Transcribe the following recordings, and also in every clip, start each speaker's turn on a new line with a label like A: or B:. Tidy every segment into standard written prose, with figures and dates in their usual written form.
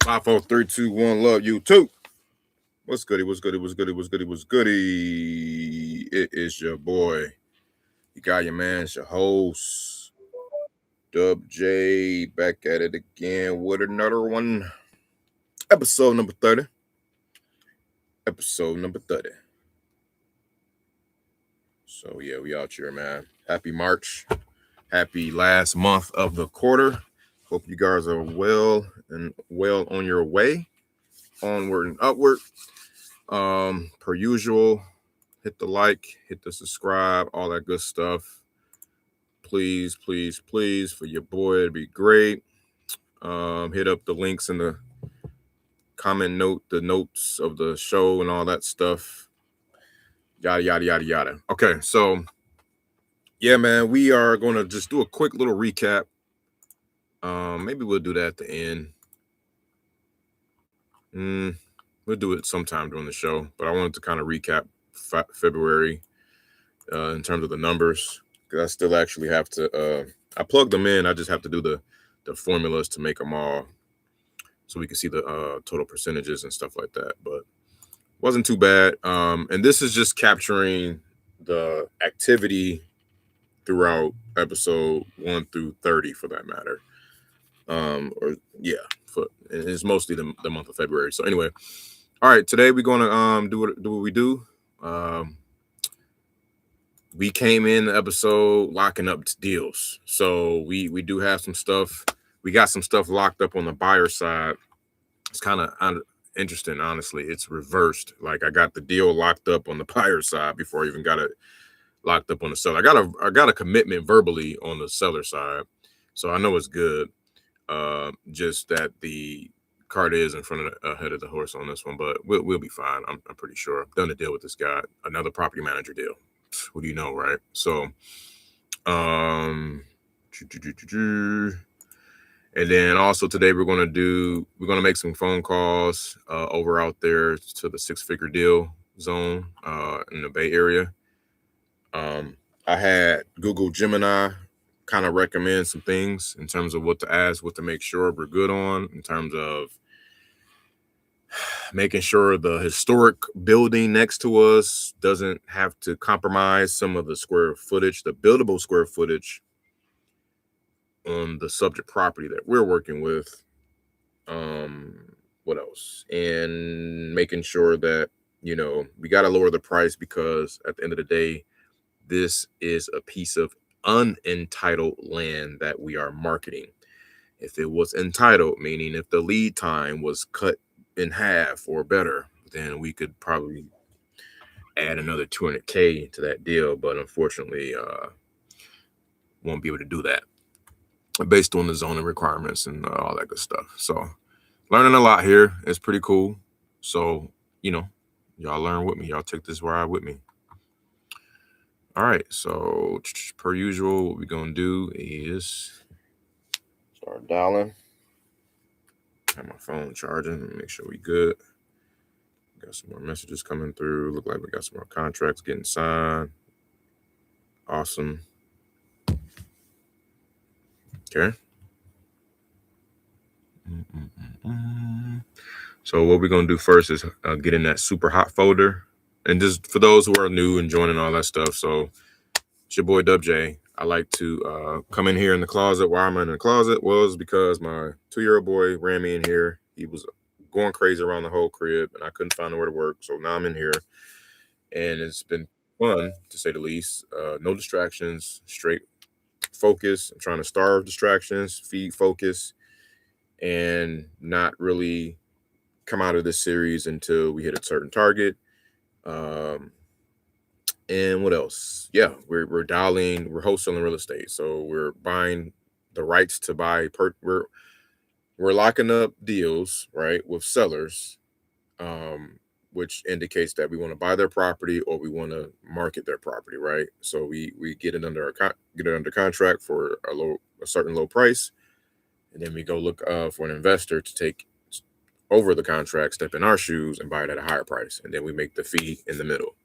A: 5, 4, 3, 2, 1. Love you too. What's goody? What's goody? What's goody? What's goody? What's goody? It is your boy. You got your man. It's your host, Dub J, back at it again with another one. Episode number 30. Episode number 30. So yeah, we out here, man. Happy March. Happy last month of the quarter. Hope you guys are well on your way. Onward and upward. Per usual, hit the like, hit the subscribe, all that good stuff. Please, please, please, for your boy, it'd be great. Hit up the links in the comment note, the notes of the show and all that stuff. Yada, yada, yada, yada. Okay, so yeah, man, we are going to just do a quick little recap. Maybe we'll do that at the end. We'll do it sometime during the show, but I wanted to kind of recap February in terms of the numbers, because I still actually have to, I plugged them in. I just have to do the formulas to make them all so we can see the total percentages and stuff like that, but wasn't too bad. And this is just capturing the activity throughout episode 1 through 30 for that matter. It's mostly the month of February. So anyway, all right, today we're going to do what we do. We came in the episode locking up deals. So we do have some stuff. We got some stuff locked up on the buyer side. It's kind of interesting, honestly. It's reversed. Like I got the deal locked up on the buyer side before I even got it locked up on the seller. I got a commitment verbally on the seller side. So I know it's good. Just that the cart is in front of ahead of the horse on this one, but we'll be fine. I'm pretty sure. I've done a deal with this guy, another property manager deal. What do you know, right? So, and then also today we're gonna make some phone calls over out there to the 6-figure deal zone in the Bay Area. I had Google Gemini kind of recommend some things in terms of what to ask, what to make sure we're good on, in terms of making sure the historic building next to us doesn't have to compromise some of the square footage, the buildable square footage on the subject property that we're working with. What else? And making sure that, we got to lower the price, because at the end of the day, this is a piece of unentitled land that we are marketing. If it was entitled, meaning if the lead time was cut in half or better, then we could probably add another $200K to that deal. But unfortunately, won't be able to do that based on the zoning requirements and all that good stuff. So learning a lot here. It's pretty cool. So, y'all learn with me. Y'all take this ride with me. All right. So per usual, what we're going to do is start dialing. Have my phone charging. Make sure we good. Got some more messages coming through. Look like we got some more contracts getting signed. Awesome. Okay. So what we're going to do first is get in that super hot folder. And just for those who are new and joining all that stuff. So it's your boy Dub J. I like to come in here in the closet. Why I'm in the closet was because my 2-year-old boy ran me in here. He was going crazy around the whole crib, and I couldn't find nowhere to work. So now I'm in here, and it's been fun, to say the least. No distractions, straight focus. I'm trying to starve distractions, feed focus, and not really come out of this series until we hit a certain target. And what else? Yeah, we're wholesaling real estate. So we're buying the rights to buy. We're locking up deals, right, with sellers, which indicates that we want to buy their property or we want to market their property, right? So we get it under contract for a certain low price, and then we go look for an investor to take over the contract, step in our shoes, and buy it at a higher price, and then we make the fee in the middle.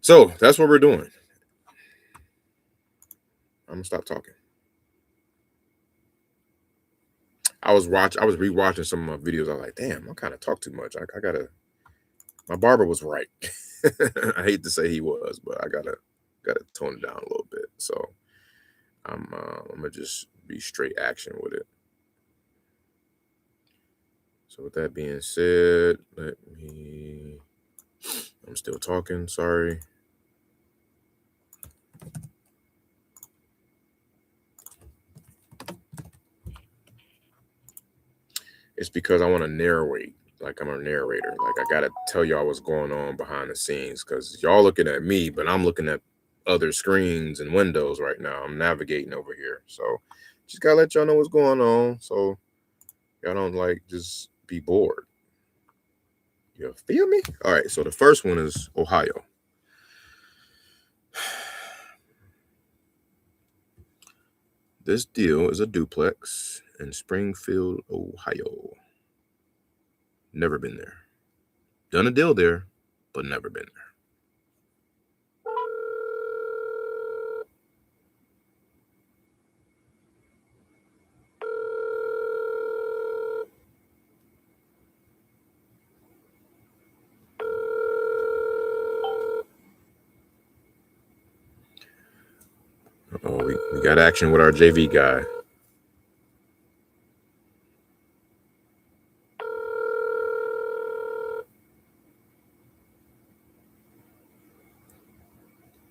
A: So that's what we're doing. I'm gonna stop talking. I was rewatching some of my videos. I was like, damn, I kind of talk too much. I gotta. My barber was right. I hate to say he was, but I gotta tone it down a little bit. So I'm gonna just be straight action with it. So with that being said, I'm still talking. Sorry. It's because I want to narrate. Like I'm a narrator. Like I gotta tell y'all what's going on behind the scenes because y'all looking at me, but I'm looking at other screens and windows right now. I'm navigating over here. So just gotta let y'all know what's going on. So y'all don't like just be bored. You feel me? All right. So the first one is Ohio. This deal is a duplex in Springfield, Ohio. Never been there. Done a deal there, but never been there. Oh, we got action with our JV guy.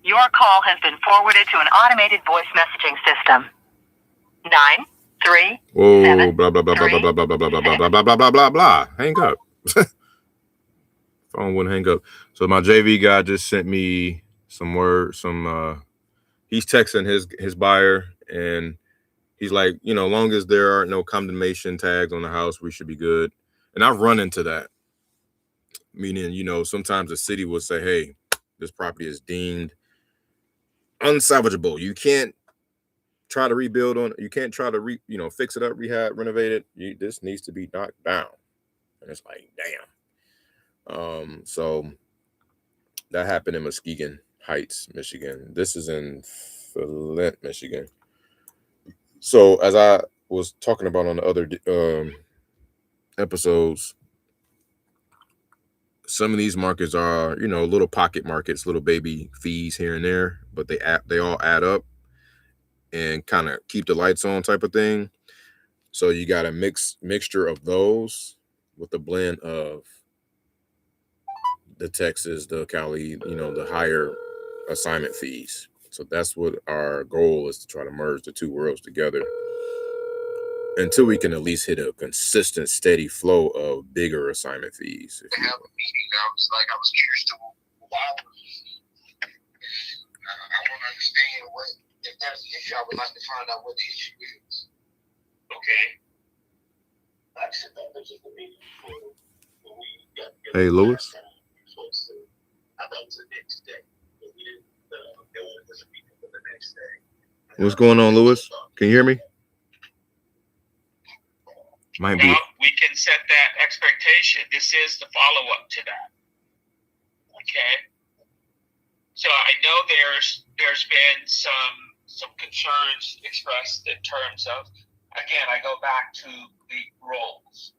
B: Your call has been forwarded to an automated voice messaging system. 9-3.
A: Whoa, blah blah blah blah blah blah blah blah blah blah blah blah blah blah blah blah. Hang up. Phone wouldn't hang up. So my JV guy just sent me some word, he's texting his buyer and he's like, long as there are no condemnation tags on the house, we should be good. And I've run into that. Meaning, sometimes the city will say, hey, this property is deemed unsalvageable. You can't try to rebuild on it. You can't try to fix it up, rehab, renovate it. This needs to be knocked down. And it's like, damn. So that happened in Muskegon Heights, Michigan. This is in Flint, Michigan. So as I was talking about on the other episodes, some of these markets are, little pocket markets, little baby fees here and there, but they all add up and kind of keep the lights on type of thing. So you got a mixture of those with a blend of the Texas, the Cali, the higher assignment fees. So that's what our goal is, to try to merge the two worlds together until we can at least hit a consistent, steady flow of bigger assignment fees.
C: To have a meeting, I was curious to why. I want to understand if there's an issue. I would like to find out what the issue is. Okay.
A: Hey, Lewis. What's going on, Lewis? Can you hear me?
C: Might be. We can set that expectation. This is the follow-up to that. Okay. So I know there's been some concerns expressed in terms of, again, I go back to the roles.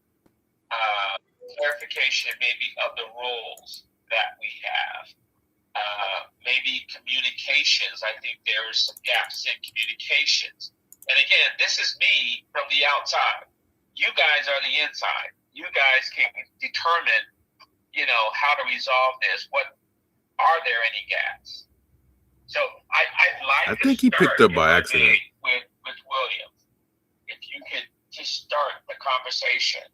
C: Clarification maybe of the roles that we have. Maybe communications. I think there's some gaps in communications. And again, this is me from the outside. You guys are the inside. You guys can determine, how to resolve this. What are there any gaps? So I
A: think he picked up by accident
C: with William. If you could just start the conversation.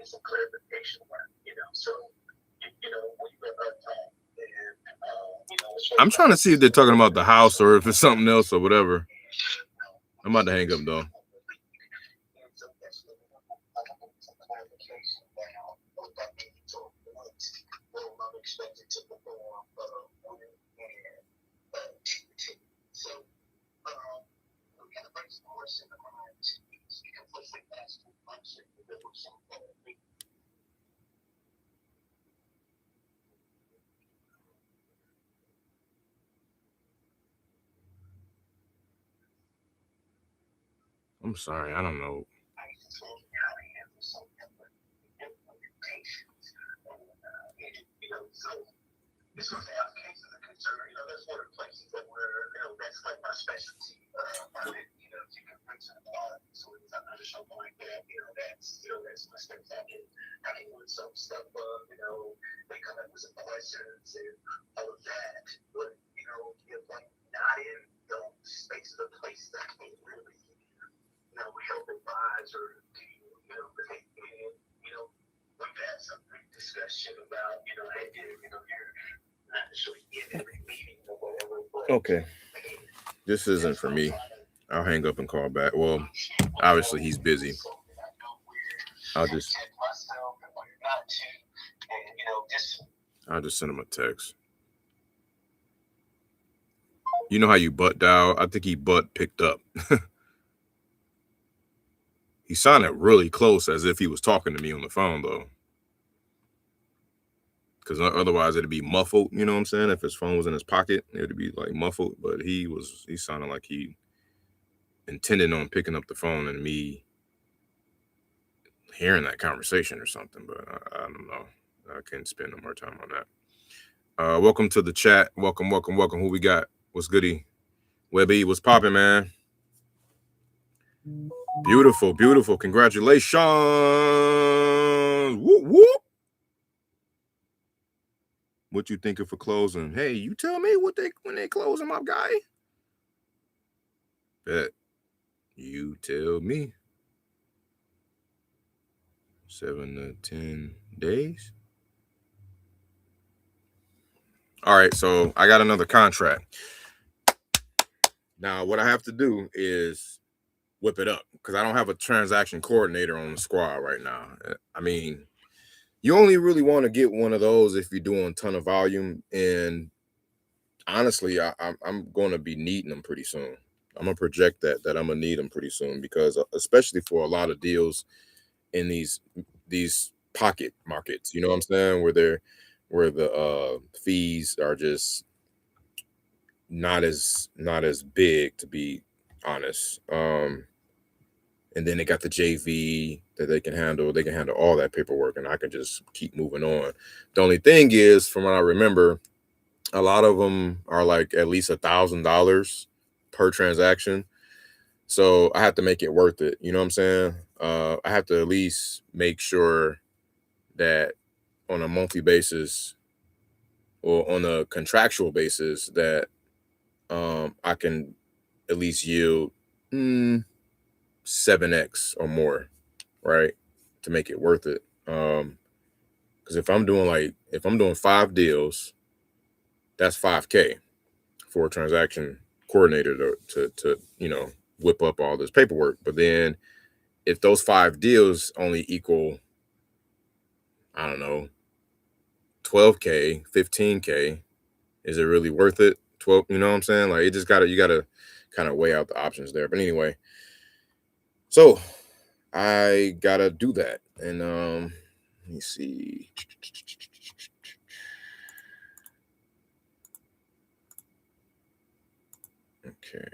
C: Some clarification, so
A: I'm trying to see if they're talking about the house or if it's something else or whatever. I'm about to hang up though. I'm sorry, I don't know.
C: As far as the applications are concerned, that's one of the places that we're, that's like my specialty. You can bring to the bar. So it's another show like that. That's my spectacular. I can put some stuff up. They come up with some questions and all of that. But if I'm not in those spaces or places, I can't really, help advise or do, take in. We've had some brief discussion about, hey, you're not necessarily in every meeting or whatever. But
A: okay, this isn't for me. I'll hang up and call back. Well, obviously he's busy. I'll just send him a text. You know how you butt dial? I think he butt picked up. He sounded really close, as if he was talking to me on the phone, though. Because otherwise it'd be muffled, you know what I'm saying? If his phone was in his pocket, it'd be like muffled. But he sounded like he intended on picking up the phone and me hearing that conversation or something. But I don't know. I can't spend no more time on that. Welcome to the chat. Welcome. Who we got? What's goody? Webby, what's popping, man? Beautiful. Congratulations. Whoop, whoop. What you thinking for closing? Hey, you tell me when they closing, my guy. Bet. You tell me. 7 to 10 days. All right, so I got another contract. Now, what I have to do is whip it up because I don't have a transaction coordinator on the squad right now. I mean, you only really want to get one of those if you're doing a ton of volume. And honestly, I'm going to be needing them pretty soon. I'm going to project that I'm going to need them pretty soon because especially for a lot of deals in these pocket markets, you know what I'm saying, where the fees are just not as big, to be honest. And then they got the JV that they can handle all that paperwork, and I can just keep moving on. The only thing is, from what I remember, a lot of them are like at least $1,000 per transaction. So I have to make it worth it. You know what I'm saying? I have to at least make sure that on a monthly basis or on a contractual basis that I can at least yield 7x or more, right, to make it worth it. Because if I'm doing 5 deals, that's $5K for a transaction coordinator to whip up all this paperwork. But then if those 5 deals only equal, I don't know, 12K, 15K, is it really worth it? 12, you know what I'm saying? Like, you gotta kind of weigh out the options there. But anyway, so I gotta do that. And let me see. Okay.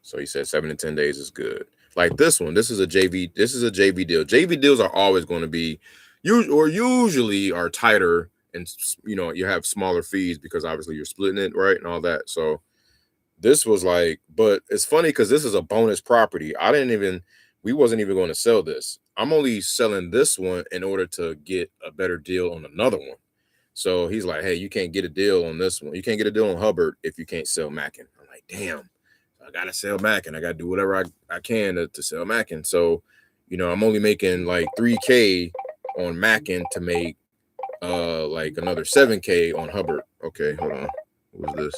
A: So he said 7 to 10 days is good. Like this one, this is a JV deal. JV deals are always going to be usually are tighter, and you have smaller fees because obviously you're splitting it, right, and all that. So this was like, but it's funny because this is a bonus property. We wasn't even going to sell this. I'm only selling this one in order to get a better deal on another one. So he's like, hey, you can't get a deal on this one. You can't get a deal on Hubbard if you can't sell Mackin. I'm like, damn, I got to sell Mackin. I got to do whatever I can to sell Mackin. So, I'm only making like 3K on Mackin to make like another 7K on Hubbard. Okay, hold on. What was this?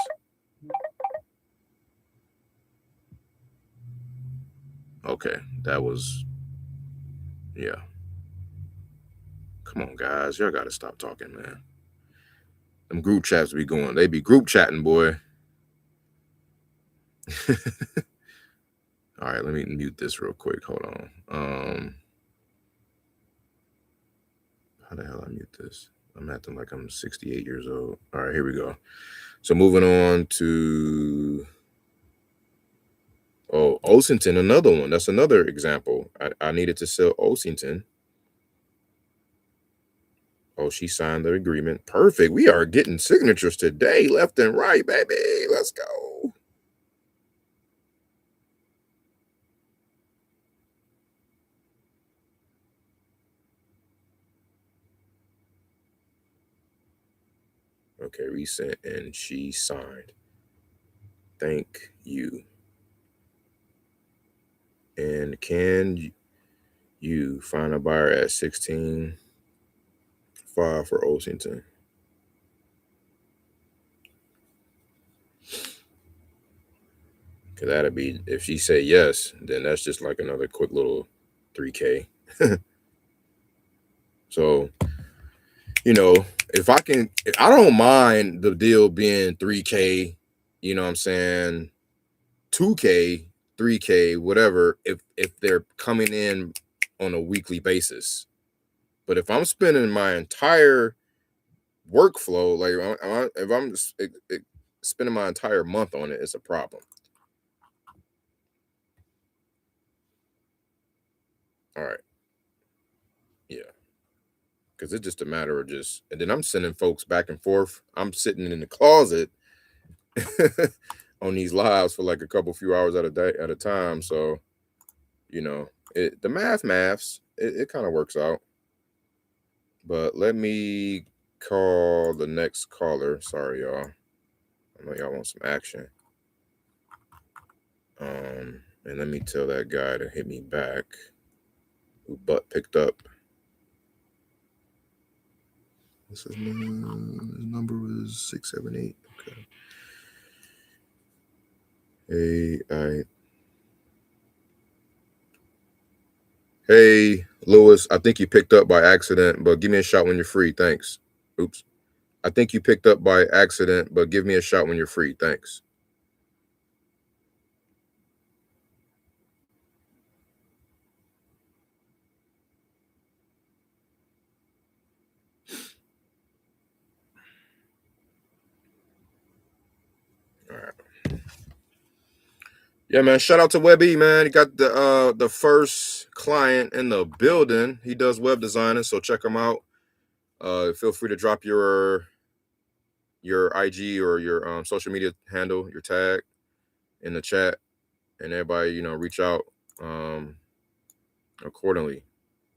A: Okay, that was, yeah. Come on, guys. Y'all got to stop talking, man. Them group chats be going. They be group chatting, boy. All right, let me mute this real quick. Hold on. How the hell I mute this? I'm acting like I'm 68 years old. All right, here we go. So moving on to Ossington, another one. That's another example. I needed to sell Ossington. Oh, she signed the agreement. Perfect. We are getting signatures today, left and right, baby. Let's go. Okay, resent, and she signed. Thank you. And can you find a buyer at 16.5 for Ossington? Cause that'd be, if she say yes, then that's just like another quick little 3K. So, you know, if I don't mind the deal being 3K, you know what I'm saying, 2K, 3K, whatever, if they're coming in on a weekly basis. But if I'm spending my entire workflow, like if I'm spending my entire month on it, it's a problem. All right. Yeah. Because it's just a matter of and then I'm sending folks back and forth. I'm sitting in the closet on these lives for like a few hours at a time. So, you know, the maths, it kind of works out. But let me call the next caller. Sorry, y'all. I know y'all want some action. And let me tell that guy to hit me back who butt picked up. What's his name? His number was 678. Okay. Hey, Lewis, I think you picked up by accident, but give me a shot when you're free. Thanks. Oops. I think you picked up by accident, but give me a shot when you're free. Thanks. All right. Yeah, man. Shout out to Webby, man. He got the first client in the building. He does web designing, so check him out. Feel free to drop your IG or your social media handle, your tag in the chat, and everybody, you know, reach out accordingly.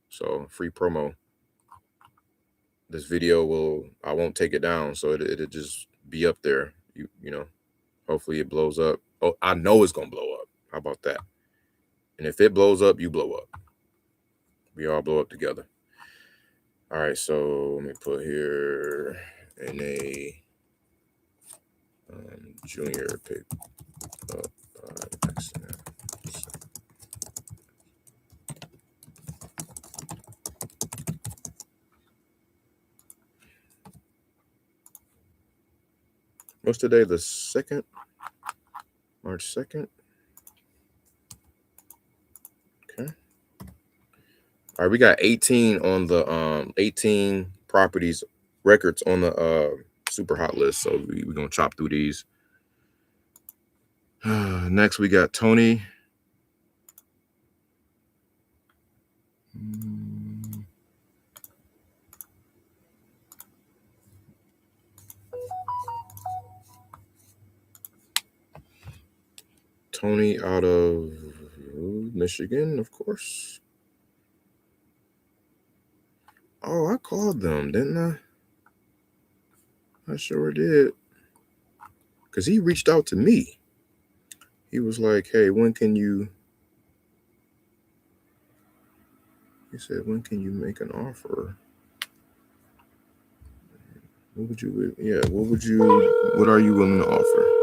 A: So free promo. This video I won't take it down, so it'll just be up there. You know, hopefully it blows up. Oh, I know it's gonna blow up. How about that? And if it blows up, you blow up. We all blow up together. All right, so let me put here NA junior pick up accident. What's today? The 2nd? March 2nd? Okay. All right, we got 18 on the 18 properties records on the super hot list. So we're gonna chop through these. Next we got Tony. Tony out of Michigan, of course. Oh, I called them, didn't I? I sure did. Because he reached out to me. He was like, hey, when can you... He said, when can you make an offer? What would you... Yeah, what are you willing to offer?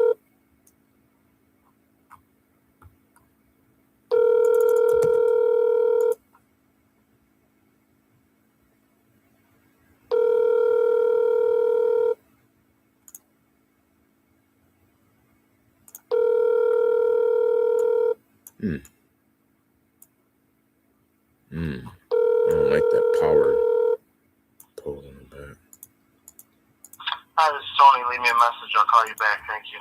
A: I don't like that power pole in the back.
D: Hi, this is Tony. Leave me a message. I'll call you back. Thank you.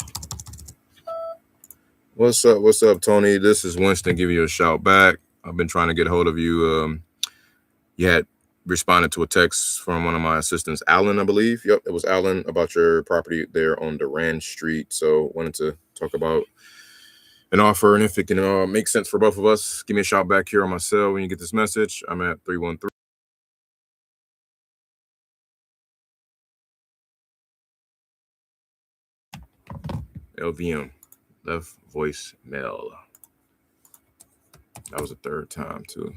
A: What's up? What's up, Tony? This is Winston. Give you a shout back. I've been trying to get a hold of you. You had responded to a text from one of my assistants, Alan, I believe. Yep, it was Alan about your property there on Durand Street. So wanted to talk about an offer and if it can make sense for both of us. Give me a shout back here on my cell when you get this message. I'm at 313. LVM, left voicemail. That was the third time too.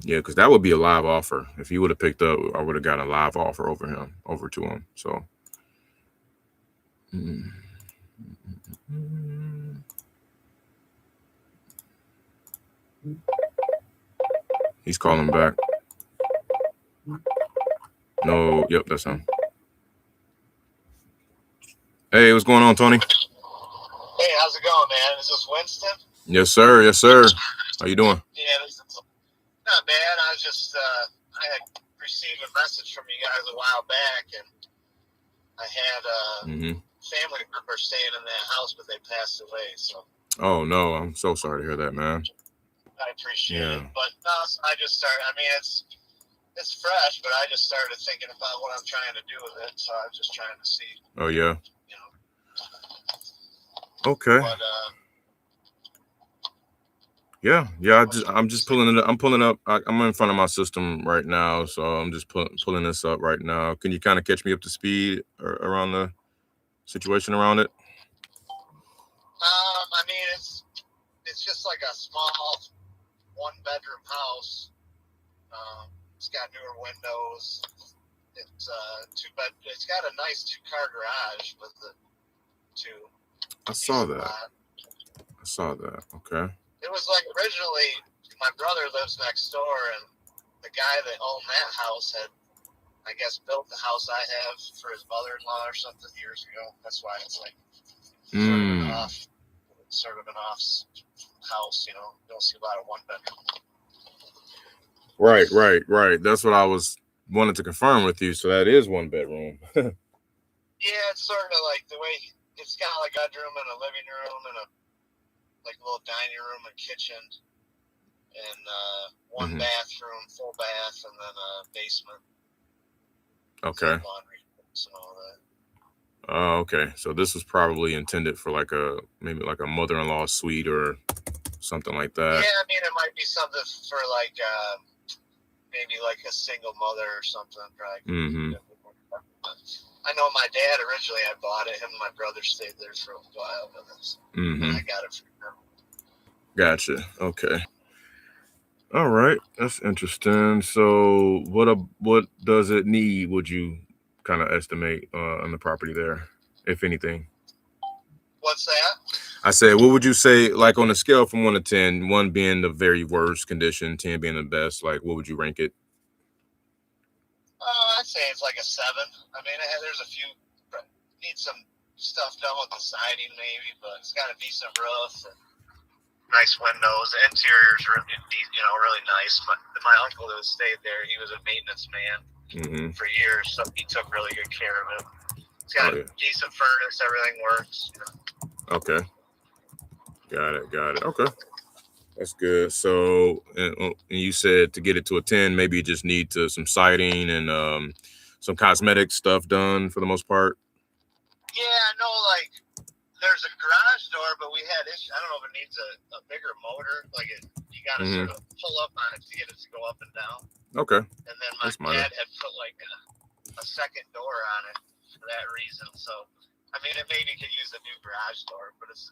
A: Yeah, because that would be a live offer. If he would have picked up, I would have gotten a live offer over to him. So he's calling back. No, yep, that's him. Hey, what's going on, Tony?
C: Hey, how's it going, man? Is this Winston?
A: Yes, sir. Yes, sir. How you doing?
C: Yeah, this is not bad. I was just I had received a message from you guys a while back, and I had a family member staying in that house, but they passed away. So.
A: Oh no, I'm so sorry to hear that, man.
C: I appreciate it, but no, I just started. I mean, it's fresh, but I just started thinking about what I'm trying to do with it. So I was just trying to see.
A: Oh yeah.
C: You know.
A: Okay.
C: But,
A: yeah. I'm just pulling it up. I'm pulling up. I'm in front of my system right now, so I'm just pulling this up right now. Can you kind of catch me up to speed around the situation around it?
C: I mean, it's just like a small 1-bedroom house. It's got newer windows. It's it's got a nice 2-car garage with the 2.
A: I saw that. Okay.
C: It was like originally my brother lives next door, and the guy that owned that house had, I guess, built the house I have for his mother-in-law or something years ago. That's why it's like sort of an off house, you know. You don't see a lot of 1-bedroom.
A: Right. That's what I was wanted to confirm with you. So that is 1 bedroom.
C: Yeah, it's sort of like the way it's got like a bedroom and a living room and a like little dining room and kitchen and 1 bathroom, full bath, and then a basement.
A: Okay.
C: Laundry and all that.
A: Oh, okay. So this was probably intended for maybe like a mother-in-law suite or something like that.
C: Yeah, I mean it might be something for like maybe like a single mother or something. Probably. I know my dad originally I bought it. Him and my brother stayed there for a while with us. And I got it for him. Gotcha.
A: Okay. All right. That's interesting. So what does it need, would you kind of estimate on the property there, if anything?
C: What's that?
A: I said, what would you say, like on a scale from 1 to 10, 1 being the very worst condition, 10 being the best, like what would you rank it?
C: I'd say it's like a 7. I mean, there's a few, need some stuff done with the siding maybe, but it's got a decent roof and nice windows. The interior is really nice. My uncle that stayed there, he was a maintenance man for years, so he took really good care of it. It's got a decent furnace, everything works. You know.
A: Okay. Got it. Okay. That's good. So, and you said to get it to a 10, maybe you just need some siding and some cosmetic stuff done for the most part.
C: Yeah, I know, like, there's a garage door, but we had issues. I don't know if it needs a bigger motor. Like, you got to sort of pull up on it to get it to go up and down.
A: Okay.
C: And then my dad had put, like, a second door on it for that reason. So, I mean, it maybe could use a new garage door, but it's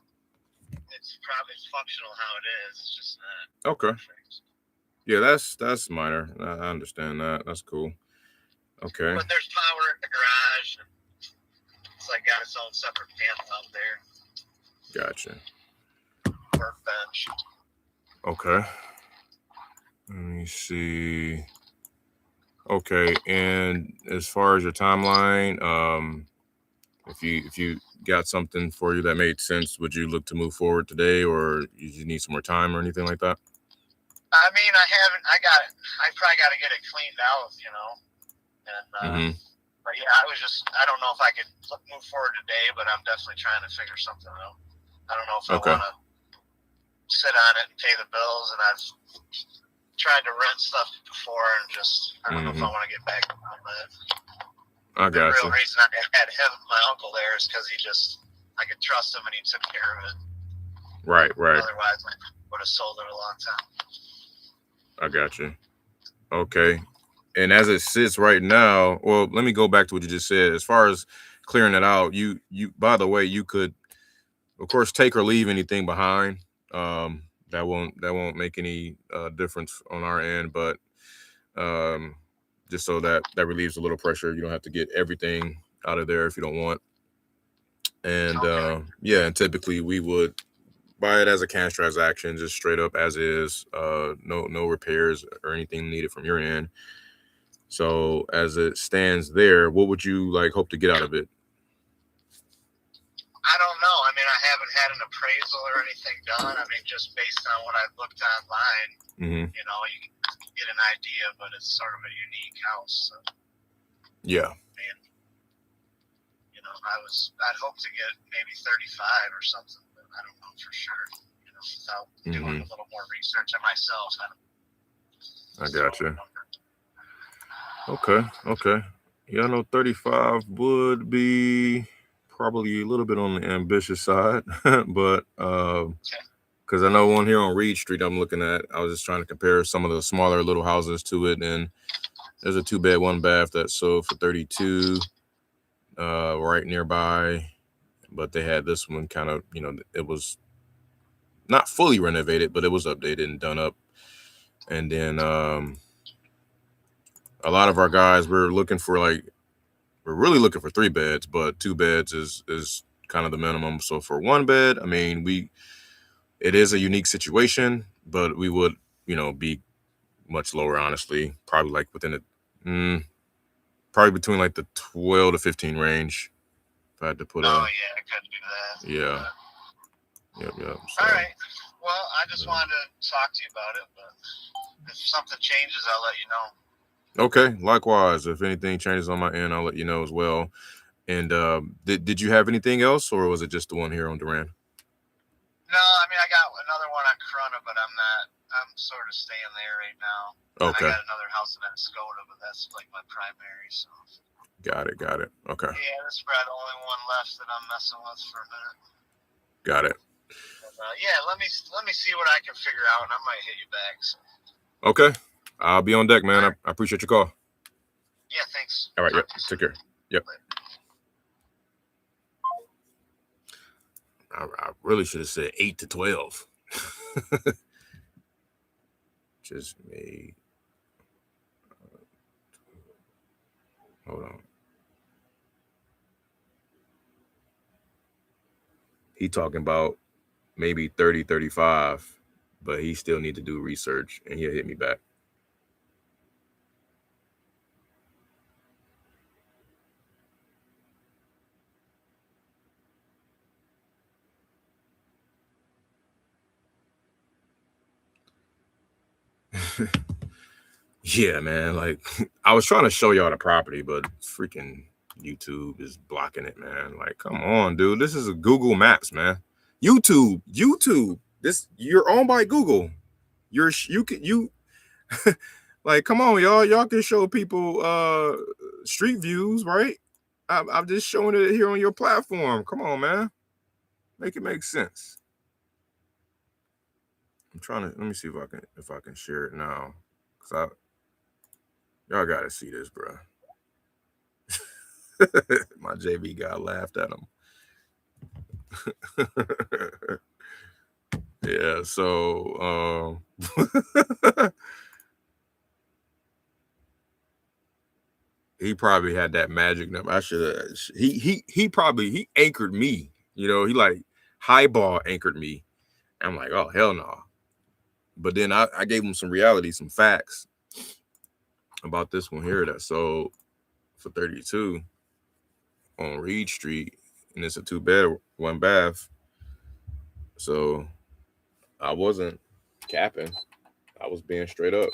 C: probably functional how it is. It's just not.
A: Okay. Perfect. Yeah, that's minor. I understand that. That's cool. Okay.
C: But there's power in the garage. And it's like got its own separate panel out there.
A: Gotcha.
C: Workbench.
A: Okay. Let me see. Okay, and as far as your timeline, if you got something for you that made sense, would you look to move forward today, or you need some more time or anything like that?
C: I mean, I probably got to get it cleaned out, you know, and
D: But yeah, I don't know if I could move forward today, but I'm definitely trying to figure something out. I don't know if I want to sit on it and pay the bills, and I've tried to rent stuff before, and I don't know if I want to get back on that.
A: I got you.
D: The real reason I had my uncle there is because I could trust him and he took care of it.
A: Right.
D: Otherwise, I would have sold it a long time.
A: I got you. Okay. And as it sits right now, well, let me go back to what you just said. As far as clearing it out, you by the way, you could, of course, take or leave anything behind. That won't make any difference on our end, but just so that relieves a little pressure. You don't have to get everything out of there if you don't want. And and typically we would buy it as a cash transaction, just straight up as is, no repairs or anything needed from your end. So as it stands there, what would you hope to get out of it?
D: I don't know. I mean, I haven't had an appraisal or anything done. I mean, just based on what I've looked online, you can get an idea, but it's sort of a unique house. So.
A: Yeah.
D: And, I'd hope to get maybe 35 or something, but I don't know for sure, without doing a little more research on myself.
A: I got you. Okay. Yeah, I know 35 would be probably a little bit on the ambitious side, but because I know one here on Reed Street I'm looking at, I was just trying to compare some of the smaller little houses to it, and there's a 2-bed, 1-bath that sold for 32 right nearby, but they had this one kind of, it was not fully renovated, but it was updated and done up. And then a lot of our guys, we're really looking for 3 beds, but 2 beds is kind of the minimum. So for 1 bed, I mean, it is a unique situation, but we would, be much lower, honestly, probably within probably between the 12 to 15 range. If I had to put
D: yeah, I couldn't do that.
A: Yeah. Yep.
D: So, all right. Well, I just wanted to talk to you about it, but if something changes, I'll let you know.
A: Okay, likewise. If anything changes on my end, I'll let you know as well. And did you have anything else, or was it just the one here on Durand?
D: No, I mean, I got another one on Corona, but I'm sort of staying there right now.
A: Okay.
D: And I got another house in Escoda, but that's my primary. So.
A: Got it. Okay.
D: Yeah, this is probably the only one left that I'm messing with for a minute.
A: Got it.
D: But, yeah, let me see what I can figure out, and I might hit you back. So.
A: Okay. I'll be on deck, man. Right. I appreciate your call.
D: Yeah, thanks.
A: All right. Yep. Take care. Yep. I really should have said 8 to 12. Just made. Hold on. He talking about maybe 30, 35, but he still need to do research, and he'll hit me back. Yeah, man. I was trying to show y'all the property, but freaking YouTube is blocking it, man. Come on, dude. This is a Google Maps, man. YouTube. This, you're owned by Google. Come on, y'all. Y'all can show people street views, right? I'm just showing it here on your platform. Come on, man. Make it make sense. I'm trying to, let me see if I can share it now. Cause y'all gotta see this, bro. My JV guy laughed at him. Yeah, so he probably had that magic number. I should he anchored me, he highball anchored me. I'm like, oh hell no. But then I gave him some reality, some facts about this one here that sold for 32 on Reed Street, and it's a 2-bed, 1-bath. So I wasn't capping. I was being straight up.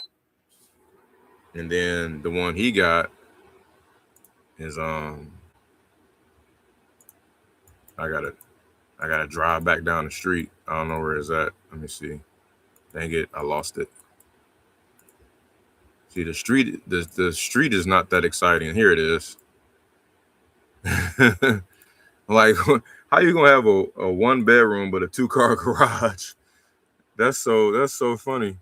A: And then the one he got is I gotta drive back down the street. I don't know where it's at. Let me see. Dang it, I lost it. See, the street is not that exciting. Here it is. Like, how you gonna have a 1-bedroom but a 2-car garage? That's so funny.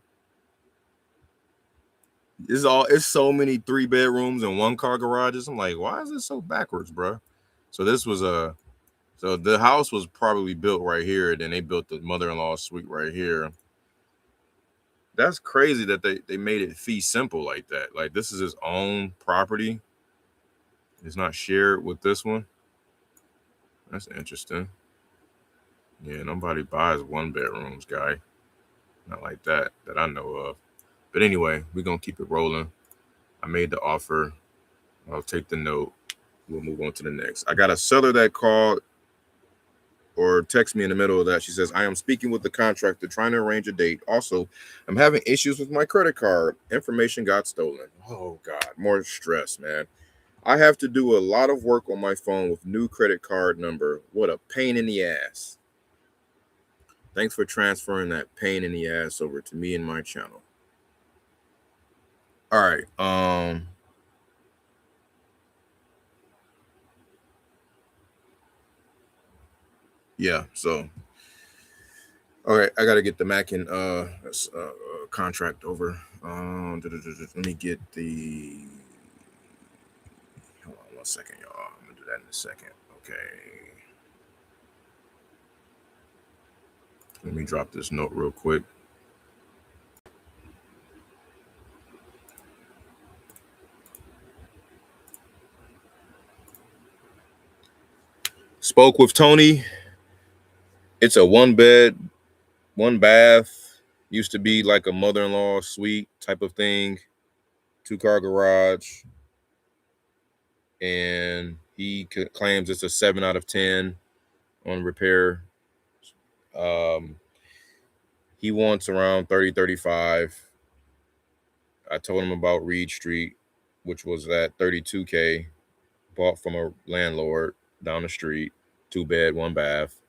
A: It's so many 3-bedrooms and 1-car garages. I'm like, why is it so backwards, bro? So so the house was probably built right here. Then they built the mother-in-law suite right here. That's crazy that they made it fee simple like that. Like, this is his own property. It's not shared with this one. That's interesting. Yeah, nobody buys 1-bedrooms, guy. Not like that I know of. But anyway, we're gonna keep it rolling. I made the offer. I'll take the note. We'll move on to the next. I got a seller that called or text me in the middle of that. She says, I am speaking with the contractor trying to arrange a date. Also, I'm having issues with my credit card. Information got stolen. Oh, God, more stress, man. I have to do a lot of work on my phone with new credit card number. What a pain in the ass. Thanks for transferring that pain in the ass over to me and my channel. All right. Yeah, so all right, I gotta get the Mackin contract over. Let me get the. Hold on 1 second, y'all. I'm gonna do that in a second. Okay. Let me drop this note real quick. Spoke with Tony. It's a 1-bed, 1-bath. Used to be like a mother-in-law suite type of thing. 2-car garage. And he claims it's a 7 out of 10 on repair. He wants around 30, 35. I told him about Reed Street, which was at 32K, bought from a landlord down the street, 2-bed, 1-bath.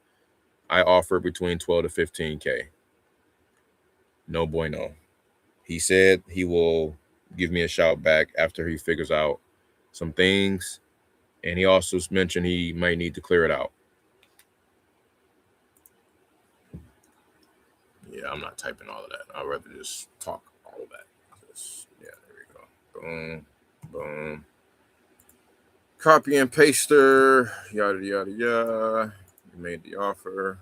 A: I offered between 12 to 15K. No bueno. He said he will give me a shout back after he figures out some things. And he also mentioned he might need to clear it out. Yeah, I'm not typing all of that. I'd rather just talk all of that. Yeah, there we go. Boom, boom. Copy and paster, yada, yada, yada. You made the offer.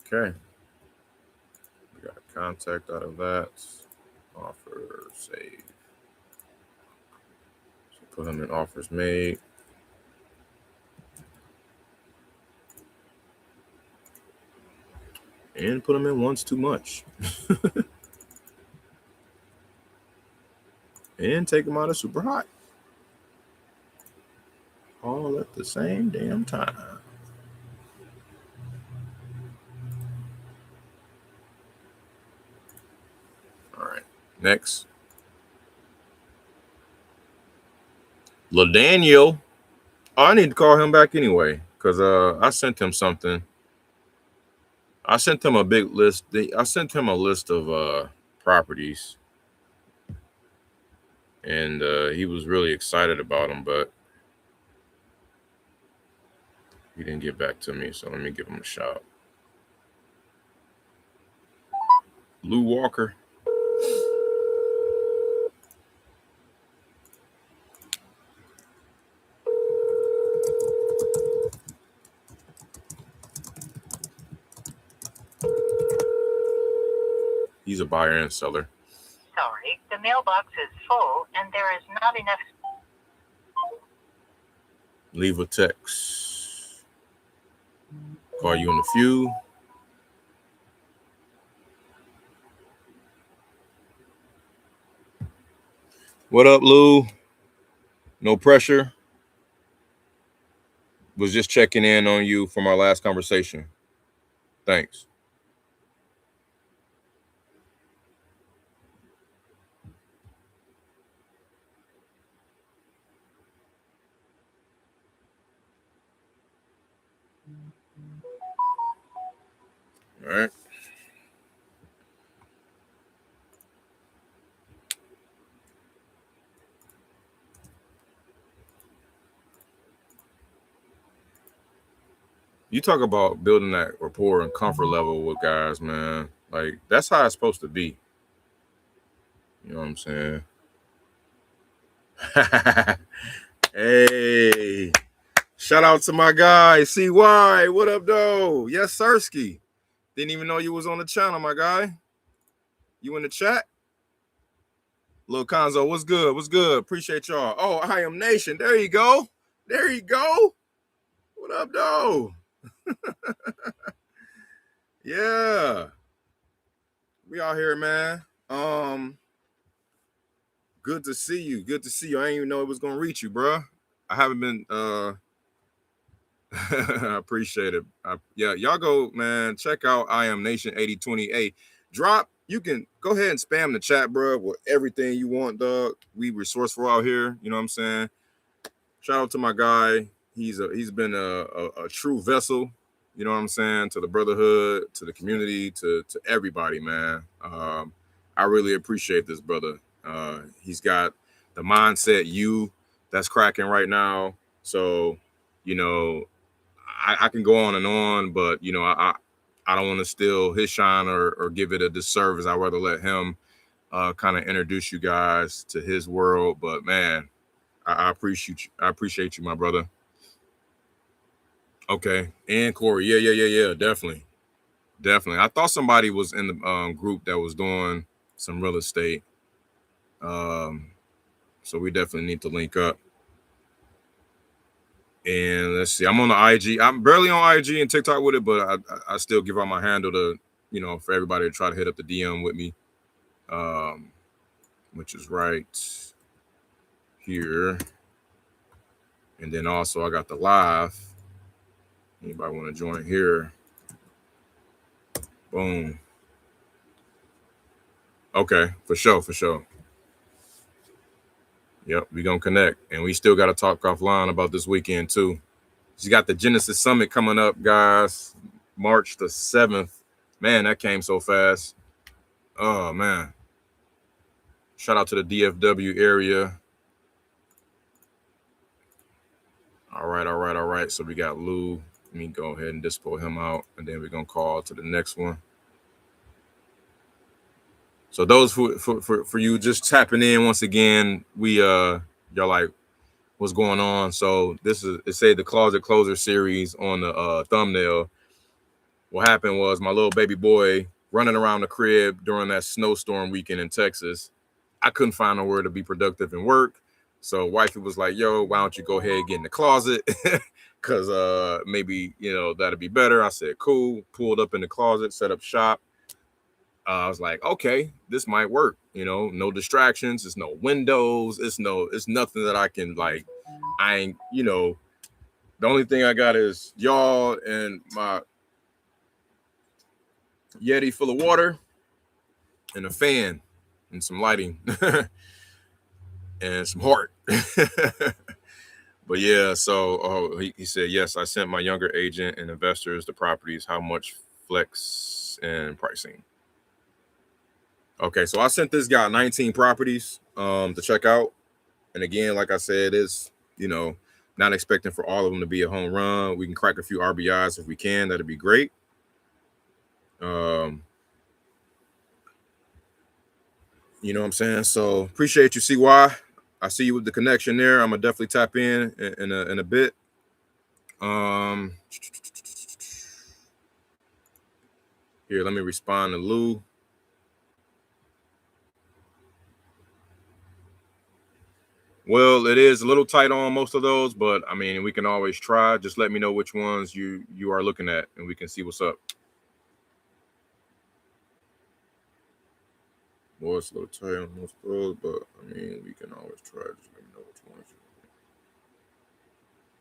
A: Okay. We got a contact out of that. Offer, save. So put them in offers made. And put them in once too much. And take them out of super hot. All at the same damn time. All right. Next. LaDaniel. Oh, I need to call him back anyway. Because I sent him something. I sent him a big list. I sent him a list of properties. And he was really excited about them, but he didn't get back to me. So let me give him a shout. Lou Walker. He's a buyer and seller.
B: Sorry, the mailbox is full and there is not enough.
A: Leave a text. Call you in a few. What up, Lou? No pressure. Was just checking in on you from our last conversation. Thanks. All right. You talk about building that rapport and comfort level with guys, man. Like, that's how it's supposed to be. You know what I'm saying? Hey, shout out to my guy, CY. What up, though? Yes, Sirski. Didn't even know you was on the channel, my guy. You in the chat? Lil Conzo, what's good? What's good? Appreciate y'all. Oh, I Am Nation. There you go. There you go. What up, though? Yeah. We out here, man. Good to see you. Good to see you. I didn't even know it was gonna reach you, bro. I haven't been I appreciate it. Yeah, y'all go, man. Check out I Am Nation 8028. Drop. You can go ahead and spam the chat, bro, with everything you want, dog. We resourceful out here. You know what I'm saying? Shout out to my guy. He's been a true vessel. You know what I'm saying? To the brotherhood, to the community, to everybody, man. I really appreciate this brother. He's got the mindset that's cracking right now. So, you know, I can go on and on, but you know, I don't want to steal his shine or give it a disservice. I'd rather let him kind of introduce you guys to his world. But man, I appreciate you. I appreciate you, my brother. Okay, and Corey, yeah, definitely. I thought somebody was in the group that was doing some real estate. So we definitely need to link up. And let's see, I'm on the IG. I'm barely on IG and TikTok with it, but I still give out my handle to, you know, for everybody to try to hit up the DM with me, which is right here. And then also I got the live. Anybody want to join here? Boom. Okay, for sure. Yep, we gonna connect, and we still got to talk offline about this weekend too. You got the Genesis Summit coming up, guys, March the 7th. Man, that came so fast. Oh man! Shout out to the DFW area. All right. So we got Lou. Let me go ahead and dispo him out, and then we're gonna call to the next one. So those for you just tapping in once again, we y'all like what's going on. So this is, it say the Closet Closer series on the thumbnail. What happened was my little baby boy running around the crib during that snowstorm weekend in Texas. I couldn't find nowhere to be productive and work. So wifey was like, yo, why don't you go ahead and get in the closet? Cause maybe, you know, that'd be better. I said, cool. Pulled up in the closet, set up shop. I was like, okay, this might work. You know, no distractions. It's no windows. It's nothing that I can like. I ain't, you know, the only thing I got is y'all and my Yeti full of water and a fan and some lighting and some heart. But yeah, so he said, yes, I sent my younger agent and investors the properties, how much flex and pricing. Okay, so I sent this guy 19 properties to check out. And again, like I said, it's, you know, not expecting for all of them to be a home run. We can crack a few RBIs if we can. That'd be great. You know what I'm saying? So appreciate you, CY. I see you with the connection there. I'm gonna definitely tap in a bit. Here, let me respond to Lou. Well, it is a little tight on most of those, but I mean, we can always try. Just let me know which ones you are looking at, and we can see what's up. Well, it's a little tight on most of those, but I mean, we can always try. Just let me know which ones you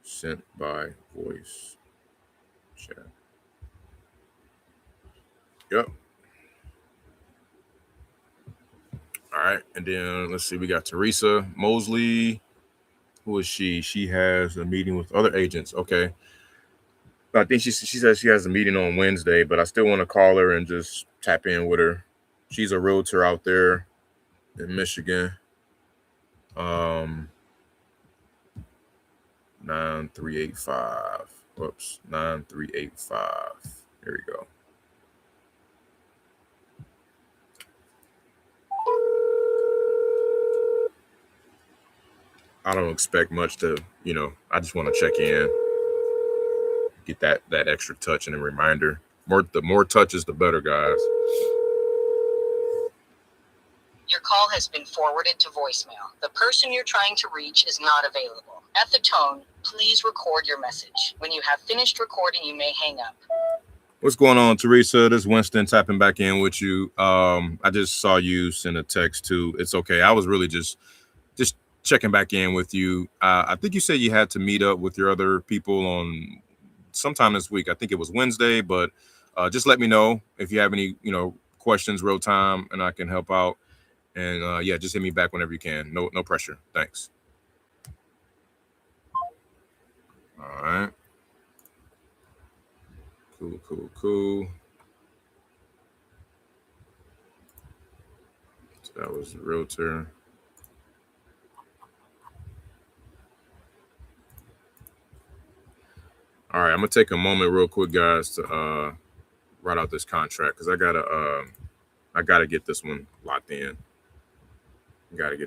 A: sent by voice chat. Yep. All right, and then let's see. We got Teresa Mosley. Who is she? She has a meeting with other agents. Okay. I think she says she has a meeting on Wednesday, but I still want to call her and just tap in with her. She's a realtor out there in Michigan. 9385. Whoops, 9385. Here we go. I don't expect much to, I just want to check in, get that extra touch and a reminder. The more touches, the better, guys.
B: Your call has been forwarded to voicemail. The person you're trying to reach is not available. At the tone, please record your message. When you have finished recording, you may hang up.
A: What's going on, Teresa? This is Winston tapping back in with you. I just saw you send a text too. It's okay. I was really just checking back in with you. I think you said you had to meet up with your other people on sometime this week. I think it was Wednesday, but just let me know if you have any, questions real time and I can help out. And yeah, just hit me back whenever you can. No pressure. Thanks. All right. Cool. So that was realtor. All right, I'm gonna take a moment real quick, guys, to write out this contract because I gotta get this one locked in. Let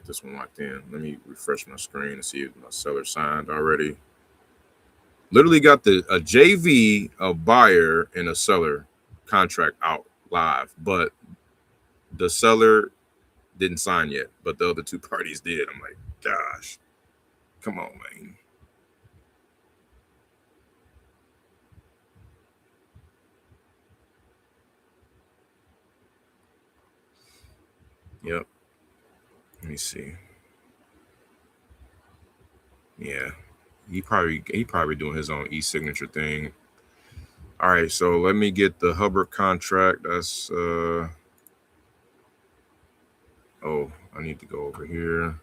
A: me refresh my screen and see if my seller signed already. Literally got a JV, a buyer, and a seller contract out live, but the seller didn't sign yet, but the other two parties did. I'm like, gosh, come on, man. Yep. Let me see. Yeah. He probably doing his own e-signature thing. All right, so let me get the Hubbard contract. That's I need to go over here.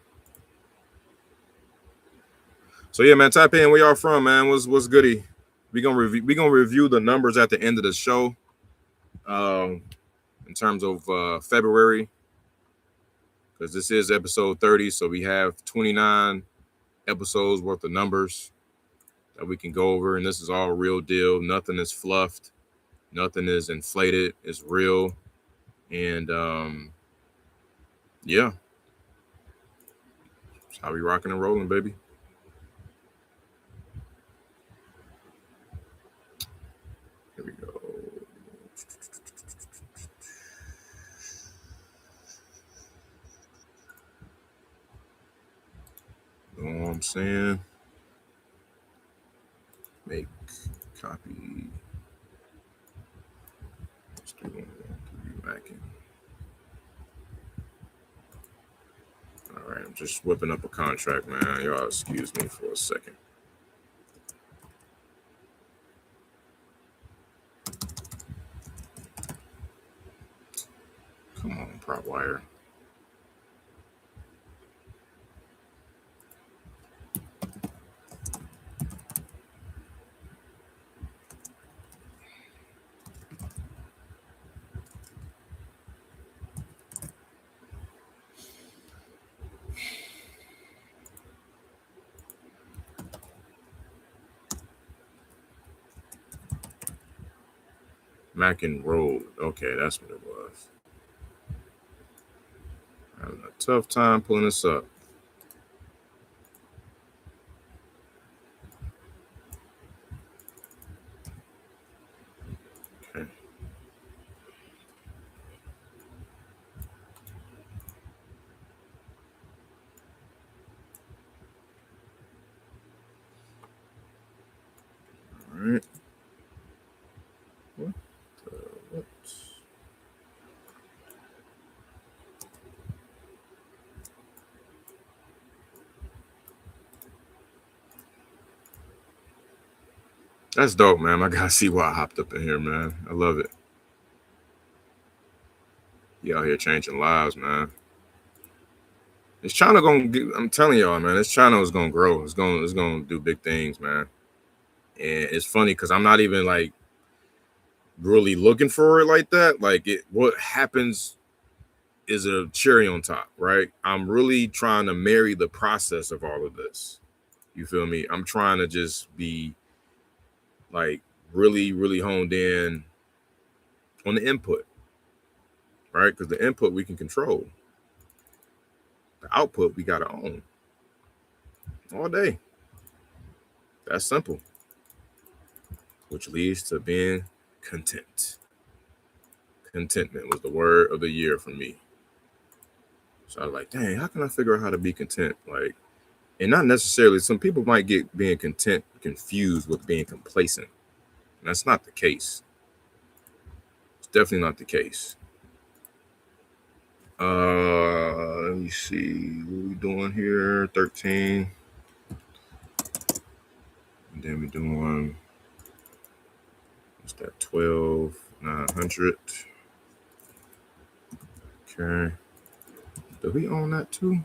A: So yeah, man, type in where y'all from, man. What's goody? We gonna review the numbers at the end of the show. In terms of February, because this is episode 30, so we have 29 episodes worth of numbers that we can go over, and this is all real deal. Nothing is fluffed, nothing is inflated. It's real, and yeah, that's how we rocking and rolling, baby. Here we go. You know what I'm saying? Make copy. Let's do Making. All right, I'm just whipping up a contract, man. Y'all excuse me for a second. Come on, prop wire. Mackin Road. Okay, that's what it was. Having a tough time pulling this up. Okay. All right. What? That's dope, man. I gotta see why I hopped up in here, man. I love it. You out here changing lives, man. This channel I'm telling y'all, man. This channel is gonna grow. It's gonna do big things, man. And it's funny because I'm not even like really looking for it like that. Like what happens is a cherry on top, right? I'm really trying to marry the process of all of this. You feel me? I'm trying to just be like really, really honed in on the input, right? Because the input we can control. The output we gotta own all day. That's simple. Which leads to being content. Contentment was the word of the year for me. So I was like, dang, how can I figure out how to be content? Like, and not necessarily, some people might get being content confused with being complacent. And that's not the case. It's definitely not the case. Let me see. What are we doing here? 13. And then we're doing, what's that? 12,900. Okay. Do we own that too?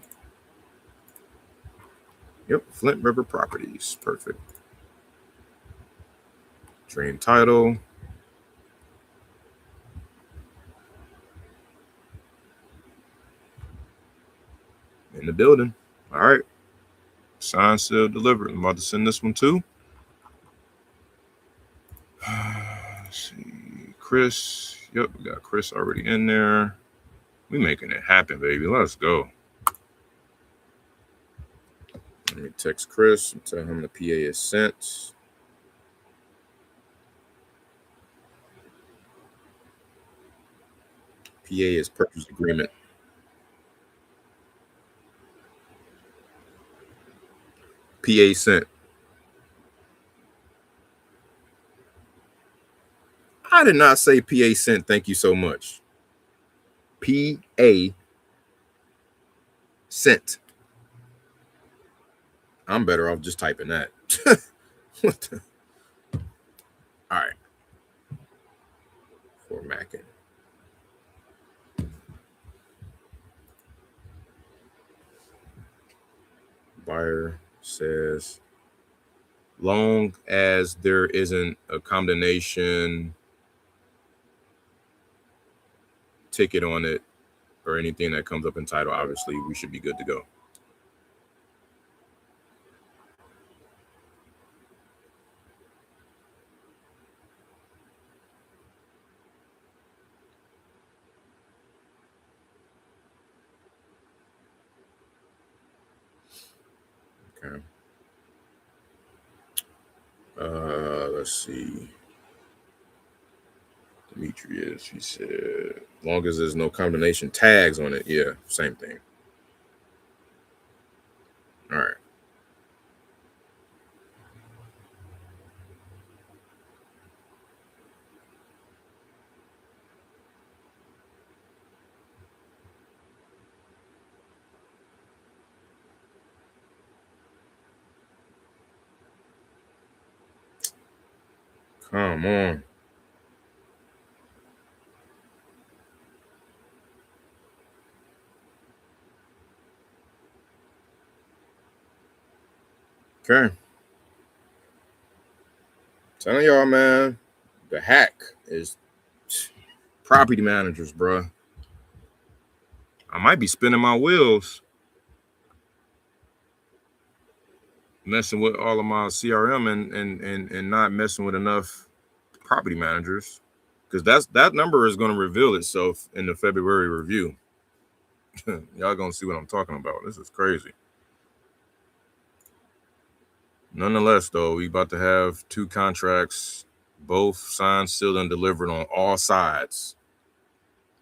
A: Yep, Flint River Properties. Perfect. Dream title. In the building. All right. Signed, sealed, delivered. I'm about to send this one too. Let's see. Chris. Yep, we got Chris already in there. We making it happen, baby. Let's go. Let me text Chris and tell him the PA is sent. PA is purchase agreement. PA sent. I did not say PA sent. Thank you so much. PA sent. I'm better off just typing that. What the? All right. Formatting. Buyer says, long as there isn't a condemnation ticket on it or anything that comes up in title, obviously we should be good to go. Okay. Let's see. Demetrius, he said, long as there's no combination tags on it. Yeah, same thing. All right. Come on. Okay. Telling y'all, man, the hack is property managers, bro. I might be spinning my wheels, messing with all of my CRM and not messing with enough property managers, because that number is going to reveal itself in the February review. Y'all gonna see what I'm talking about. This is crazy. Nonetheless, though, we about to have 2 contracts, both signed, sealed, and delivered on all sides,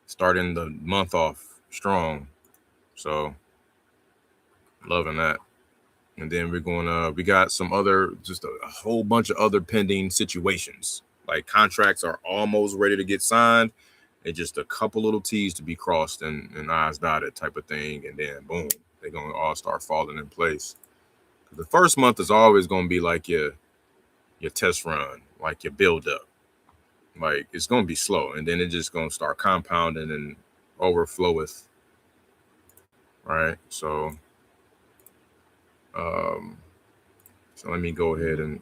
A: starting the month off strong. So, loving that. And then we got some other, just a whole bunch of other pending situations. Like contracts are almost ready to get signed, and just a couple little T's to be crossed and I's dotted type of thing. And then boom, they're gonna all start falling in place. The first month is always gonna be like your test run, like your build up. Like it's gonna be slow, and then it's just gonna start compounding and overfloweth. Right. So so let me go ahead and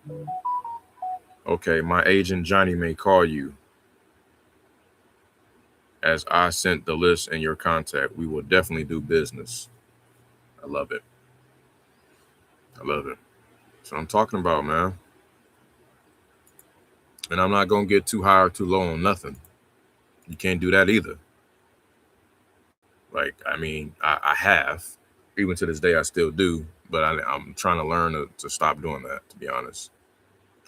A: Okay, my agent Johnny may call you, as I sent the list and your contact. We will definitely do business. I love it. I love it. So I'm talking about, man. And I'm not gonna get too high or too low on nothing. You can't do that either. Like, I mean, I have, even to this day, I still do, but I'm trying to learn to stop doing that, to be honest.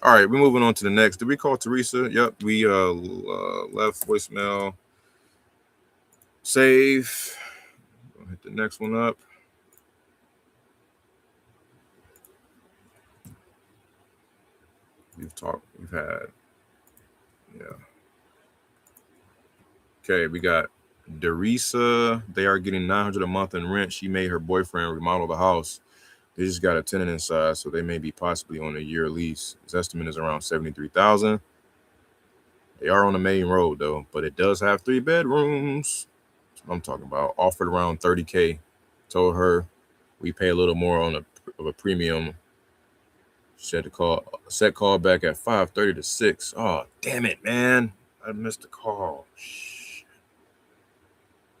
A: All right, we're moving on to the next. Did we call Teresa? Yep, we left voicemail. Save. I'll hit the next one up. We've had, yeah. Okay, we got Derisa. They are getting $900 a month in rent. She made her boyfriend remodel the house. They just got a tenant inside, so they may be possibly on a year lease. His estimate is around $73,000. They are on the main road though, but it does have 3 bedrooms. That's what I'm talking about. Offered around $30K. Told her we pay a little more of a premium. She had to set call back at 5:30 to 6. Oh, damn it, man. I missed the call.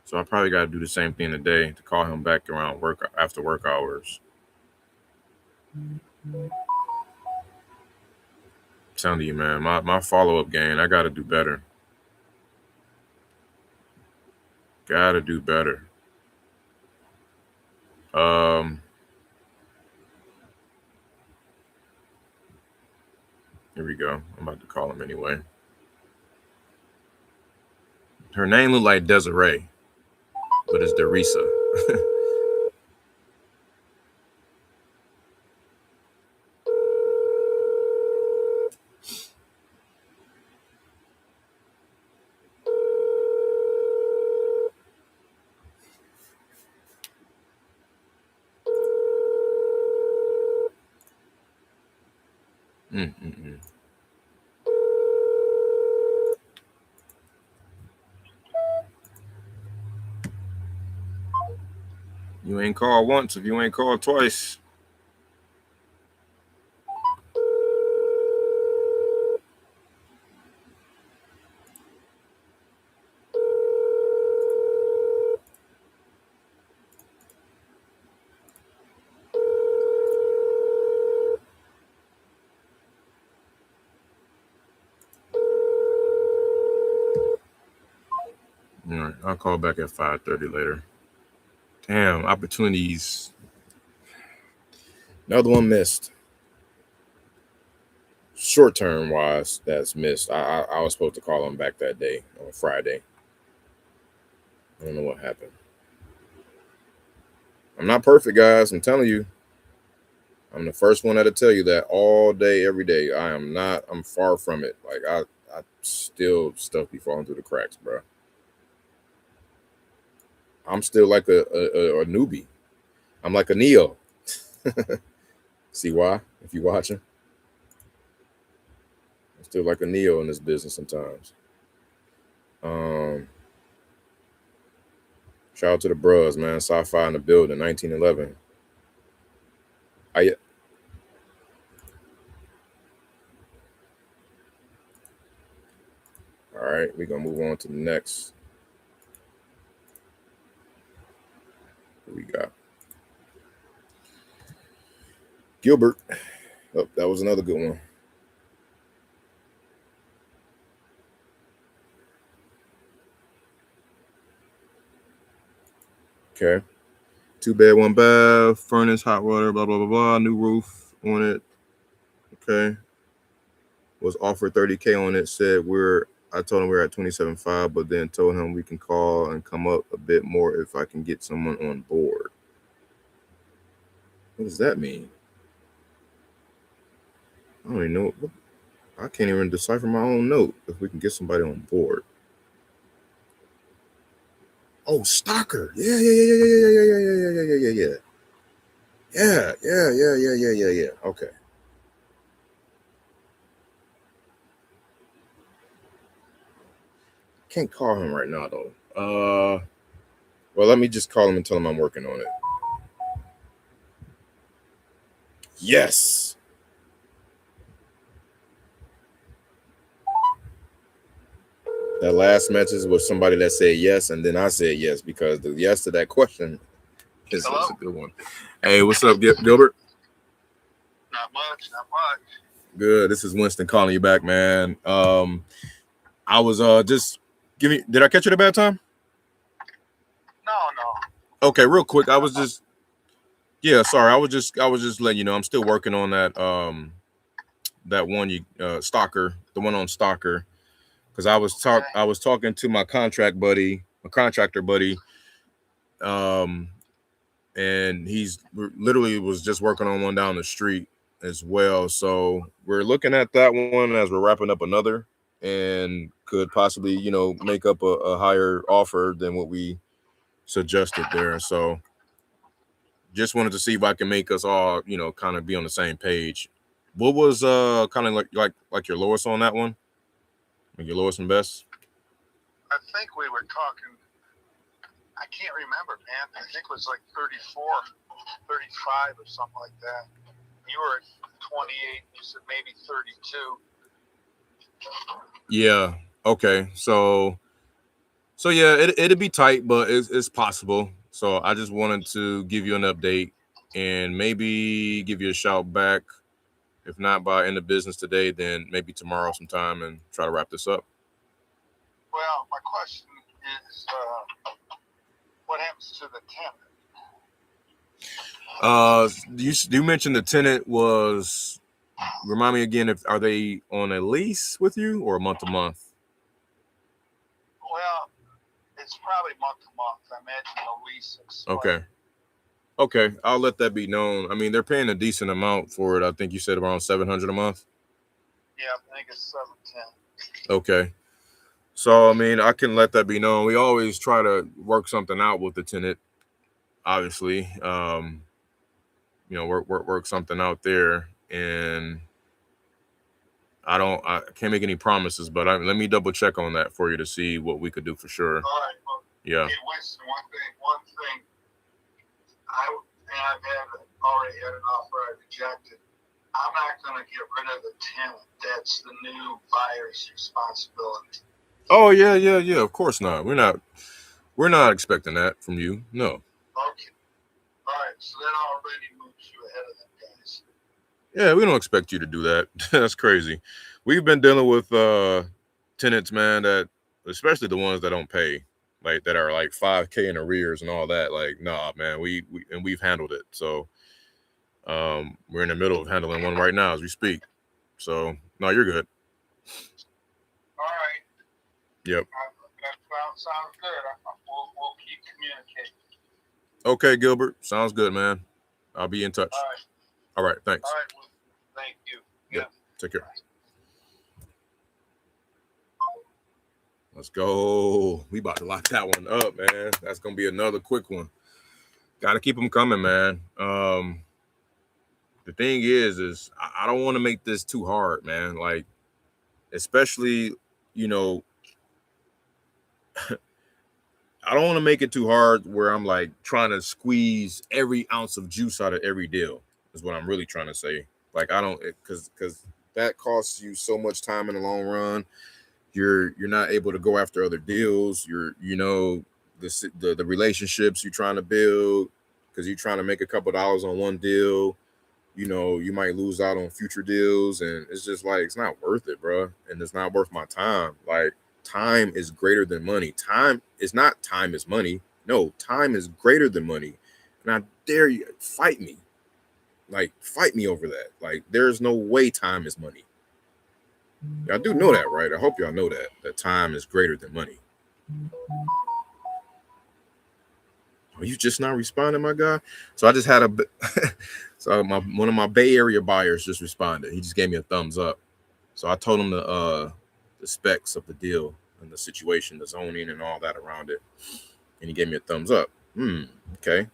A: So I probably got to do the same thing today to call him back around after work hours. I'm telling you, man, my follow-up game, I got to do better. Got to do better. Here we go. I'm about to call him anyway. Her name looked like Desiree, but it's Derisa. You ain't called once if you ain't called twice. All right, I'll call back at 5:30 later. Damn, opportunities. Another one missed. Short term wise, that's missed. I was supposed to call him back that day on Friday. I don't know what happened. I'm not perfect, guys. I'm telling you. I'm the first one that'll tell you that all day, every day. I am not. I'm far from it. Like I still stuff be falling through the cracks, bro. I'm still like a newbie. I'm like a Neo. See why? If you're watching, I'm still like a Neo in this business sometimes. Shout out to the bros, man. Sci-fi in the building, 1911. All right, we're gonna move on to the next. What we got? Gilbert. Oh, that was another good one. Okay. 2 bed, 1 bath, furnace, hot water, blah, blah, blah, blah. New roof on it. Okay. Was offered 30K on it. I told him we're at 27.5, but then told him we can call and come up a bit more if I can get someone on board. What does that mean? I don't even know. I can't even decipher my own note if we can get somebody on board. Oh, stalker. Yeah. Yeah. Okay. Can't call him right now though. Well, let me just call him and tell him I'm working on it. Yes. That last message was somebody that said yes, and then I said yes because the yes to that question is a good one. Hey, what's up, Gilbert?
D: Not much, not much.
A: Good. This is Winston calling you back, man. I was just did I catch you at a bad time?
D: No.
A: Okay, real quick. I was just sorry. I was just letting you know I'm still working on that one Stalker, the one on Stalker. Because I was talking to my contractor buddy, and he's literally was just working on one down the street as well. So we're looking at that one as we're wrapping up another, and could possibly make up a higher offer than what we suggested there. So just wanted to see if I can make us all kind of be on the same page. What was kind of like your lowest on that one? Like your lowest and best?
D: I think we were talking, I can't remember, man. I think it was like 34, 35 or something like that. You were at 28, you said maybe 32.
A: Yeah. Okay. So yeah, it'd be tight, but it's possible. So I just wanted to give you an update and maybe give you a shout back. If not by end of business today, then maybe tomorrow sometime and try to wrap this up.
D: Well, my question is, what happens to the tenant?
A: You mentioned the tenant was. Remind me again, are they on a lease with you or month to month?
D: Well, it's probably month to month. I imagine the lease.
A: Okay, I'll let that be known. I mean, they're paying a decent amount for it. I think you said around $700 a month.
D: Yeah, I think it's $710.
A: Okay. So, I mean, I can let that be known. We always try to work something out with the tenant, obviously. Work something out there. And I can't make any promises, but let me double check on that for you to see what we could do for sure.
D: All right. Well,
A: yeah.
D: Hey, Winston, one thing. I've already had an offer I rejected. I'm not going to get rid of the tenant. That's the new buyer's responsibility.
A: Oh yeah. Of course not. We're not expecting that from you. No.
D: Okay. All right. So that already moves you ahead of them guys.
A: Yeah, we don't expect you to do that. That's crazy. We've been dealing with tenants, man, that especially the ones that don't pay, like that are like $5,000 in arrears and all that. Like, nah, man, we've handled it. So we're in the middle of handling one right now as we speak. So no, you're good.
D: All right.
A: Yep.
D: That sounds good. We'll keep communicating.
A: Okay, Gilbert. Sounds good, man. I'll be in touch. All right. Thanks.
D: All right. Well, thank you.
A: Yep. Take care. Let's go. We about to lock that one up, man. That's gonna be another quick one. Got to keep them coming, man. The thing is I don't want to make this too hard, man. Like, especially, I don't want to make it too hard where I'm like trying to squeeze every ounce of juice out of every deal is what I'm really trying to say. Like, I don't, because that costs you so much time in the long run. You're not able to go after other deals. The relationships you're trying to build because you're trying to make a couple dollars on one deal. You might lose out on future deals, and it's just like it's not worth it, bro. And it's not worth my time. Like, time is greater than money. Time is not time is money. No, time is greater than money. And I dare you, fight me. Like, fight me over that. Like, there's no way time is money. Y'all do know that, right? I hope y'all know that time is greater than money. Are you just not responding, my guy? So I just had one of my Bay Area buyers just responded. He just gave me a thumbs up. So I told him the specs of the deal and the situation, the zoning and all that around it. And he gave me a thumbs up. Okay.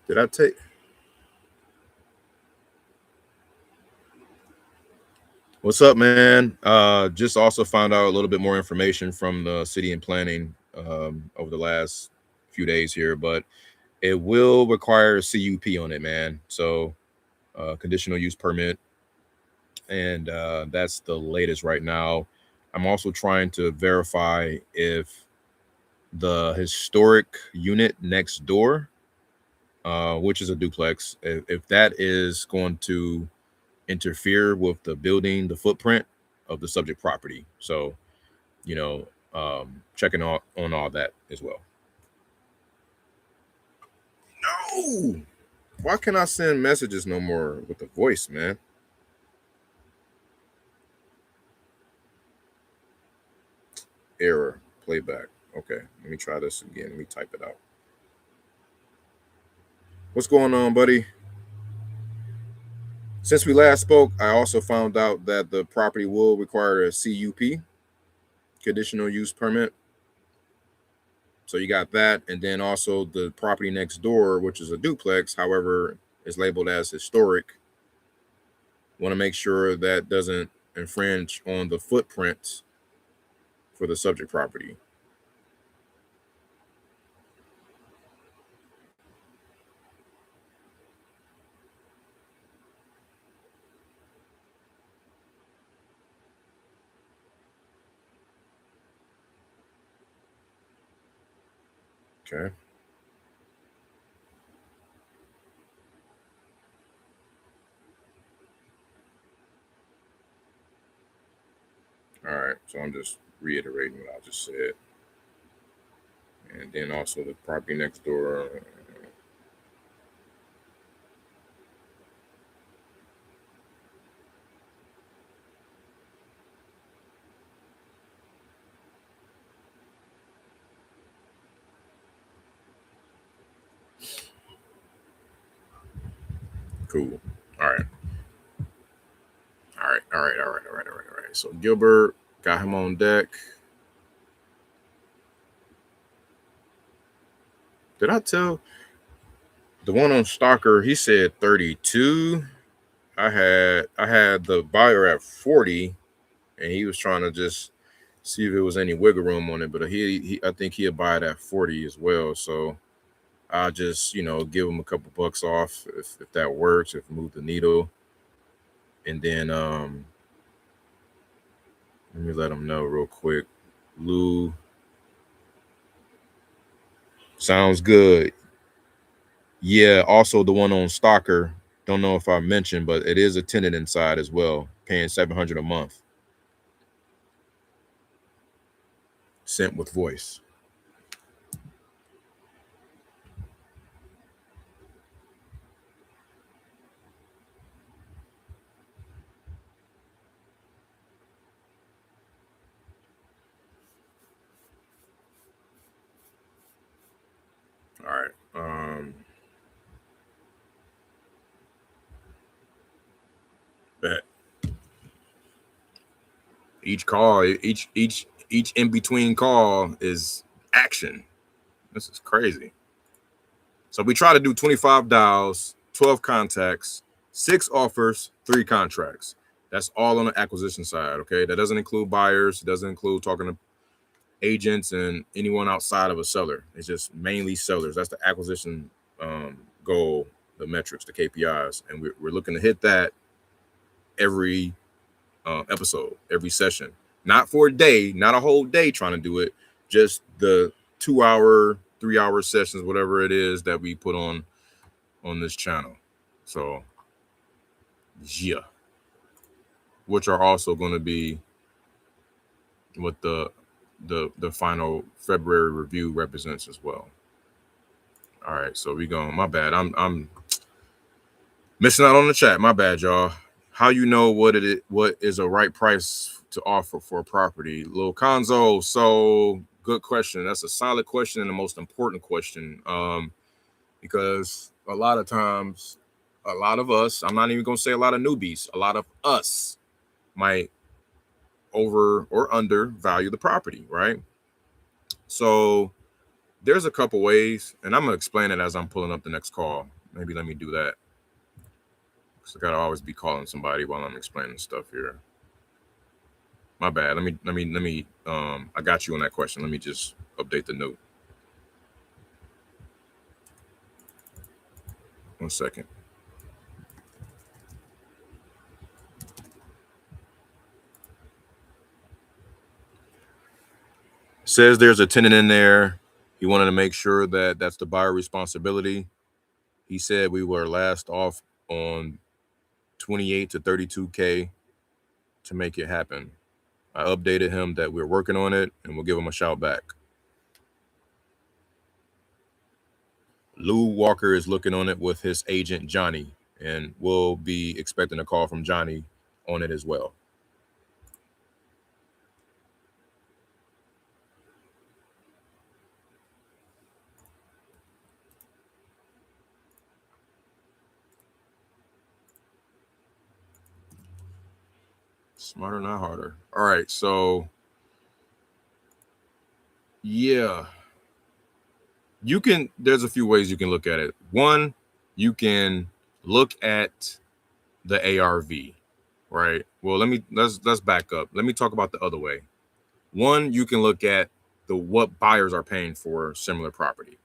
A: Did I take? What's up, man? Just also found out a little bit more information from the city and planning over the last few days here, but It will require a CUP on it, man. So conditional use permit. And that's the latest right now. I'm also trying to verify if the historic unit next door, which is a duplex, if that is going to interfere with the building, the footprint of the subject property. So, checking on all that as well. No, why can't I send messages no more with the voice, man? Error, playback. Okay, let me try this again. Let me type it out. What's going on, buddy? Since we last spoke, I also found out that the property will require a CUP, conditional use permit. So you got that, and then also the property next door, which is a duplex, however, is labeled as historic. Want to make sure that doesn't infringe on the footprint for the subject property. Okay. All right. So I'm just reiterating what I just said. And then also the property next door. Cool. All right. All right. So Gilbert got him on deck. Did I tell the one on Stalker? He said 32. I had the buyer at 40, and he was trying to just see if there was any wiggle room on it. But he I think he'll buy it at 40 as well. So I'll just give him a couple bucks off if that works. If move the needle, and then let me let him know real quick. Lou, sounds good. Yeah. Also, the one on Stalker. Don't know if I mentioned, but it is a tenant inside as well, paying $700 a month. Sent with voice. All right. Bet. Each call, each in between call is action. This is crazy. So we try to do 25 dials, 12 contacts, 6 offers, 3 contracts. That's all on the acquisition side. Okay, that doesn't include buyers. It doesn't include talking to agents and anyone outside of a seller. It's just mainly sellers. That's the acquisition goal, the metrics, the KPIs, and we're looking to hit that every episode, every session. Not for a day, not a whole day trying to do it, just the 2-hour, 3-hour sessions, whatever it is that we put on this channel. So yeah, which are also going to be what the final February review represents as well. All right, so we going. My bad. I'm missing out on the chat. My bad, y'all. How you know what is a right price to offer for a property? Lil Conzo. So good question. That's a solid question and the most important question. Because a lot of times, a lot of us, I'm not even gonna say a lot of newbies, a lot of us might over or under value the property, right? So there's a couple ways, and I'm gonna explain it as I'm pulling up the next call. Maybe let me do that. I gotta always be calling somebody while I'm explaining stuff here. My bad. Let me. I got you on that question. Let me just update the note. 1 second. Says there's a tenant in there. He wanted to make sure that that's the buyer responsibility. He said we were last off on 28 to 32K to make it happen. I updated him that we're working on it and we'll give him a shout back. Lou Walker is looking on it with his agent Johnny, and we'll be expecting a call from Johnny on it as well. Smarter, not harder. All right, so yeah, there's a few ways you can look at it. One, you can look at the ARV, right? Well, let's back up. Let me talk about the other way. One, you can look at what buyers are paying for similar property.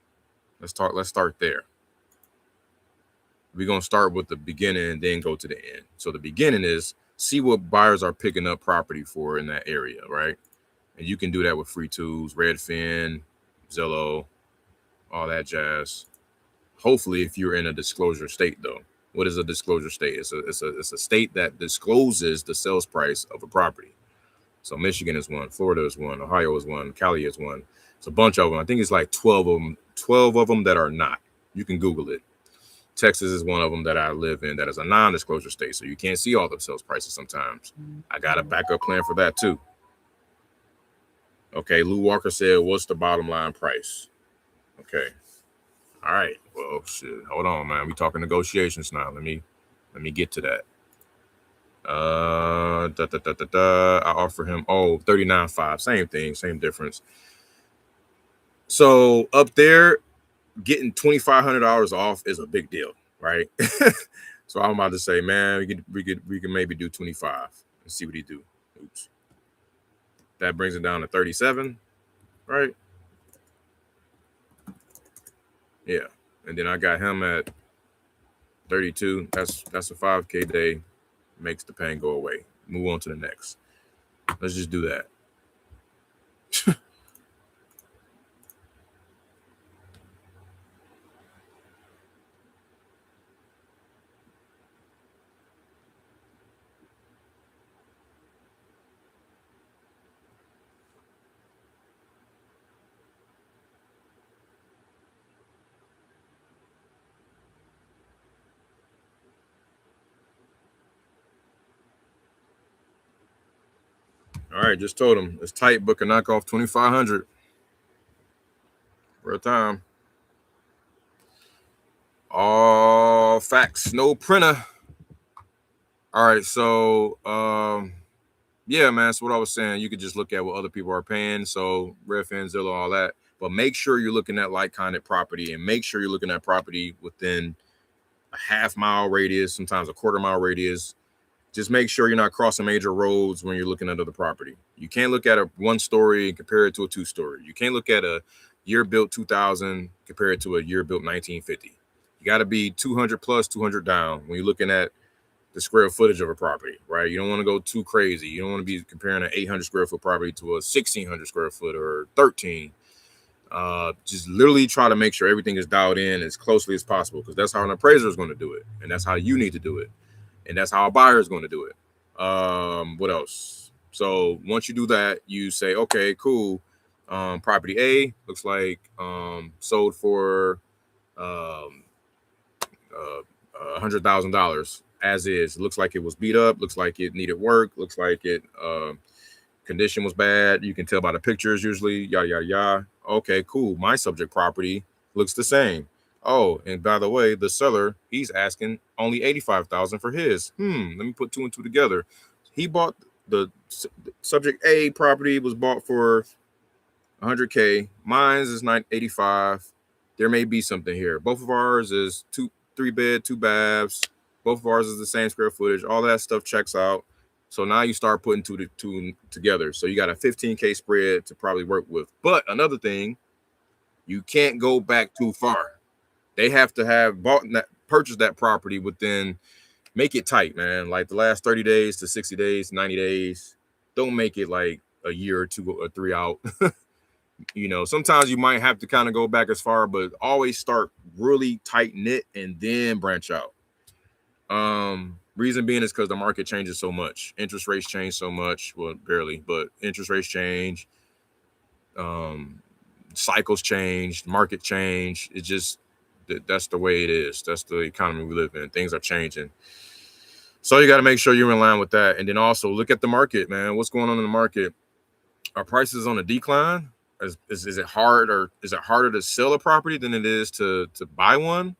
A: Let's start there. We're going to start with the beginning and then go to the end. So the beginning is see what buyers are picking up property for in that area, right? And you can do that with free tools, Redfin, Zillow, all that jazz. Hopefully, if you're in a disclosure state, though. What is a disclosure state? It's a state that discloses the sales price of a property. So Michigan is one, Florida is one, Ohio is one, Cali is one. It's a bunch of them. I think it's like 12 of them that are not. You can Google it. Texas is one of them that I live in that is a non-disclosure state, so you can't see all the sales prices sometimes. I got a backup plan for that too. Okay, Lou Walker said, what's the bottom line price? Okay. All right. Well, shit. Hold on, man. We talking negotiations now. Let me get to that. I offer him 39.5. Same thing, same difference. So up there, getting $2,500 off is a big deal, right? So I'm about to say, man, we can maybe do 25 and see what he do. Oops. That brings it down to 37, right? Yeah. And then I got him at 32. That's a 5K day. Makes the pain go away. Move on to the next. Let's just do that. All right, just told him it's tight, but can knock off 2,500 for a time. All facts, no printer. All right, so yeah, man. So what I was saying, you could just look at what other people are paying. So Redfin, Zillow, all that. But make sure you're looking at like-minded property, and make sure you're looking at property within a half-mile radius, sometimes a quarter-mile radius. Just make sure you're not crossing major roads when you're looking at other property. You can't look at a one-story and compare it to a two-story. You can't look at a year built 2000 compared to a year built 1950. You got to be 200 plus, 200 down when you're looking at the square footage of a property, right? You don't want to go too crazy. You don't want to be comparing an 800 square foot property to a 1,600 square foot or 13. Just literally try to make sure everything is dialed in as closely as possible, because that's how an appraiser is going to do it, and that's how you need to do it, and that's how a buyer is going to do it. What else? So once you do that, you say, okay, cool. Property A looks like sold for $100,000 as is. It looks like it was beat up. Looks like it needed work. Looks like it condition was bad. You can tell by the pictures usually. Yada yada yada. Okay, cool. My subject property looks the same. Oh, and by the way, the seller, he's asking only $85,000 for his. Let me put two and two together. He bought the subject A property, was bought for $100K. Mine's is $85. There may be something here. Both of ours is 3 bed, 2 baths. Both of ours is the same square footage. All that stuff checks out. So now you start putting two together. So you got a 15K spread to probably work with. But another thing, you can't go back too far. They have to have bought that. purchase that property within, make it tight, man. Like the last 30 days to 60 days, 90 days. Don't make it like a year or 2 or 3 out. You know, sometimes you might have to kind of go back as far, but always start really tight knit and then branch out. Reason being is because the market changes so much. Interest rates change so much. Well, barely, but interest rates change. Cycles change, market change. It just, that's the way it is. That's the economy we live in. Things are changing. So you got to make sure you're in line with that. And then also look at the market, man. What's going on in the market? Are prices on a decline? Is it harder to sell a property than it is to buy one?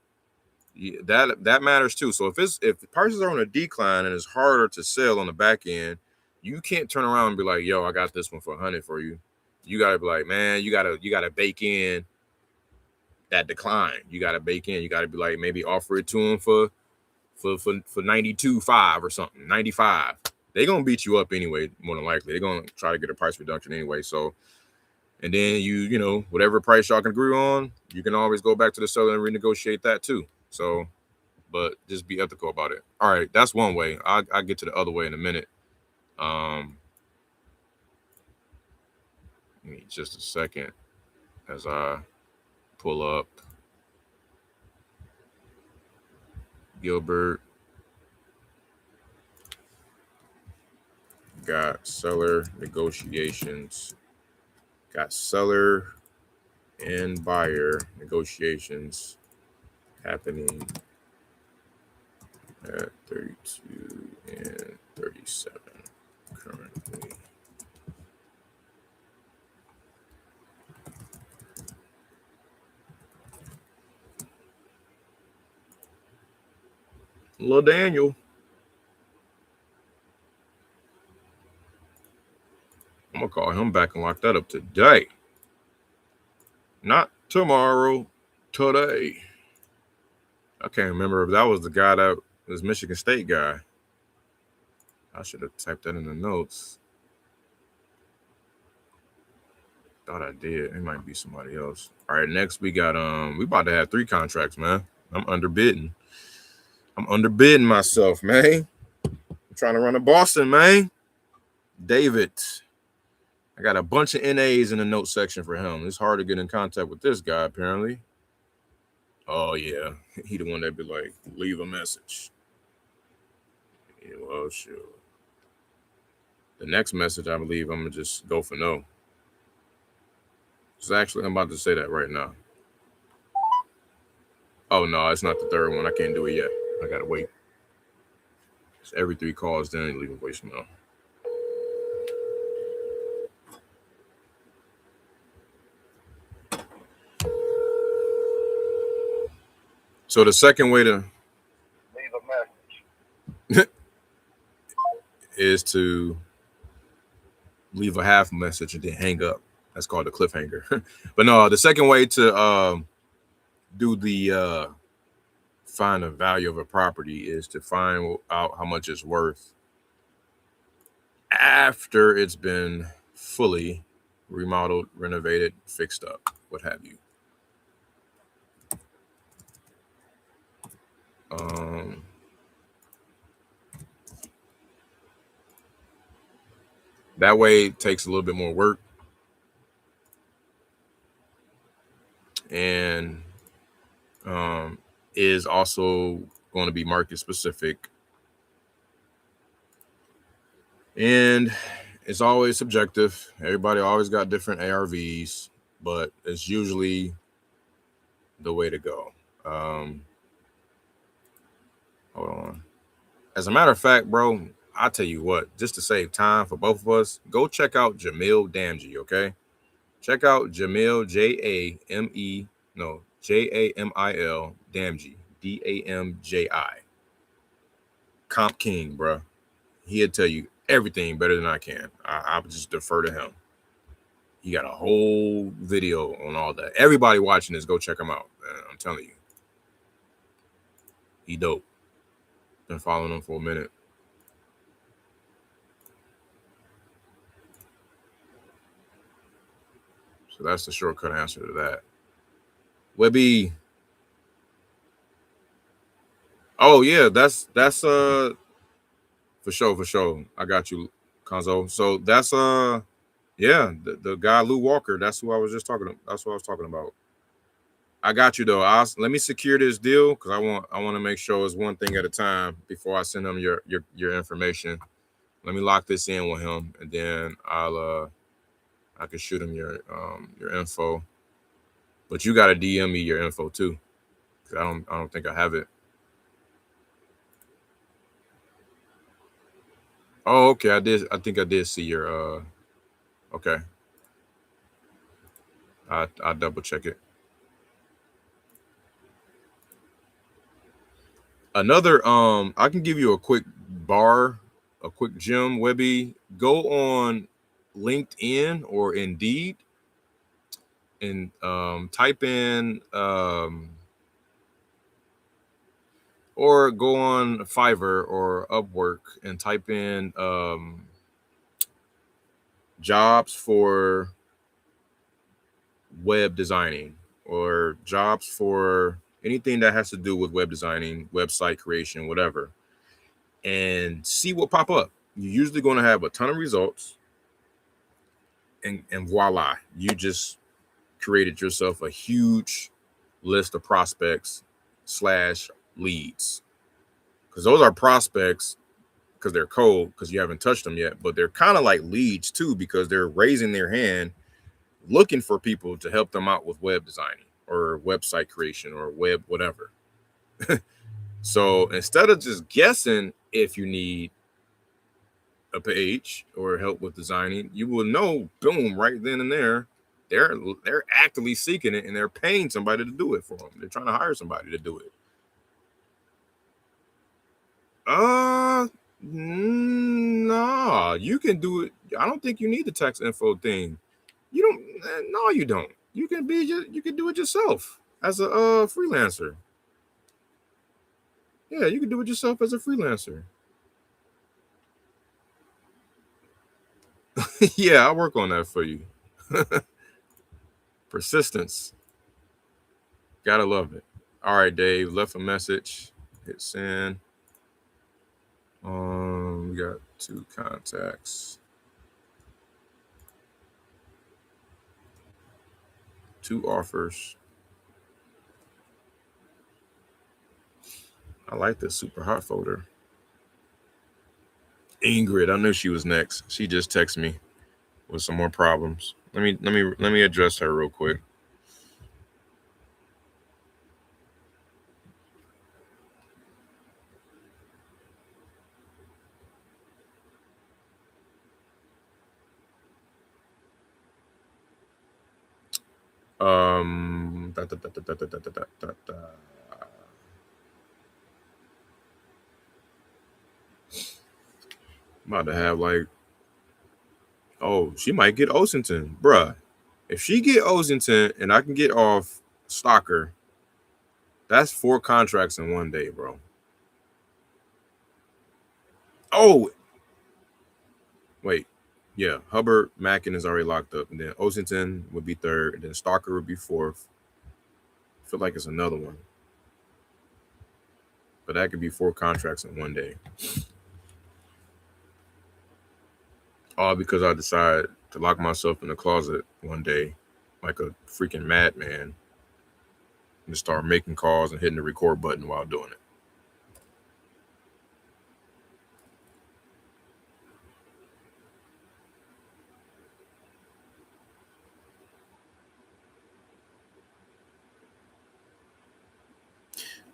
A: Yeah, that matters too. So if prices are on a decline and it's harder to sell on the back end, you can't turn around and be like, yo, I got this one for 100 for you. You gotta be like, man, you gotta bake in that decline. You gotta be like, maybe offer it to them for 92.5 or something, 95. They're gonna beat you up anyway, more than likely. They're gonna try to get a price reduction anyway. So, and then you know, whatever price y'all can agree on, you can always go back to the seller and renegotiate that too. So, but just be ethical about it. All right, that's one way. I'll get to the other way in a minute. Give me just a second as I pull up Gilbert. Got seller negotiations. Got seller and buyer negotiations happening at 32 and 37 currently. Little Daniel. I'm gonna call him back and lock that up today. Not tomorrow, today. I can't remember if that was the guy that was Michigan State guy. I should have typed that in the notes. Thought I did. It might be somebody else. All right, next we got we about to have 3 contracts, man. I'm underbidding myself, man. I'm trying to run a Boston, man. David. I got a bunch of NAs in the note section for him. It's hard to get in contact with this guy, apparently. Oh, yeah. He the one that be like, leave a message. Yeah, well, sure. The next message, I believe, I'm going to just go for no. So actually, I'm about to say that right now. Oh, no, it's not the third one. I can't do it yet. I got to wait. It's every 3 calls, then you leave a voicemail. So the second way to
D: leave a message
A: is to leave a half message and then hang up. That's called a cliffhanger. But no, the second way to do the find the value of a property is to find out how much it's worth after it's been fully remodeled, renovated, fixed up, what have you. That way it takes a little bit more work and is also going to be market specific. And it's always subjective. Everybody always got different ARVs, but it's usually the way to go. Hold on. As a matter of fact, bro, I'll tell you what, just to save time for both of us, go check out Jamil Damji, okay? Check out Jamil, Jamil, Damji, Damji. Comp King, bro. He'll tell you everything better than I can. I just defer to him. He got a whole video on all that. Everybody watching this, go check him out, man. I'm telling you. He dope. Been following him for a minute. So that's the shortcut answer to that. Webby. Oh yeah, that's for sure, for sure. I got you, Conzo. So that's yeah, the guy Lou Walker. That's who I was just talking. That's what I was talking about. I got you though. Let me secure this deal because I want to make sure it's one thing at a time before I send him your information. Let me lock this in with him, and then I can shoot him your info. But you got to DM me your info too, because I don't think I have it. Oh, okay. I did. I think I did see your. Okay. I double check it. Another. I can give you a quick a quick gem, Webby. Go on LinkedIn or Indeed and type in or go on Fiverr or Upwork and type in jobs for web designing or jobs for anything that has to do with web designing, website creation, whatever, and see what pop up. You're usually going to have a ton of results, and voila, you just created yourself a huge list of prospects slash leads, because those are prospects because they're cold because you haven't touched them yet, but they're kind of like leads too because they're raising their hand looking for people to help them out with web designing or website creation or web whatever. So instead of just guessing if you need a page or help with designing, you will know, boom, right then and there, they're actively seeking it and they're paying somebody to do it for them. They're trying to hire somebody to do it. Nah, you can do it. I don't think you need the tax info thing. You don't. No, you don't. You can be. You can do it yourself as a freelancer. Yeah, you can do it yourself as a freelancer. Yeah, I'll work on that for you. Persistence. Gotta love it. All right, Dave. Left a message. Hit send. We got 2 contacts. 2 offers. I like this super hot folder. Ingrid, I knew she was next. She just texted me with some more problems. Let me address her real quick. I'm about to have like, oh, she might get Osington, bruh. If she get Osington and I can get off Stalker, that's 4 contracts in one day, bro. Oh, wait, yeah, Hubbard Mackin is already locked up, and then Osington would be 3rd, and then Stalker would be 4th. I feel like it's another one, but that could be 4 contracts in one day. All because I decided to lock myself in the closet one day like a freaking madman and start making calls and hitting the record button while doing it.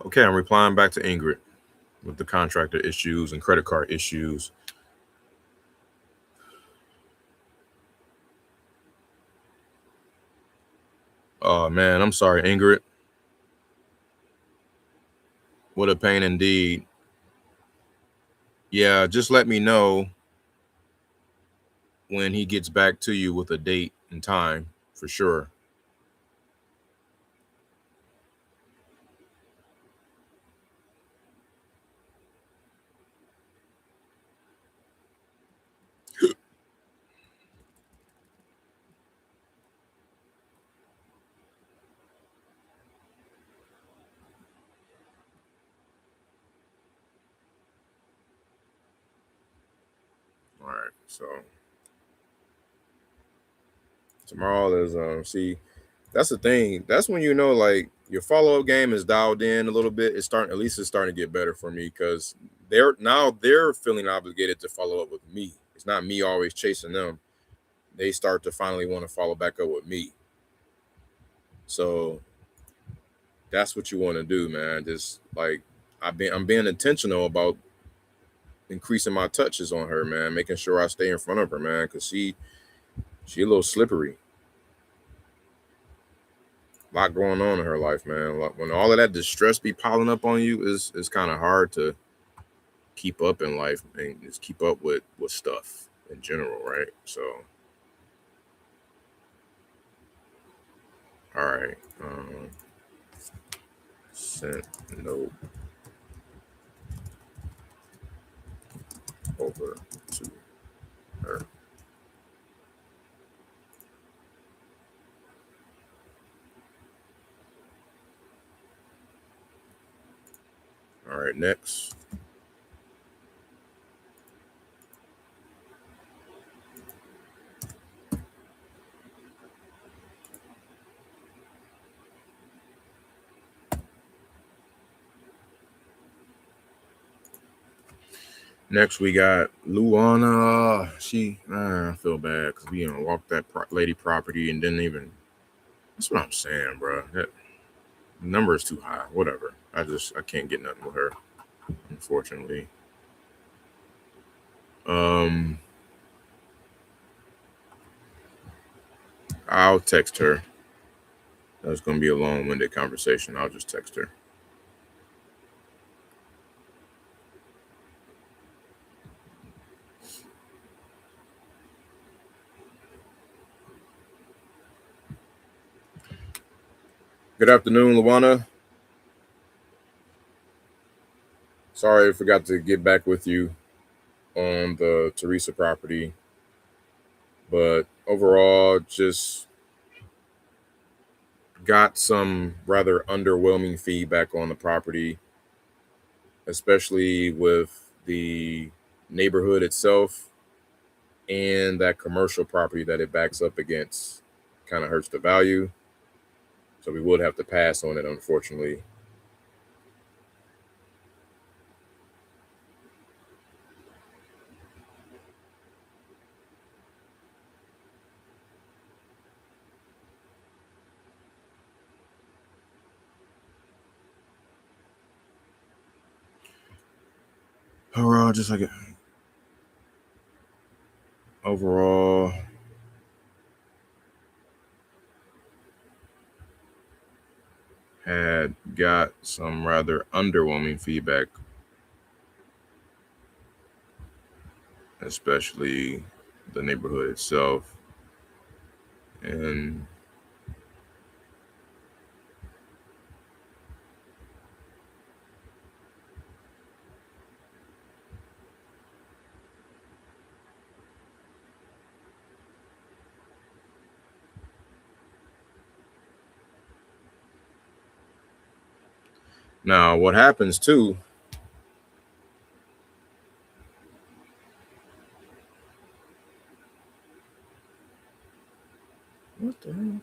A: Okay, I'm replying back to Ingrid with the contractor issues and credit card issues. Oh man, I'm sorry, Ingrid. What a pain indeed. Yeah, just let me know when he gets back to you with a date and time for sure. So tomorrow is see, that's the thing. That's when you know like your follow-up game is dialed in a little bit. It's starting, at least it's starting to get better for me because they're feeling obligated to follow up with me. It's not me always chasing them. They start to finally want to follow back up with me. So that's what you want to do, man. Just like I'm being intentional about increasing my touches on her, man, making sure I stay in front of her, man, because she a little slippery. A lot going on in her life, man. When all of that distress be piling up on you, is kind of hard to keep up in life and just keep up with stuff in general, right? So, all right, sent note over to her. All right, next. Next, we got Luana. I feel bad because we walked that lady property and didn't even. That's what I'm saying, bro. That number is too high. Whatever. I can't get nothing with her, unfortunately. I'll text her. That's going to be a long-winded conversation. I'll just text her. Good afternoon, Luana. Sorry I forgot to get back with you on the Teresa property. But overall, just got some rather underwhelming feedback on the property, especially with the neighborhood itself and that commercial property that it backs up against. Kind of hurts the value. So we would have to pass on it, unfortunately. Overall, just like overall, had got some rather underwhelming feedback, especially the neighborhood itself. And now what happens too, what the hell?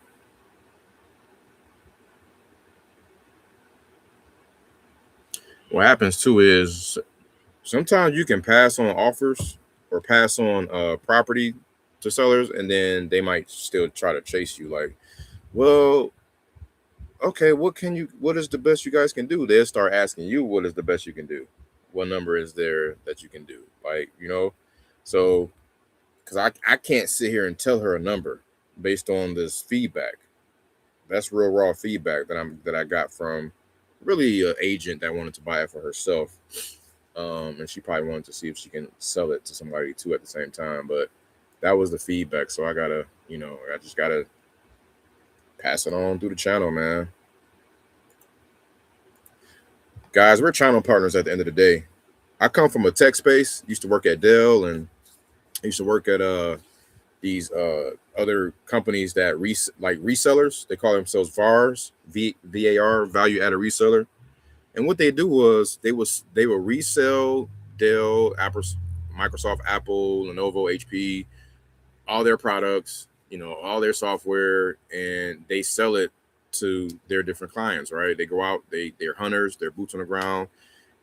A: What happens too is sometimes you can pass on offers or pass on property to sellers, and then they might still try to chase you like, well, okay, what is the best you guys can do? They'll start asking you what is the best you can do. What number is there that you can do? Like, so because I can't sit here and tell her a number based on this feedback. That's real raw feedback that I got from really an agent that wanted to buy it for herself. And she probably wanted to see if she can sell it to somebody too at the same time. But that was the feedback. So I just gotta pass it on through the channel, man. Guys, we're channel partners at the end of the day. I come from a tech space, used to work at Dell, and I used to work at these other companies that resellers. They call themselves VARs, VAR, value added reseller. And what they do was they would resell Dell, Microsoft, Apple, Lenovo, HP, all their products, all their software, and they sell it to their different clients, right? They go out, they're hunters, they're boots on the ground,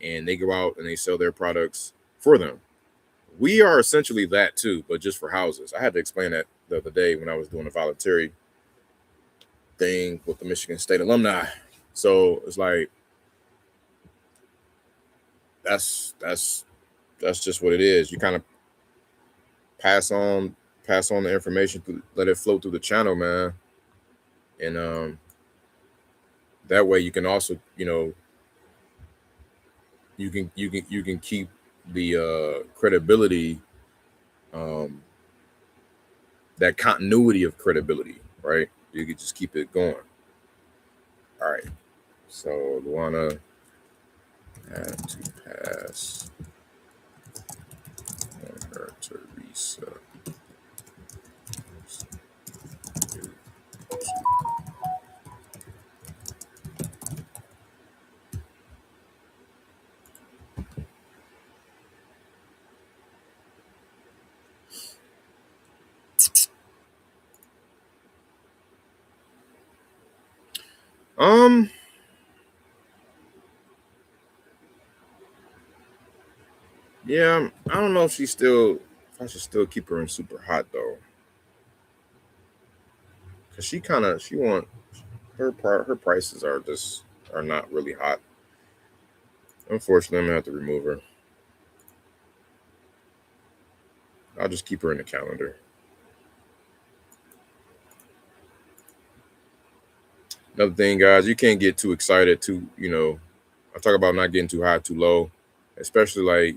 A: and they go out and they sell their products for them. We are essentially that too, but just for houses. I had to explain that the other day when I was doing a voluntary thing with the Michigan State alumni. So it's like that's just what it is. You kind of pass on the information, let it flow through the channel, man, and that way you can also you can keep the credibility, that continuity of credibility, right? You can just keep it going. All right, so Luana had to pass on her Teresa. Yeah, I don't know if I should still keep her in super hot though, because she want her prices are not really hot. Unfortunately, I'm gonna have to remove her. I'll just keep her in the calendar. Another thing, guys, you can't get too excited I talk about not getting too high, too low, especially like,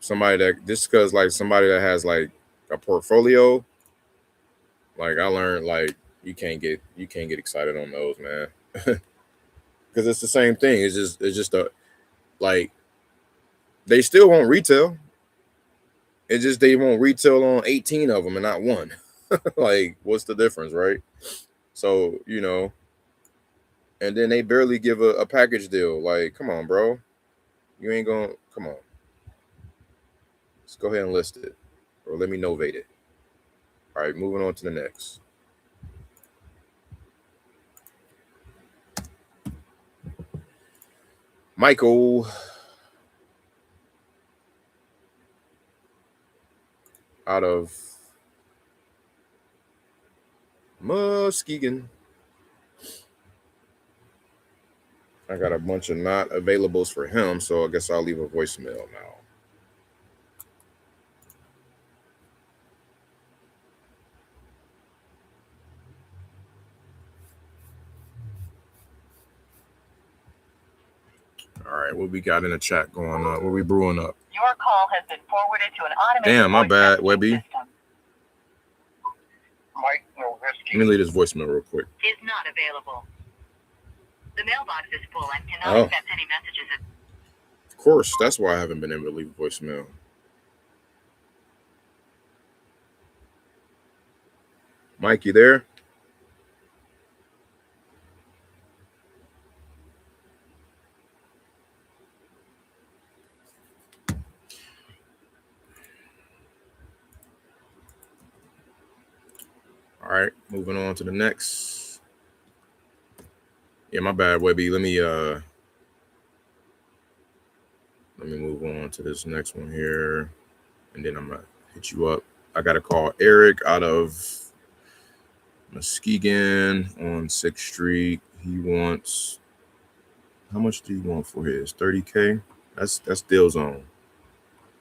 A: somebody that just because like somebody that has like a portfolio, like I learned, like you can't get excited on those, man. Because it's the same thing. It's just like they still won't retail. It's just they won't retail on 18 of them and not one. Like, what's the difference, right? So, and then they barely give a package deal. Like, come on, bro. You ain't gonna, come on. Let's go ahead and list it. Or let me novate it. All right, moving on to the next. Michael out of Muskegon. I got a bunch of not availables for him, so I guess I'll leave a voicemail now. All right, what we got in the chat going on? What we brewing up?
B: Your call has been forwarded to an automated.
A: Damn, my bad, Webby.
D: Mike Nowitzki.
A: Let me leave this voicemail real quick.
B: Is not available. The mailbox is full and cannot accept any messages.
A: Of course, that's why I haven't been able to leave a voicemail. Mike, you there? All right, moving on to the next. Yeah, my bad, Webby. Let me move on to this next one here, and then I'm gonna hit you up. I gotta call Eric out of Muskegon on 6th Street. He wants, how much do you want for his? 30K? That's deal zone.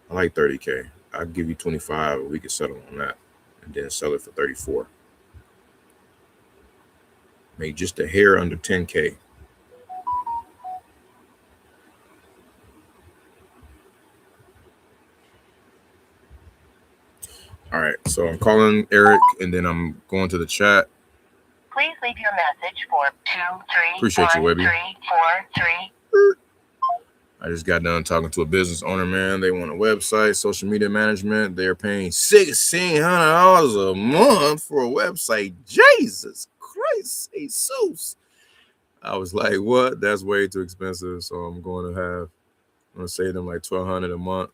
A: I like 30K. I'll give you 25. We can settle on that, and then sell it for 34. Make just a hair under 10K. All right, so I'm calling Eric, and then I'm going to the chat.
B: Please leave your message for 23.
A: Appreciate you, Webby.
B: 343.
A: I just got done talking to a business owner, man. They want a website, social media management. They're paying $1,600 a month for a website. Jesus Christ, Jesus. I was like, what? That's way too expensive. So I'm going to have I'm gonna save them like $1,200 a month.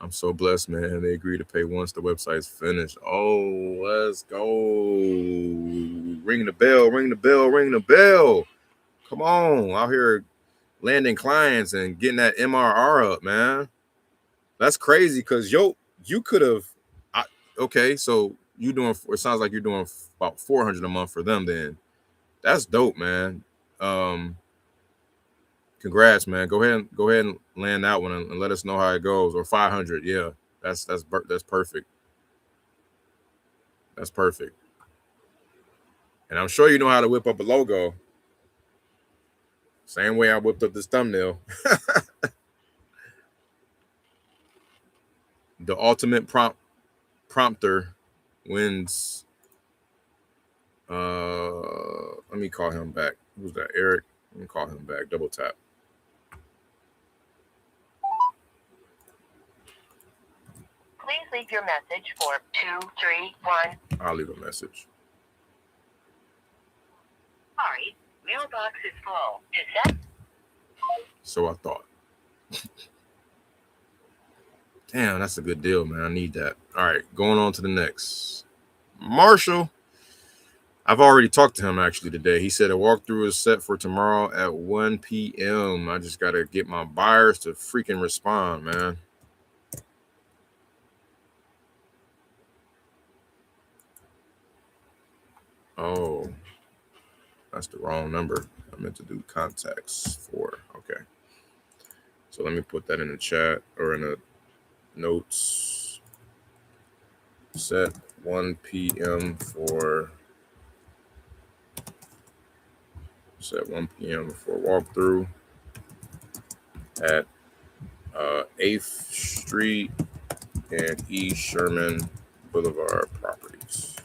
A: I'm so blessed, man. They agree to pay once the website's finished. Oh, let's go. Ring the bell, ring the bell, ring the bell. Come on, out here landing clients and getting that MRR up, man. That's crazy because you could have. Okay, so you doing? It sounds like you're doing about $400 a month for them. Then that's dope, man. Congrats, man. Go ahead and land that one and let us know how it goes. Or 500, yeah. That's perfect. That's perfect. And I'm sure you know how to whip up a logo. Same way I whipped up this thumbnail. The ultimate prompter wins. Let me call him back. Who's that? Eric. Let me call him back. Double tap.
B: Please leave your message for 231.
A: I'll leave a message.
B: Sorry, mailbox is full. To set.
A: So I thought. Damn, that's a good deal, man. I need that. All right, going on to the next. Marshall. I've already talked to him actually today. He said a walkthrough is set for tomorrow at 1 p.m. I just got to get my buyers to freaking respond, man. Oh, that's the wrong number. I meant to do contacts for. Okay. So let me put that in the chat or in the notes. Set 1 p.m. for. Set 1 p.m. for walkthrough at 8th Street and East Sherman Boulevard properties.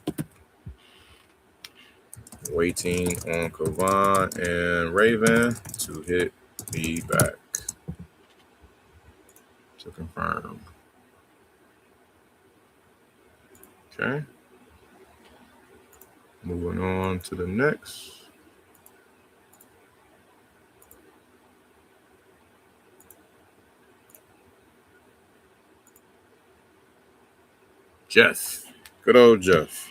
A: Waiting on Kavan and Raven to hit me back to confirm. Okay. Moving on to the next. Jeff. Good old Jeff.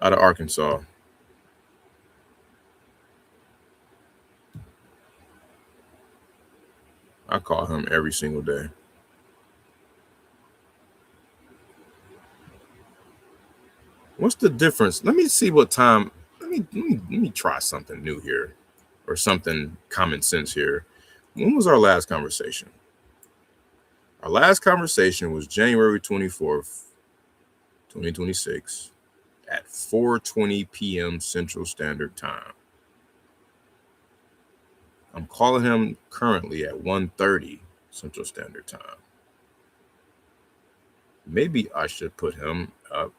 A: Out of Arkansas. I call him every single day. What's the difference? Let me see what time. Let me try something new here, or something common sense here. When was our last conversation? Our last conversation was January 24th, 2026 at 4:20 p.m. Central Standard Time. I'm calling him currently at 1:30 Central Standard Time. Maybe I should put him up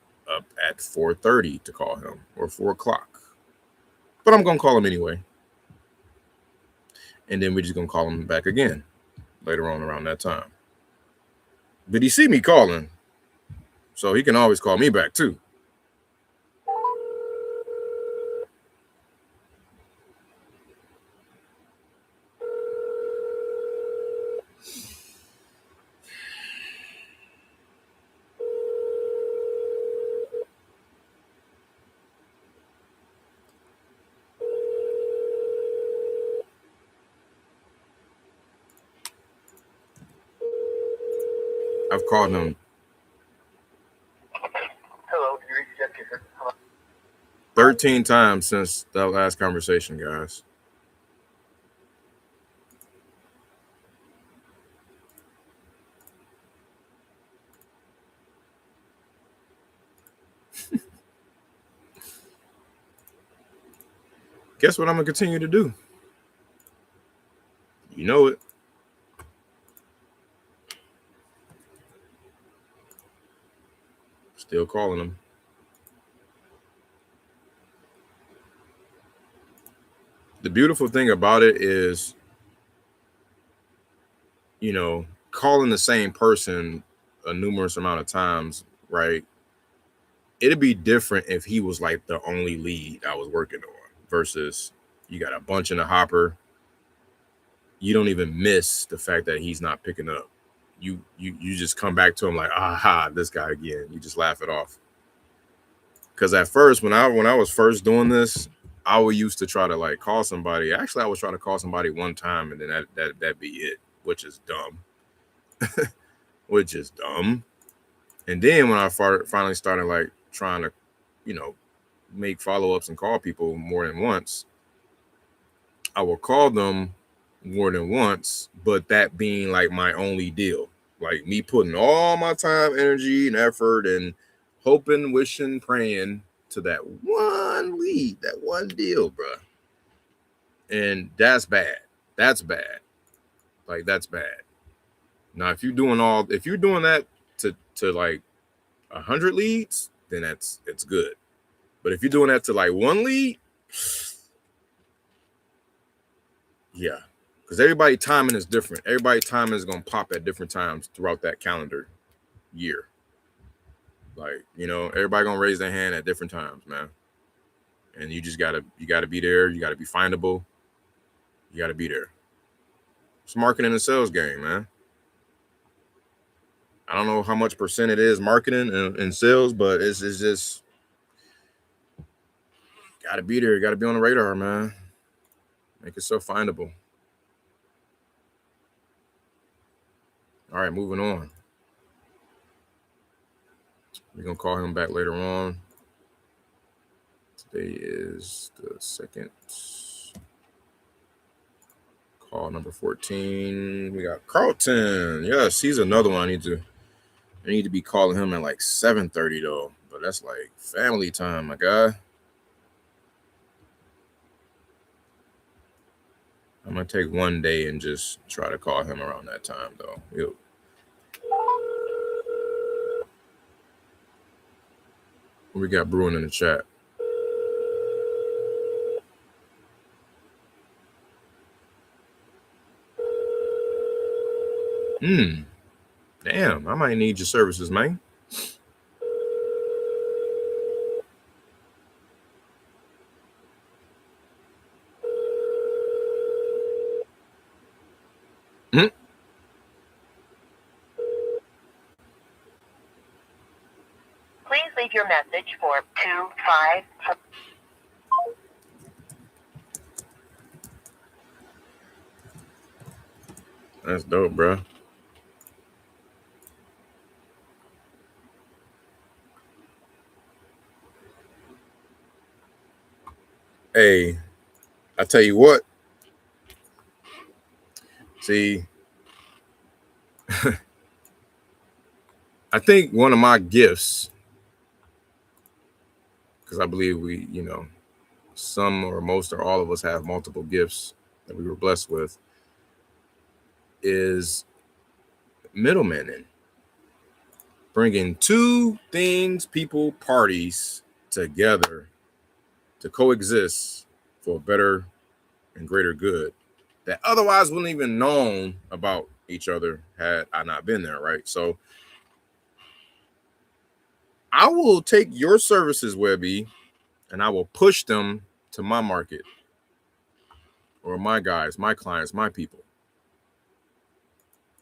A: at 4:30 to call him, or 4 o'clock. But I'm going to call him anyway. And then we're just going to call him back again later on around that time. But he see me calling, so he can always call me back too. I've called him.
D: Hello, you reached Gettingitin.
A: 13 times since that last conversation, guys. Guess what I'm going to continue to do? You know it. Still calling him. The beautiful thing about it is, you know, calling the same person a numerous amount of times, right? It'd be different if he was like the only lead I was working on versus you got a bunch in the hopper. you don't even miss the fact that he's not picking up. You just come back to him like, aha, this guy again. You just laugh it off. Because at first, when I was first doing this, I would used to try to like call somebody. Actually, I was trying to call somebody one time, and then that'd be it, which is dumb. Which is dumb. And then when I finally started like trying to, make follow-ups and call people more than once, I will call them more than once, but that being like my only deal. Like me putting all my time, energy, and effort and hoping, wishing, praying to that one lead, that one deal, bro. And that's bad. That's bad. Like that's bad. Now, if you're doing that to like 100 leads, then it's good. But if you're doing that to like one lead, yeah, because everybody timing is different. Everybody timing is gonna pop at different times throughout that calendar year. Like, everybody gonna raise their hand at different times, man. And you gotta be there. You gotta be findable. You gotta be there. It's marketing and sales game, man. I don't know how much percent it is marketing and sales, but it's just gotta be there. Gotta be on the radar, man. Make it so findable. All right, moving on. We're gonna call him back later on. Today is the 2nd. Call number 14. We got Carlton. Yes, he's another one. I need to be calling him at like 7:30 though. But that's like family time, my guy. I'm gonna take one day and just try to call him around that time though. What we got brewing in the chat? Damn, I might need your services, man.
B: Please leave your message for 25.
A: That's dope, bro. Hey, I tell you what. See, I think one of my gifts, because I believe we, some or most or all of us have multiple gifts that we were blessed with, is middlemaning. Bringing two things, people, parties together to coexist for a better and greater good that otherwise wouldn't even known about each other had I not been there, right? So I will take your services, Webby, and I will push them to my market or my guys, my clients, my people.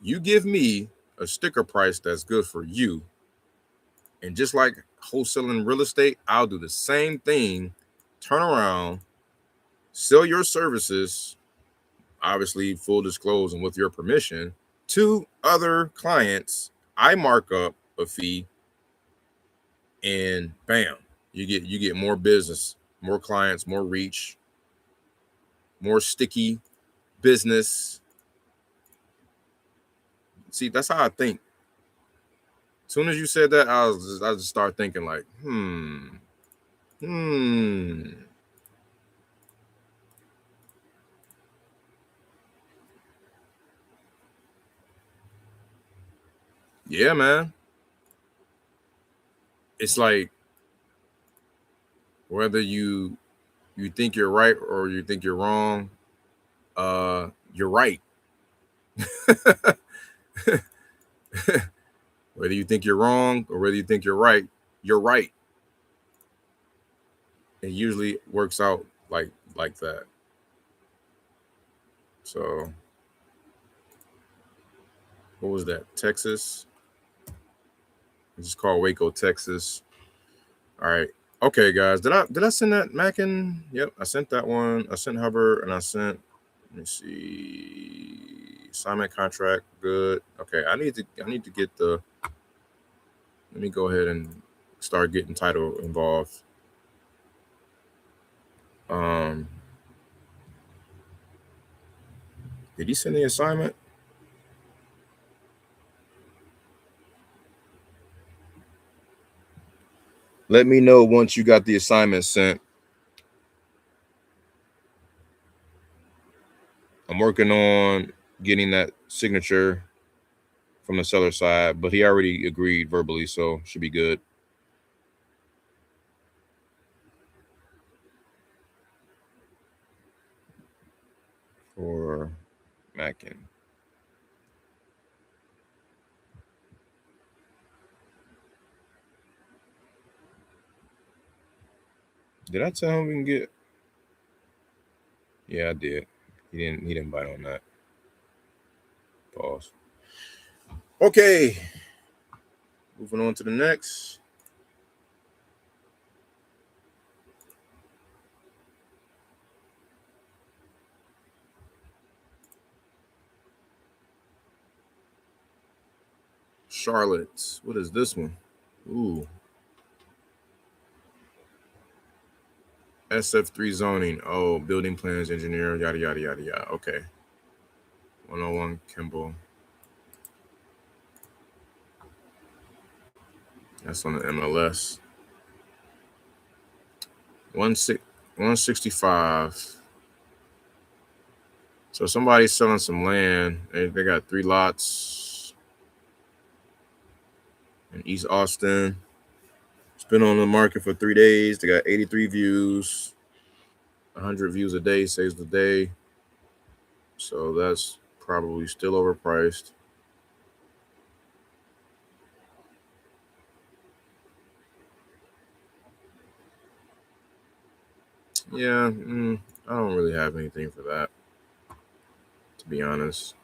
A: You give me a sticker price that's good for you. And just like wholesaling real estate, I'll do the same thing, turn around, sell your services, obviously full disclose and with your permission, to other clients. I mark up a fee and bam, you get more business, more clients, more reach, more sticky business. See, that's how I think. As soon as you said that, I just start thinking like, yeah, man. It's like whether you think you're right or you think you're wrong, you're right. Whether you think you're wrong or whether you think you're right, you're right. It usually works out like that. So what was that? Texas. It's just called Waco, Texas. All right. Okay, guys. Did I send that Mackin? Yep, I sent that one. I sent Hubbard and I sent, let me see, assignment contract. Good. Okay, I need to get the, let me go ahead and start getting title involved. Did he send the assignment? Let me know once you got the assignment sent. I'm working on getting that signature from the seller side, but he already agreed verbally, so should be good. For Mackin. Did I tell him we can get? Yeah, I did. He didn't bite on that. Pause. Okay. Moving on to the next. Charlotte. What is this one? Ooh. SF3 zoning. Oh, building plans, engineer, yada, yada, yada, yada. Okay. 101 Kimball. That's on the MLS. 165. So somebody's selling some land. They got 3 lots in East Austin. It's been on the market for 3 days. They got 83 views. 100 views a day saves the day. So that's probably still overpriced. Yeah, I don't really have anything for that, to be honest.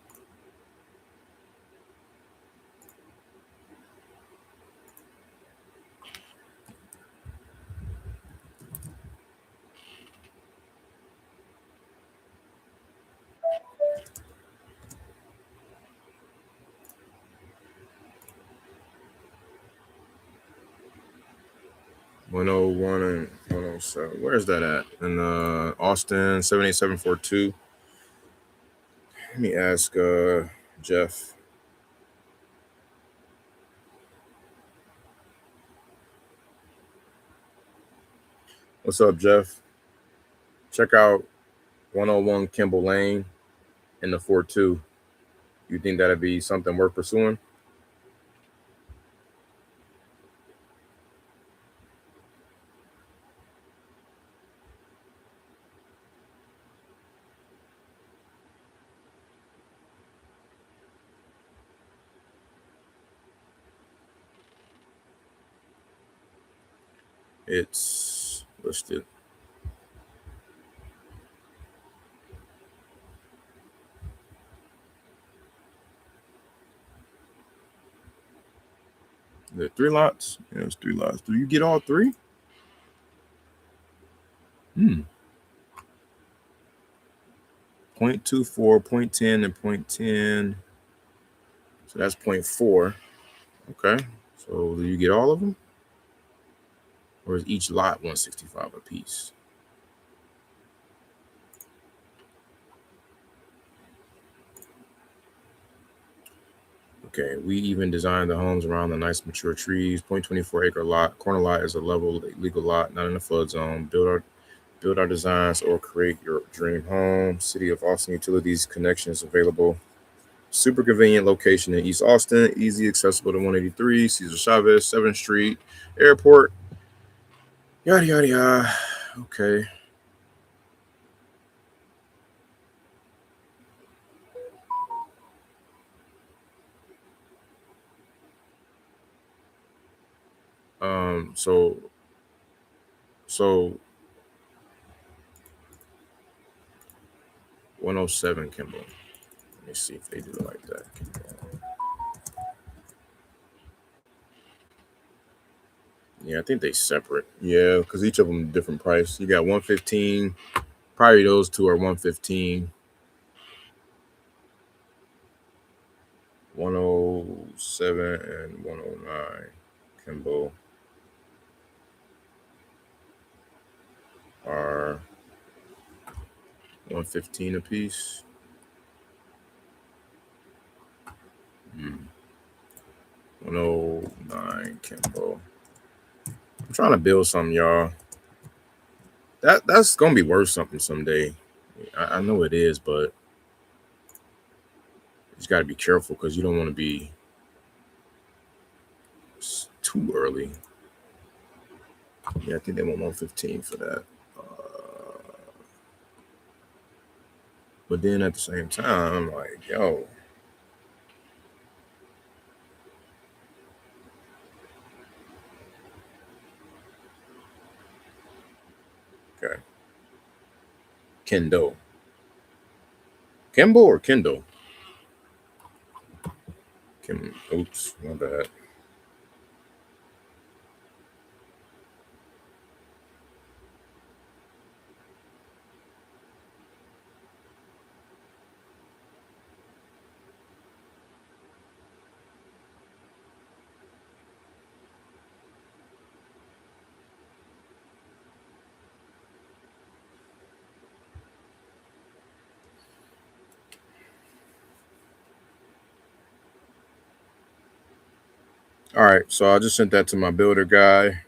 A: $101 and $107. Where's that at? In Austin, 78742. Let me ask Jeff. What's up, Jeff? Check out 101 Kimball Lane in the 42. You think that'd be something worth pursuing? It's listed. Is it 3 lots? Yeah, it's 3 lots. Do you get all 3? 0.24, 0.10, and 0.10. So that's 0.4. Okay. So do you get all of them? Or is each lot 165 a piece? Okay, we even designed the homes around the nice mature trees. 0.24 acre lot. Corner lot is a level legal lot, not in the flood zone. Build our designs or create your dream home. City of Austin utilities connections available. Super convenient location in East Austin. Easy accessible to 183 Cesar Chavez, 7th Street, airport. Yada yada yada. Okay. So 107 Kimball. Let me see if they do it like that. Yeah, I think they separate. Yeah, because each of them different price. You got 115. Probably those two are 115. 107 and 109. Kimbo are 115 a piece. 109 Kimbo. I'm trying to build something, y'all. That's gonna be worth something someday. I know it is, but you just gotta be careful because you don't want to be too early. Yeah, I think they want 115 for that. But then at the same time, I'm like, yo. Okay. Kendo. Kimbo or Kendo? Oops, my bad. All right, so I just sent that to my builder guy.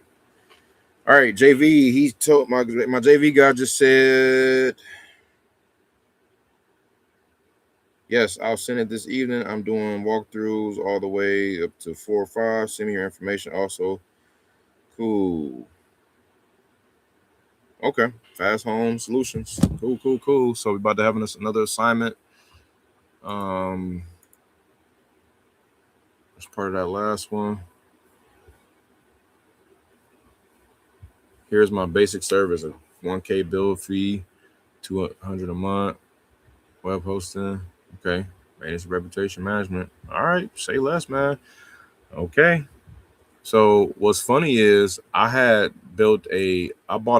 A: All right, JV, he told my JV guy just said, yes, I'll send it this evening. I'm doing walkthroughs all the way up to 4 or 5. Send me your information also. Cool. Okay, Fast Home Solutions. Cool. So we're about to have another assignment. As part of that last one. Here's my basic service: a 1K bill fee, 200 a month, web hosting. Okay, manage reputation management. All right, say less, man. Okay. So what's funny is I bought a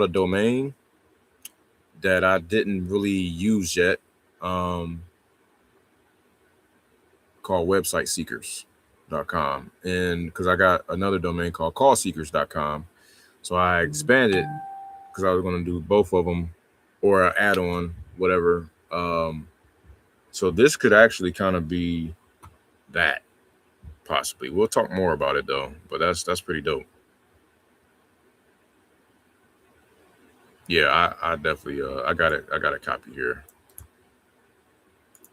A: domain that I didn't really use yet, called websiteseekers.com. And because I got another domain called callseekers.com. So I expanded because I was going to do both of them or an add-on, whatever. So this could actually kind of be that, possibly. We'll talk more about it though, but that's pretty dope. Yeah, I definitely I got a copy here.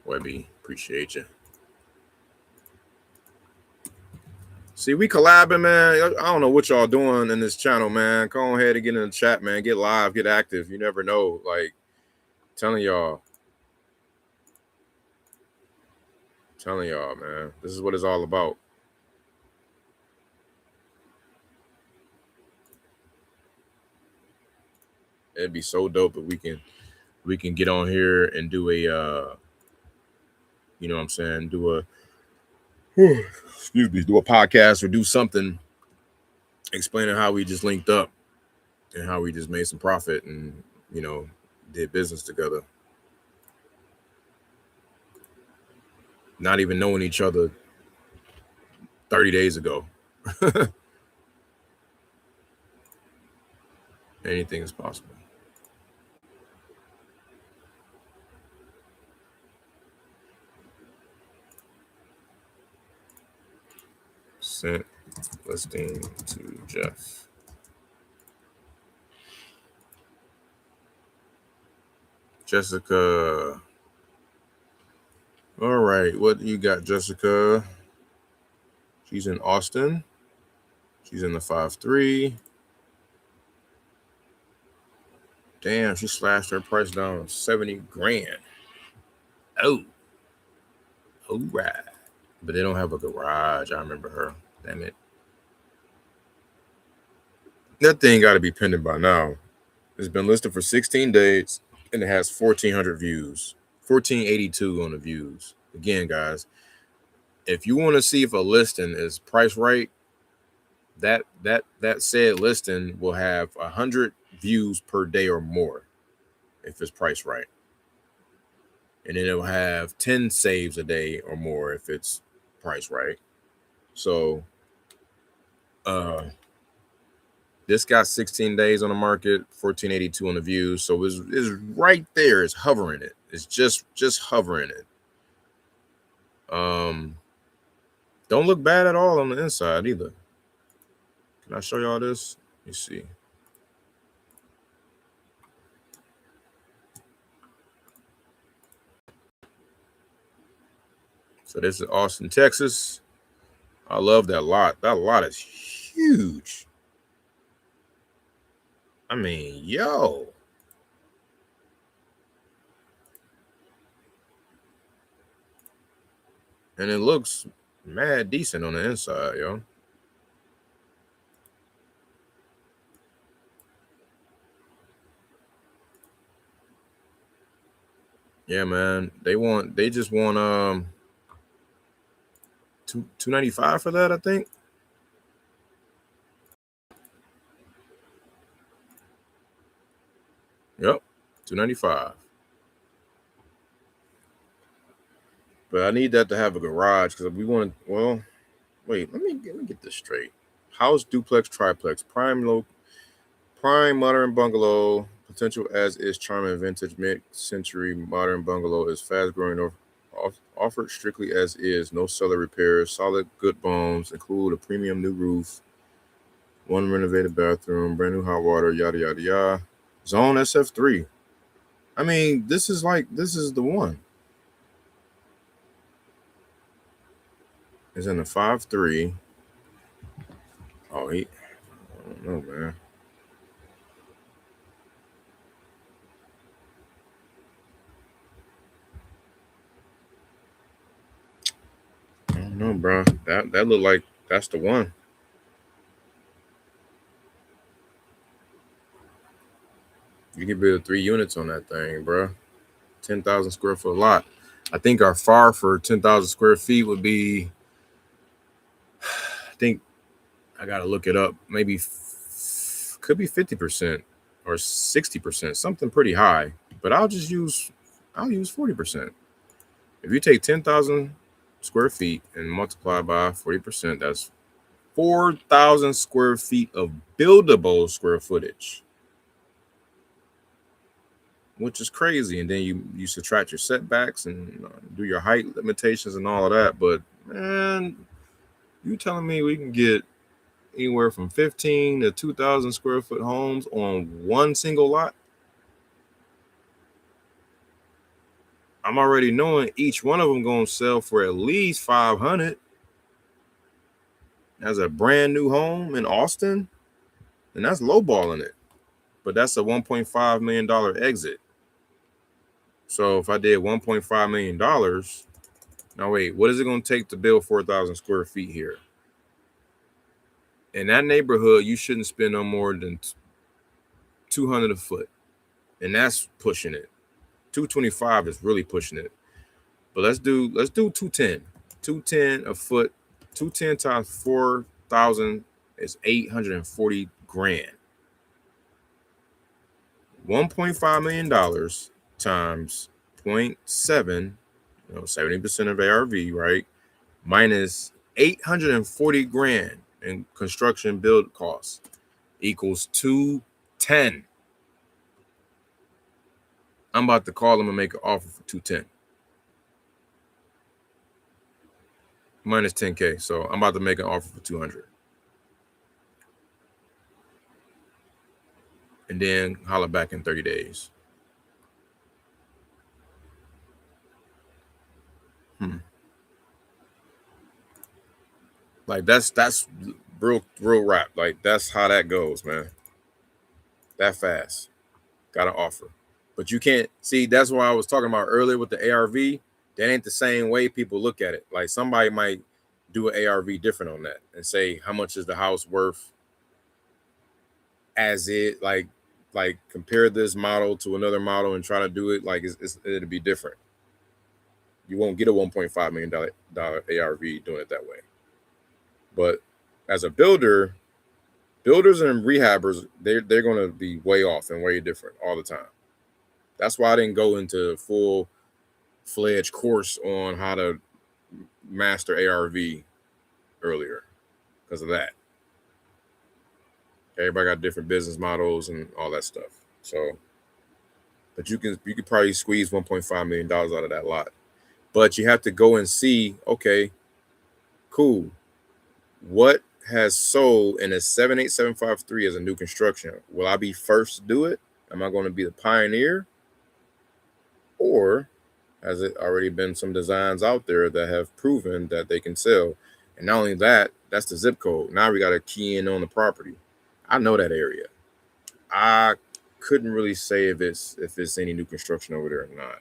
A: Webby, appreciate you. See, we collabing, man. I don't know what y'all doing in this channel, man. Go ahead and get in the chat, man. Get live, get active. You never know. Like, telling y'all, man. This is what it's all about. It'd be so dope if we can get on here and do a you know what I'm saying, do a do a podcast or do something explaining how we just linked up and how we just made some profit and, you know, did business together. Not even knowing each other 30 days ago. Anything is possible. Sent listing to Jeff. Jessica. All right, what you got, Jessica? She's in Austin. She's in the 5-3. Damn, she slashed her price down 70 grand. Oh. All right. But they don't have a garage. I remember her. Damn it. That thing got to be pending by now. It's been listed for 16 days and it has 1,400 views. 1,482 on the views. Again, guys, if you want to see if a listing is priced right, that said listing will have 100 views per day or more if it's priced right, and then it'll have 10 saves a day or more if it's priced right. So this got 16 days on the market, 1482 on the views, so it's right there. It's hovering it. It's just hovering it. Don't look bad at all on the inside either. Can I show y'all this? Let me see. So this is Austin, Texas. I love that lot. That lot is huge. I mean, yo. And it looks mad decent on the inside, yo. Yeah, man. They just want $295 for that, I think. Yep, $295. But I need that to have a garage because we want to. Well, wait. Let me get this straight. House, duplex, triplex, prime modern bungalow. Potential as is charming vintage mid-century modern bungalow is fast growing. Offered strictly as is. No cellar repairs. Solid good bones. Include a premium new roof. One renovated bathroom. Brand new hot water. Yada yada yada. Zone SF3. I mean, this is the one. It's in the 5-3. Oh, I don't know, man. I don't know, bro. That look like that's the one. You can build 3 units on that thing, bro. 10,000 square foot lot. I think our FAR for 10,000 square feet would be, I think I got to look it up. Maybe could be 50% or 60%, something pretty high. But I'll use 40%. If you take 10,000 square feet and multiply by 40%, that's 4,000 square feet of buildable square footage, which is crazy. And then you subtract your setbacks and do your height limitations and all of that. But man, you telling me we can get anywhere from 15 to 2,000 square foot homes on one single lot? I'm already knowing each one of them gonna sell for at least 500 as a brand new home in Austin, and that's lowballing it. But that's a $1.5 million exit. So if I did $1.5 million, now wait, what is it going to take to build 4,000 square feet here? In that neighborhood, you shouldn't spend no more than $200 a foot, and that's pushing it. $225 is really pushing it. But let's do $210. $210 a foot. $210 times 4,000 is $840 grand. $1.5 million times 0.7, 70% of ARV, right? Minus 840 grand in construction build costs equals 210. I'm about to call them and make an offer for 210. Minus 10K. So I'm about to make an offer for 200. And then holler back in 30 days. Like that's real rap. Like that's how that goes, man. That fast. Got an offer. But you can't see, that's why I was talking about earlier with the ARV. That ain't the same way people look at it. Like somebody might do an ARV different on that and say, how much is the house worth as it, like compare this model to another model and try to do it like it'll be different. You won't get a $1.5 million ARV doing it that way. But as a builder, Builders and rehabbers, they're going to be way off and way different all the time. That's why I didn't go into full-fledged course on how to master ARV earlier because of that. Everybody got different business models and all that stuff. So, but you could probably squeeze $1.5 million out of that lot. But you have to go and see, okay, cool. What has sold in a 78753 as a new construction? Will I be first to do it? Am I going to be the pioneer? Or has it already been some designs out there that have proven that they can sell? And not only that, that's the zip code. Now we got to key in on the property. I know that area. I couldn't really say if it's any new construction over there or not,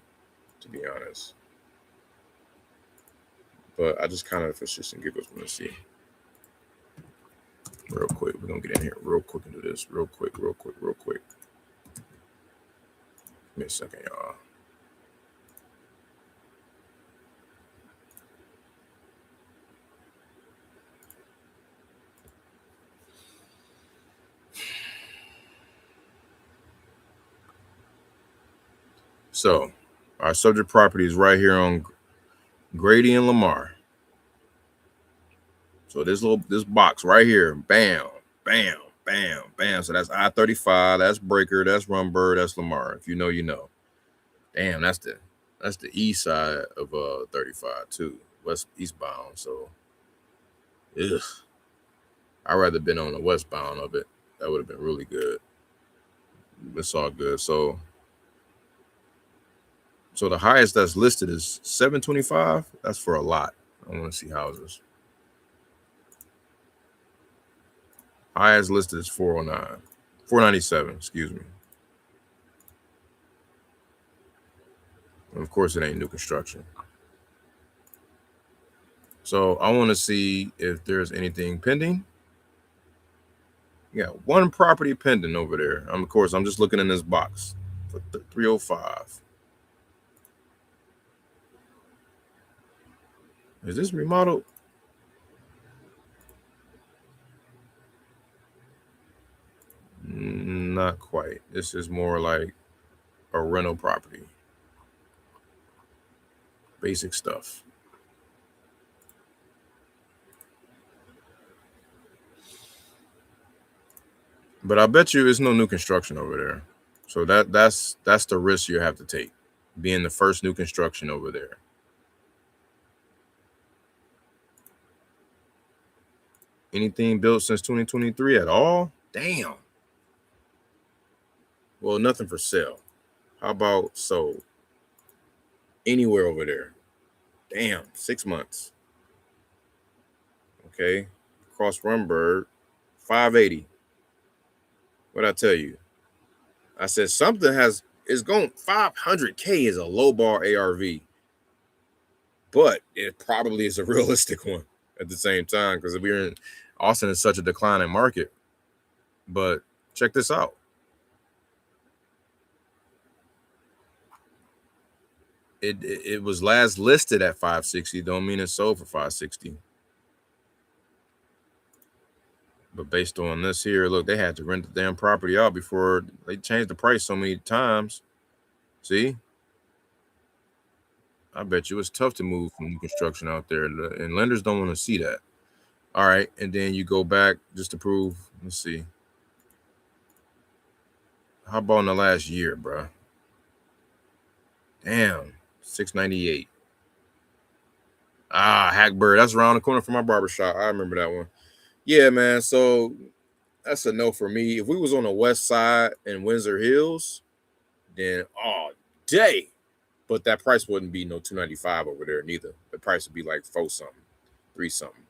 A: to be honest. But I just kind of, for shits and giggles, want to see. Real quick, we're gonna get in here real quick and do this real quick. Give me a second, y'all. So, our subject property is right here on Grady and Lamar. So this box right here, bam, bam, bam, bam. So that's I-35, that's Breaker, that's Rumberg, that's Lamar. If you know, you know. Damn, that's the east side of 35 too, eastbound. So, ugh. I'd rather been on the westbound of it. That would have been really good. It's all good. So the highest that's listed is 725. That's for a lot. I want to see houses. Highest listed is 409. 497, excuse me. And of course, it ain't new construction. So I want to see if there's anything pending. Yeah, one property pending over there. Of course, I'm just looking in this box for 305. Is this remodeled? Not quite. This is more like a rental property. Basic stuff. But I bet you it's no new construction over there. So that's the risk you have to take, being the first new construction over there. Anything built since 2023 at all? Damn. Well, nothing for sale. How about sold? Anywhere over there? Damn, 6 months. Okay. Across Rumberg, 580. What'd I tell you? I said something is going 500K is a low bar ARV. But it probably is a realistic one at the same time, because we're in Austin is such a declining market. But check this out. It was last listed at 560. Don't mean it sold for 560. But based on this here, look, they had to rent the damn property out before they changed the price so many times. See? I bet you it's tough to move from new construction out there, and lenders don't want to see that. All right, and then you go back just to prove. Let's see. How about in the last year, bro? Damn, 698. Hackbird. That's around the corner from my barbershop. I remember that one. Yeah, man. So that's a no for me. If we was on the west side in Windsor Hills, then all day. But that price wouldn't be no 295 over there neither. The price would be like 4 something, 3 something.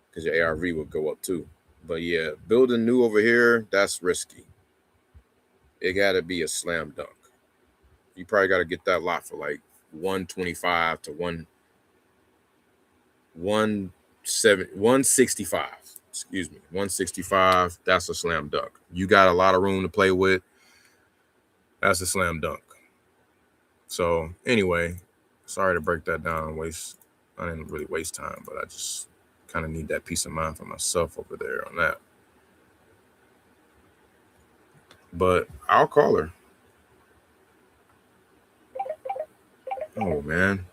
A: Because your ARV would go up too. But yeah, building new over here, that's risky. It got to be a slam dunk. You probably got to get that lot for like 125 to 165. Excuse me, 165. That's a slam dunk. You got a lot of room to play with. That's a slam dunk. So anyway, sorry to break that down. I didn't really waste time, but I just kind of need that peace of mind for myself over there on that. but I'll call her. Oh man.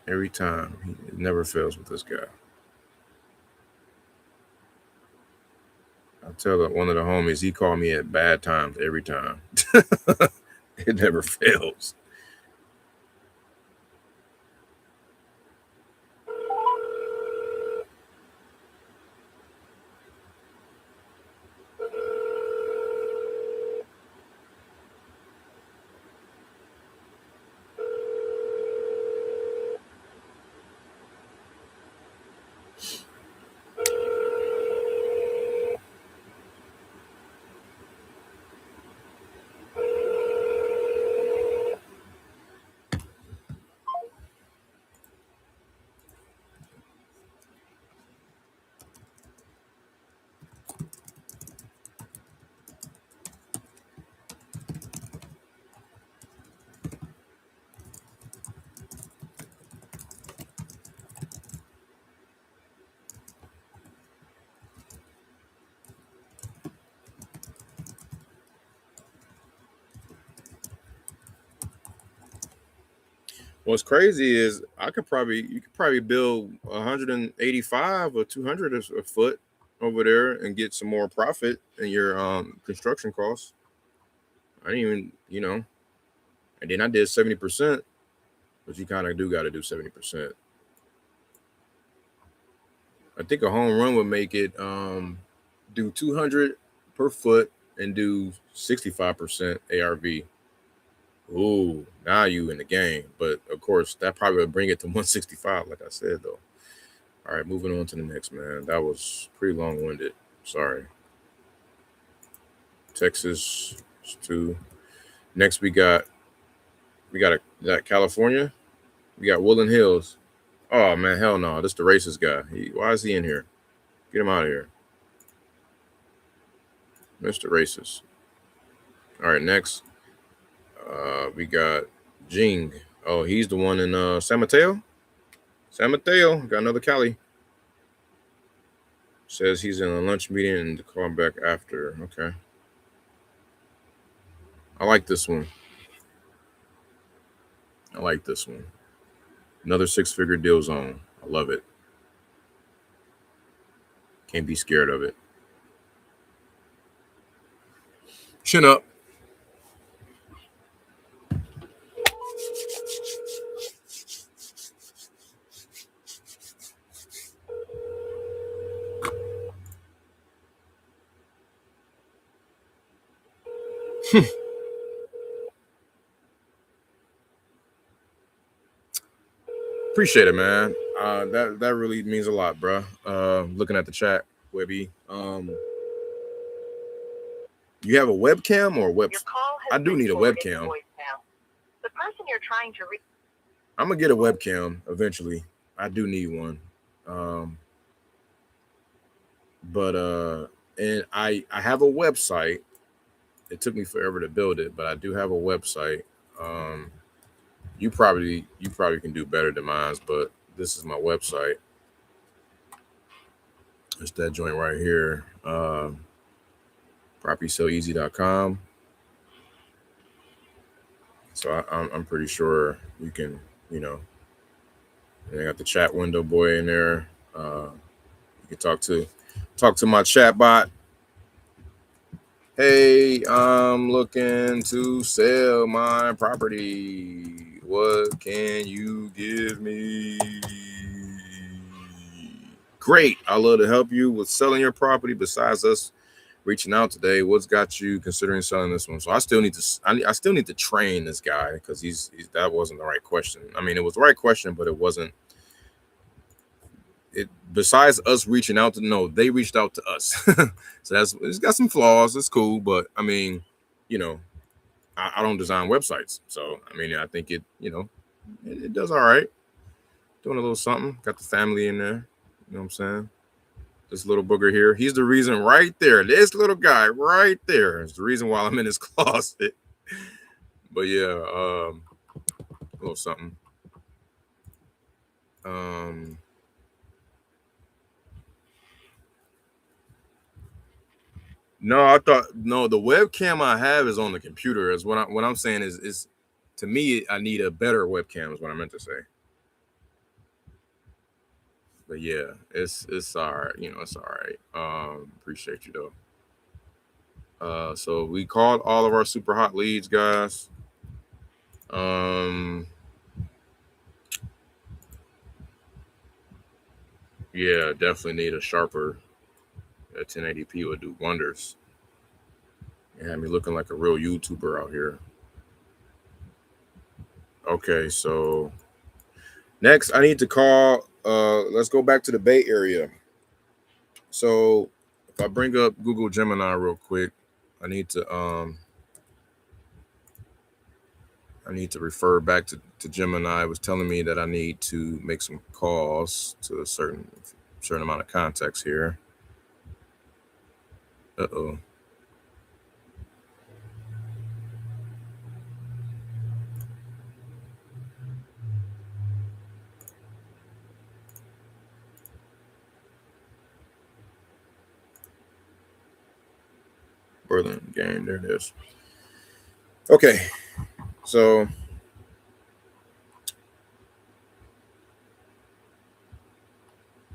A: Every time. It never fails with this guy. I tell one of the homies, he called me at bad times every time. It never fails. What's crazy is you could probably build 185 or 200 a foot over there and get some more profit in your construction costs. I didn't even, and then I did 70%, but you kind of do got to do 70%. I think a home run would make it do 200 per foot and do 65% ARV. Ooh, now you in the game. But of course, that probably would bring it to 165, like I said, though. All right, moving on to the next, man. That was pretty long-winded. Sorry. Texas 2. Next, we got California. We got Woodland Hills. Oh man, hell no! This is the racist guy. Why is he in here? Get him out of here, Mr. Racist. All right, next. We got Jing. Oh, he's the one in San Mateo. San Mateo got another Cali. Says he's in a lunch meeting and to call him back after. Okay. I like this one. Another 6-figure deal zone. I love it. Can't be scared of it. Chin up. Appreciate it, man. That really means a lot, bro. Looking at the chat, Webby. You have a webcam or web? I do need a webcam.
B: The person you're trying to reach.
A: I'm gonna get a webcam eventually. I do need one. And I have a website. It took me forever to build it, but I do have a website. You probably can do better than mine, but this is my website. It's that joint right here. PropertySellEasy.com. So I'm pretty sure you can, I got the chat window boy in there. You can talk to my chat bot. Hey, I'm looking to sell my property. What can you give me? Great. I'd love to help you with selling your property. Besides us reaching out today, what's got you considering selling this one? So I still need to train this guy because he's that wasn't the right question. I mean, it was the right question, but it wasn't. Besides us reaching out they reached out to us. So it's got some flaws. It's cool, but I mean, I don't design websites, so I mean, I think it does all right. Doing a little something. Got the family in there. You know what I'm saying? This little booger here. He's the reason right there. This little guy right there is the reason why I'm in his closet. But yeah, a little something. No, I thought no. The webcam I have is on the computer. Is what I'm saying is to me I need a better webcam. Is what I meant to say. But yeah, it's all right. You know, it's all right. Appreciate you though. So we called all of our super hot leads, guys. Yeah, definitely need a sharper. A 1080p would do wonders. It had me looking like a real YouTuber out here. Okay, so next I need to call. Let's go back to the Bay Area. So if I bring up Google Gemini real quick, I need to refer back to Gemini. It was telling me that I need to make some calls to a certain amount of contacts here. Uh-oh. Berlin game. There it is. Okay. So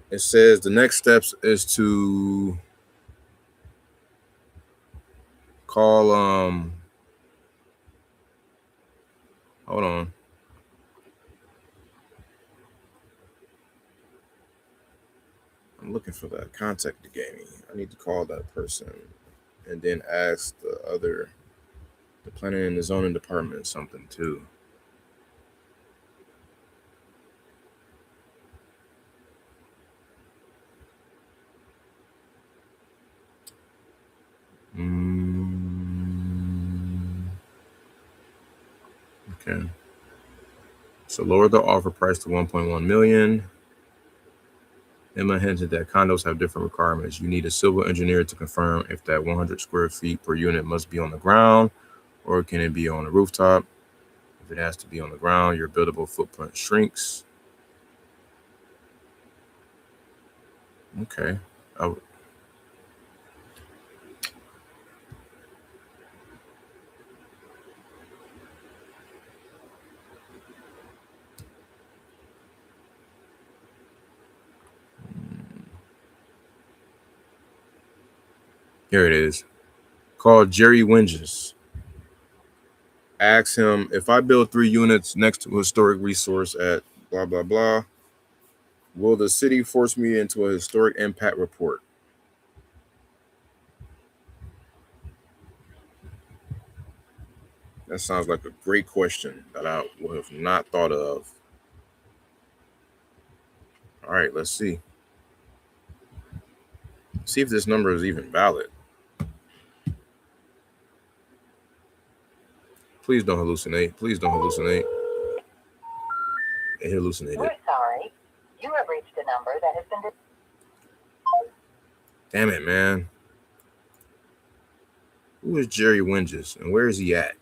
A: it says the next steps is to call hold on. I'm looking for that contact you gave me. I need to call that person and then ask the planning and the zoning department something too. Okay. So lower the offer price to 1.1 million. Emma hinted that condos have different requirements. You need a civil engineer to confirm if that 100 square feet per unit must be on the ground or can it be on the rooftop. If it has to be on the ground, your buildable footprint shrinks. Okay. Here it is. Call Jerry Winges. Ask him, if I build 3 units next to a historic resource at blah, blah, blah, will the city force me into a historic impact report? That sounds like a great question that I would have not thought of. All right, let's see. See if this number is even valid. Please don't hallucinate. Please don't hallucinate. It hallucinated.
B: We're sorry. You have reached a number that has been...
A: Damn it, man. Who is Jerry Winges and where is he at?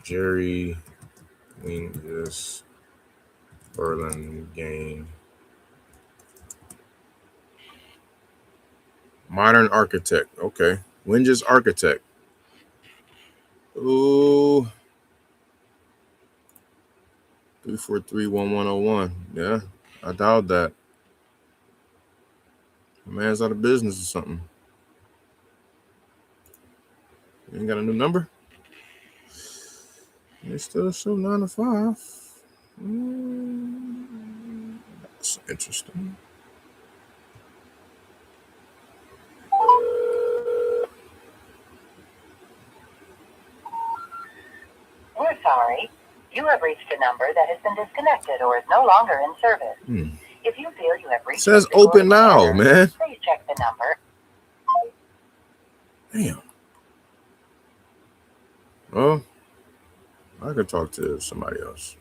A: Jerry Winges, Berlin game. Modern architect. Okay. Winges architect. Ooh. 343-1101. Yeah, I doubt that. The man's out of business or something. You ain't got a new number? They still show 9 to 5. That's interesting.
B: We're sorry. You have reached a number that has been disconnected or is no longer in service. If you feel you have reached... It
A: says open now, man.
B: Please check the number.
A: Damn. Well, I could talk to somebody else.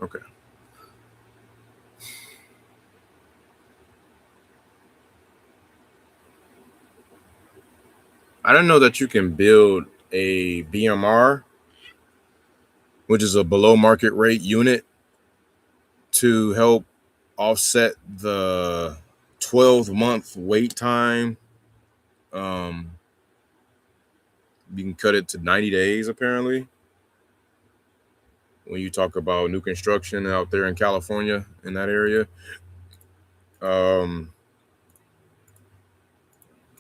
A: Okay. I didn't know that you can build a BMR, which is a below market rate unit, to help offset the 12-month wait time. You can cut it to 90 days, apparently, when you talk about new construction out there in California, in that area.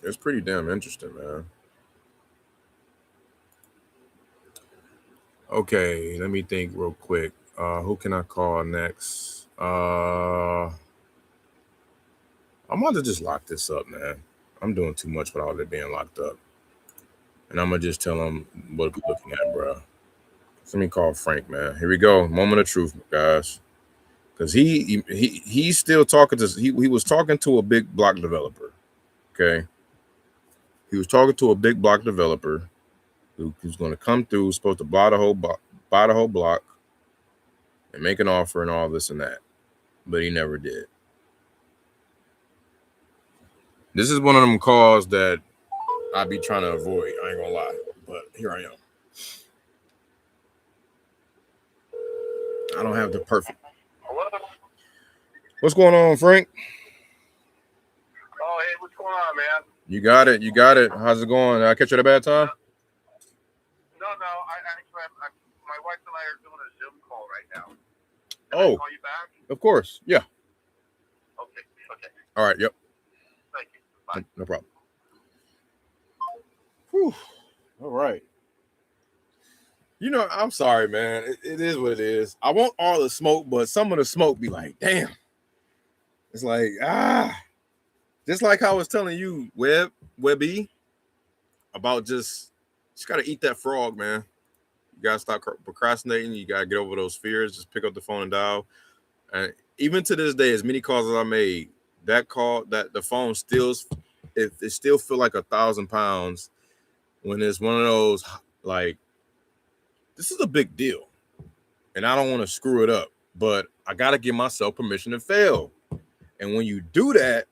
A: It's pretty damn interesting, man. Okay, let me think real quick. Who can I call next? I'm about to just lock this up, man. I'm doing too much without it being locked up. And I'm gonna just tell him what we're looking at, bro. Let me call Frank, man. Here we go. Moment of truth, guys. Because he's still talking to he was talking to a big block developer. Okay. He was talking to a big block developer who's going to come through, supposed to buy the whole block and make an offer and all this and that. But he never did. This is one of them calls that I be trying to avoid. I ain't gonna lie. But here I am. I don't have the perfect.
D: Hello?
A: What's going on, Frank?
D: Oh, hey, what's going on, man?
A: You got it. You got it. How's it going? Did I catch you at a bad time?
D: No, my wife and I are doing a Zoom call right now. Can
A: Oh,
D: I call you back?
A: Of course. Yeah.
D: Okay.
A: All right. Yep.
D: Thank you. Bye.
A: No problem. Whew. All right. You know, I'm sorry, man. It is what it is. I want all the smoke, but some of the smoke be like, damn. It's like, just like I was telling you, Webby, about just gotta eat that frog, man. You gotta stop procrastinating. You gotta get over those fears. Just pick up the phone and dial. And even to this day, as many calls as I made, that the phone still, it still feel like 1,000 pounds when it's one of those, like, this is a big deal and I don't want to screw it up, but I got to give myself permission to fail. And when you do that,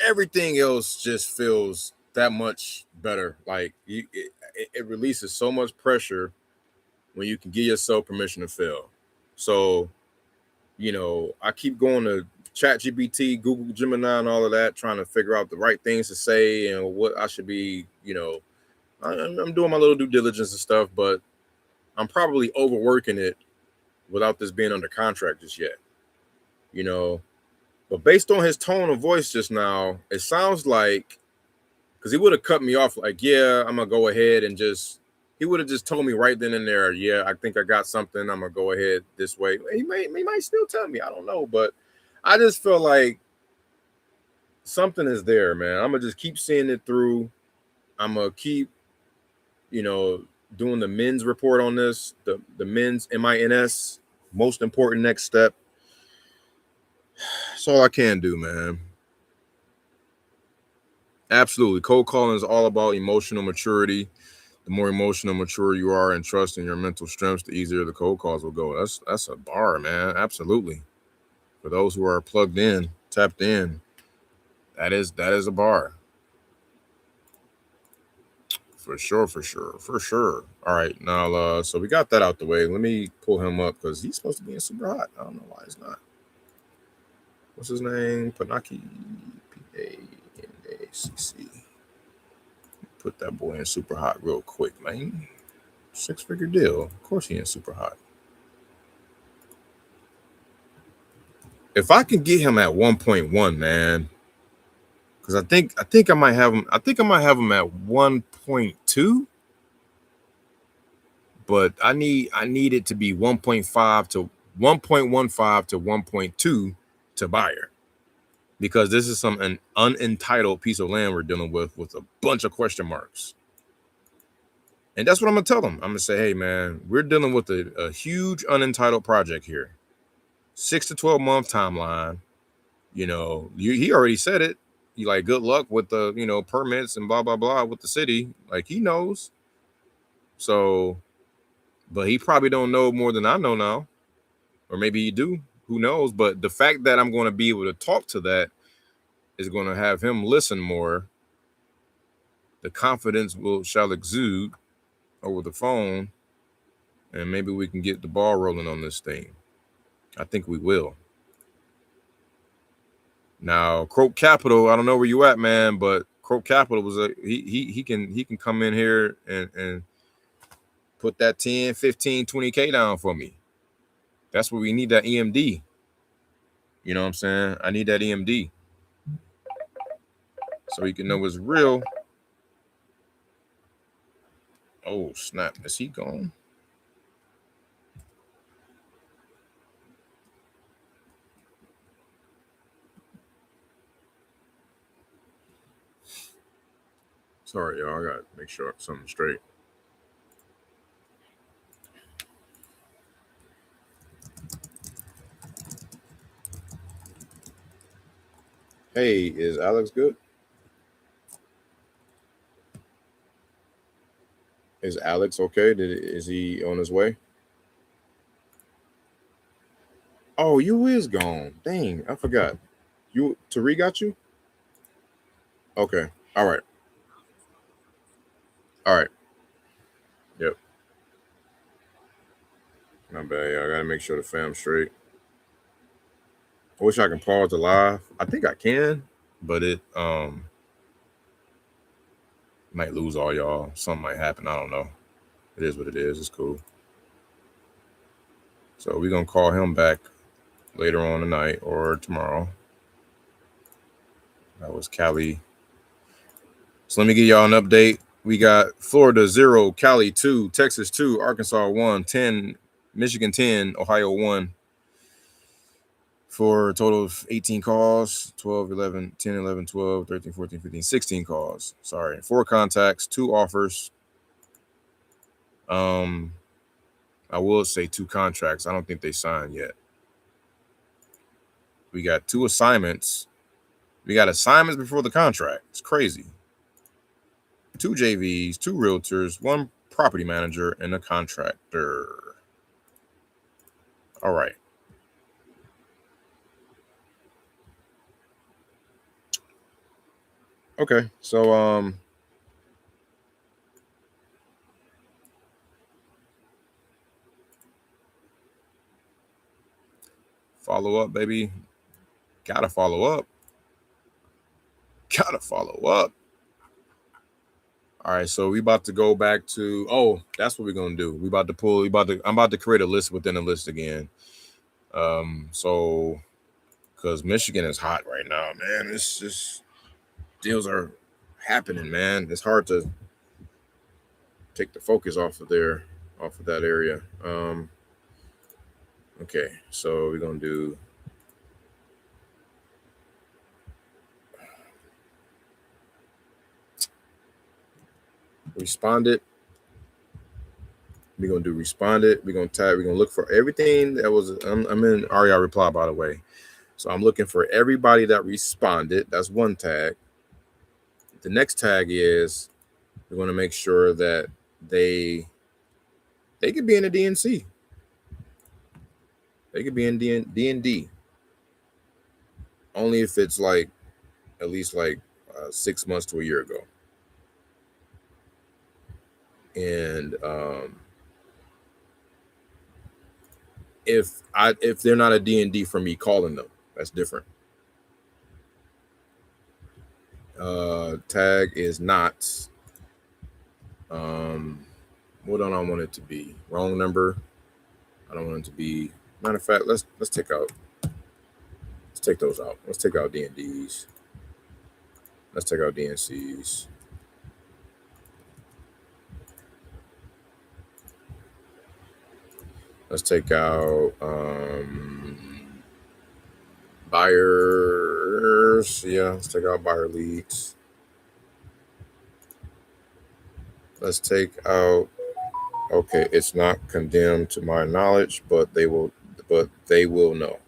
A: everything else just feels that much better. Like it releases so much pressure when you can give yourself permission to fail. So, you know, I keep going to ChatGPT, Google Gemini, and all of that, trying to figure out the right things to say and what I should be, you know, I'm doing my little due diligence and stuff, but I'm probably overworking it without this being under contract just yet, you know. But based on his tone of voice just now, it sounds like, because he would have cut me off like, yeah, I'm gonna go ahead and he would have just told me right then and there, yeah, I think I got something, I'm gonna go ahead this way. He might still tell me, I don't know, but I just feel like something is there, man. I'm gonna just keep seeing it through. I'm gonna keep, you know, doing the men's report on this, the men's MINS, most important next step. That's all I can do, man. Absolutely. Cold calling is all about emotional maturity. The more emotional mature you are and trust in your mental strengths, the easier the cold calls will go. That's a bar, man. Absolutely. For those who are plugged in, tapped in, that is a bar. For sure. All right, now so we got that out the way. Let me pull him up because he's supposed to be in super hot. I don't know why he's not. What's his name? Panaki, P-A-N-A-C-C. Put that boy in super hot real quick, man. 6-figure deal. Of course he in super hot. If I can get him at 1.1, man, because I think I might have him. I think I might have him at 1.2. But I need it to be 1.5 to 1.15 to 1.2 to buyer, because this is an unentitled piece of land we're dealing with a bunch of question marks. And that's what I'm gonna tell them. I'm gonna say, hey man, we're dealing with a huge unentitled project here, 6 to 12 month timeline. You know, he already said it. You like, good luck with the, you know, permits and blah blah blah with the city. Like, he knows. So, but he probably don't know more than I know now. or maybe you do. Who knows? But the fact that I'm going to be able to talk to that is going to have him listen more. The confidence shall exude over the phone, and maybe we can get the ball rolling on this thing. I think we will. Now, Croak Capital, I don't know where you at, man, but Croak Capital was he can come in here and put that 10, 15, 20K down for me. That's what we need, that EMD. You know what I'm saying? I need that EMD. So he can know it's real. Oh, snap. Is he gone? Sorry, y'all. I got to make sure something's straight. Hey, is Alex good? Is Alex okay? Is he on his way? Oh, you is gone. Dang, I forgot. Tariq got you? Okay. All right. All right. Yep. Not bad. I gotta make sure the fam's straight. I wish I can pause the live. I think I can, but it might lose all y'all. Something might happen. I don't know. It is what it is. It's cool. So we're gonna call him back later on tonight or tomorrow. That was Cali. So let me give y'all an update. We got Florida 0, Cali 2, Texas 2, Arkansas 1, 10, Michigan 10, Ohio 1. For a total of 18 calls, 12, 11, 10, 11, 12, 13, 14, 15, 16 calls. Sorry. 4 contacts, 2 offers. I will say 2 contracts. I don't think they signed yet. We got 2 assignments. We got assignments before the contract. It's crazy. 2 JVs, 2 realtors, 1 property manager, and a contractor. All right. Okay, so follow up, baby. Gotta follow up. Gotta follow up. All right, so we about to go back to. Oh, that's what we're gonna do. I'm about to create a list within a list again. So because Michigan is hot right now, man. It's just deals are happening, man. It's hard to take the focus off of that area. Okay, so we're gonna do. Responded. We're gonna do responded. We're gonna look for everything that was. I'm in REI reply, by the way. So I'm looking for everybody that responded. That's one tag. The next tag is we're gonna make sure that they could be in a DNC. They could be in DND. Only if it's like at least like 6 months to a year ago. And if they're not a DND for me calling them, that's different. Tag is not. What don't I want it to be? Wrong number. I don't want it to be. Matter of fact, let's take those out. Let's take out DNDs. Let's take out DNCs. Let's take out buyers. Yeah, let's take out buyer leads. Let's take out. Okay, it's not condemned to my knowledge, but they will know.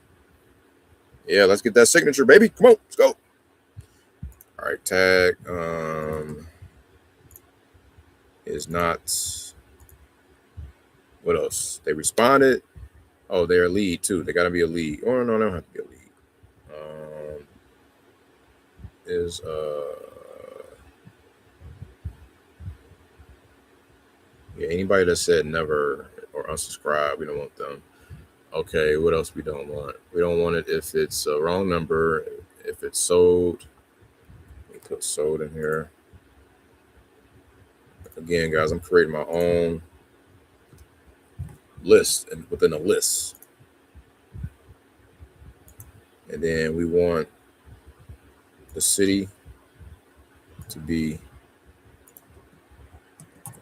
A: Yeah, let's get that signature, baby. Come on, let's go. All right, tag is not. What else? They responded. Oh, they're a lead too. They got to be a lead. Oh no, they don't have to be a lead. Is yeah, anybody that said never or unsubscribe, we don't want them. Okay, what else we don't want? We don't want it if it's a wrong number, if it's sold. We put sold in here. Again, guys, I'm creating my own list and within a list. And then we want the city to be,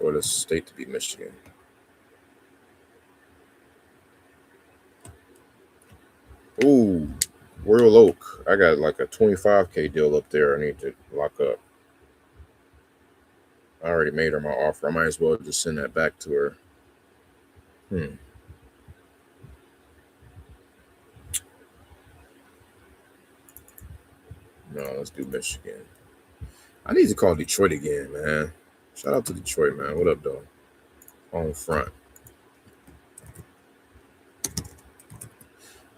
A: or the state to be Michigan. Ooh, Royal Oak. I got like a 25K deal up there. I need to lock up. I already made her my offer. I might as well just send that back to her. No, let's do Michigan. I need to call Detroit again, man. Shout out to Detroit, man. What up, though? On front.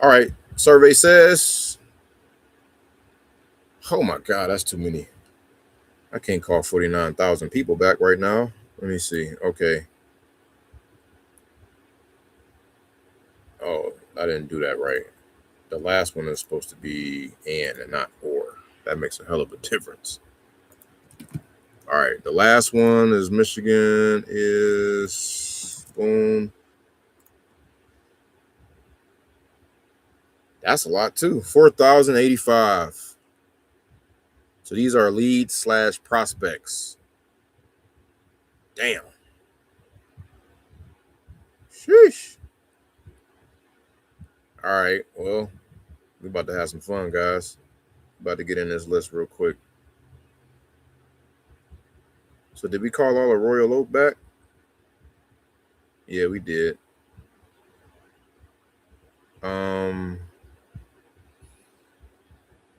A: All right. Survey says, oh my God, that's too many. I can't call 49,000 people back right now. Let me see. Okay. Oh, I didn't do that right. The last one is supposed to be and not or. That makes a hell of a difference. All right. The last one is Michigan is boom. That's a lot too. 4,085. So these are leads / prospects. Damn. Sheesh. All right. Well, we're about to have some fun, guys. About to get in this list real quick. So did we call all of Royal Oak back? Yeah, we did.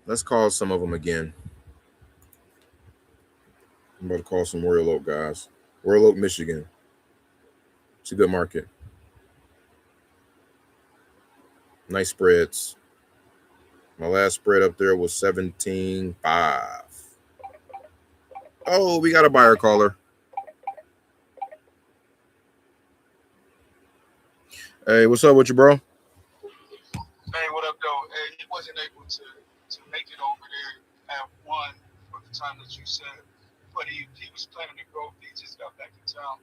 A: Let's call some of them again. I'm about to call some Royal Oak guys. Royal Oak, Michigan. It's a good market. Nice spreads. My last spread up there was 17.5. Oh, we got a buyer caller. Hey, what's up with you, bro?
E: Hey, what up, though? Hey, he wasn't able to make it over there at 1 for the time that you said, but he was planning to go. He just got back in town,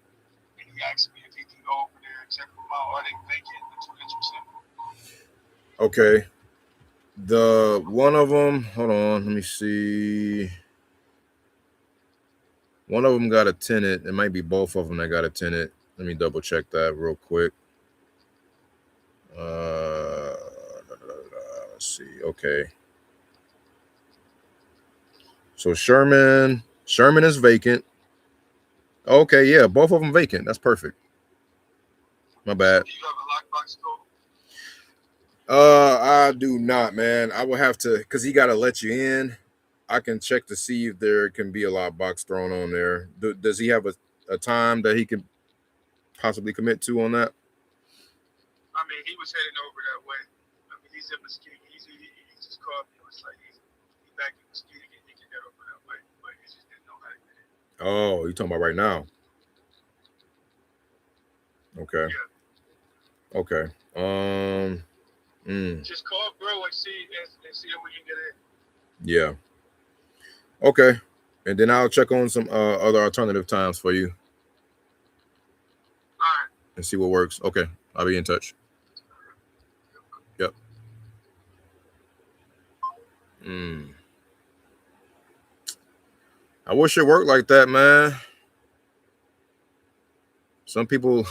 E: and he asked me if he can go over there and check them out. Are they vacant? That's what interested.
A: Okay. The one of them, hold on, let me see. One of them got a tenant. It might be both of them that got a tenant. Let me double check that real quick. Let's see. Okay. So Sherman is vacant. Okay, yeah, both of them vacant. That's perfect. My bad.
E: Do you have a lockbox code?
A: I do not, man. I will have to, because he got to let you in. I can check to see if there can be a lockbox thrown on there. Does he have a time that he can possibly commit to on that?
E: I mean, he was heading over that way. I mean, he's in Muskegon. He just called me. It was like he's back in Muskegon. He can head over that way, but he just didn't know how to get it.
A: Oh, you talking about right now? Okay.
E: Yeah.
A: Okay.
E: Just call bro and see if we can get it.
A: Yeah. Okay. And then I'll check on some other alternative times for you.
E: All right.
A: And see what works. Okay. I'll be in touch. Yep. I wish it worked like that, man. Some people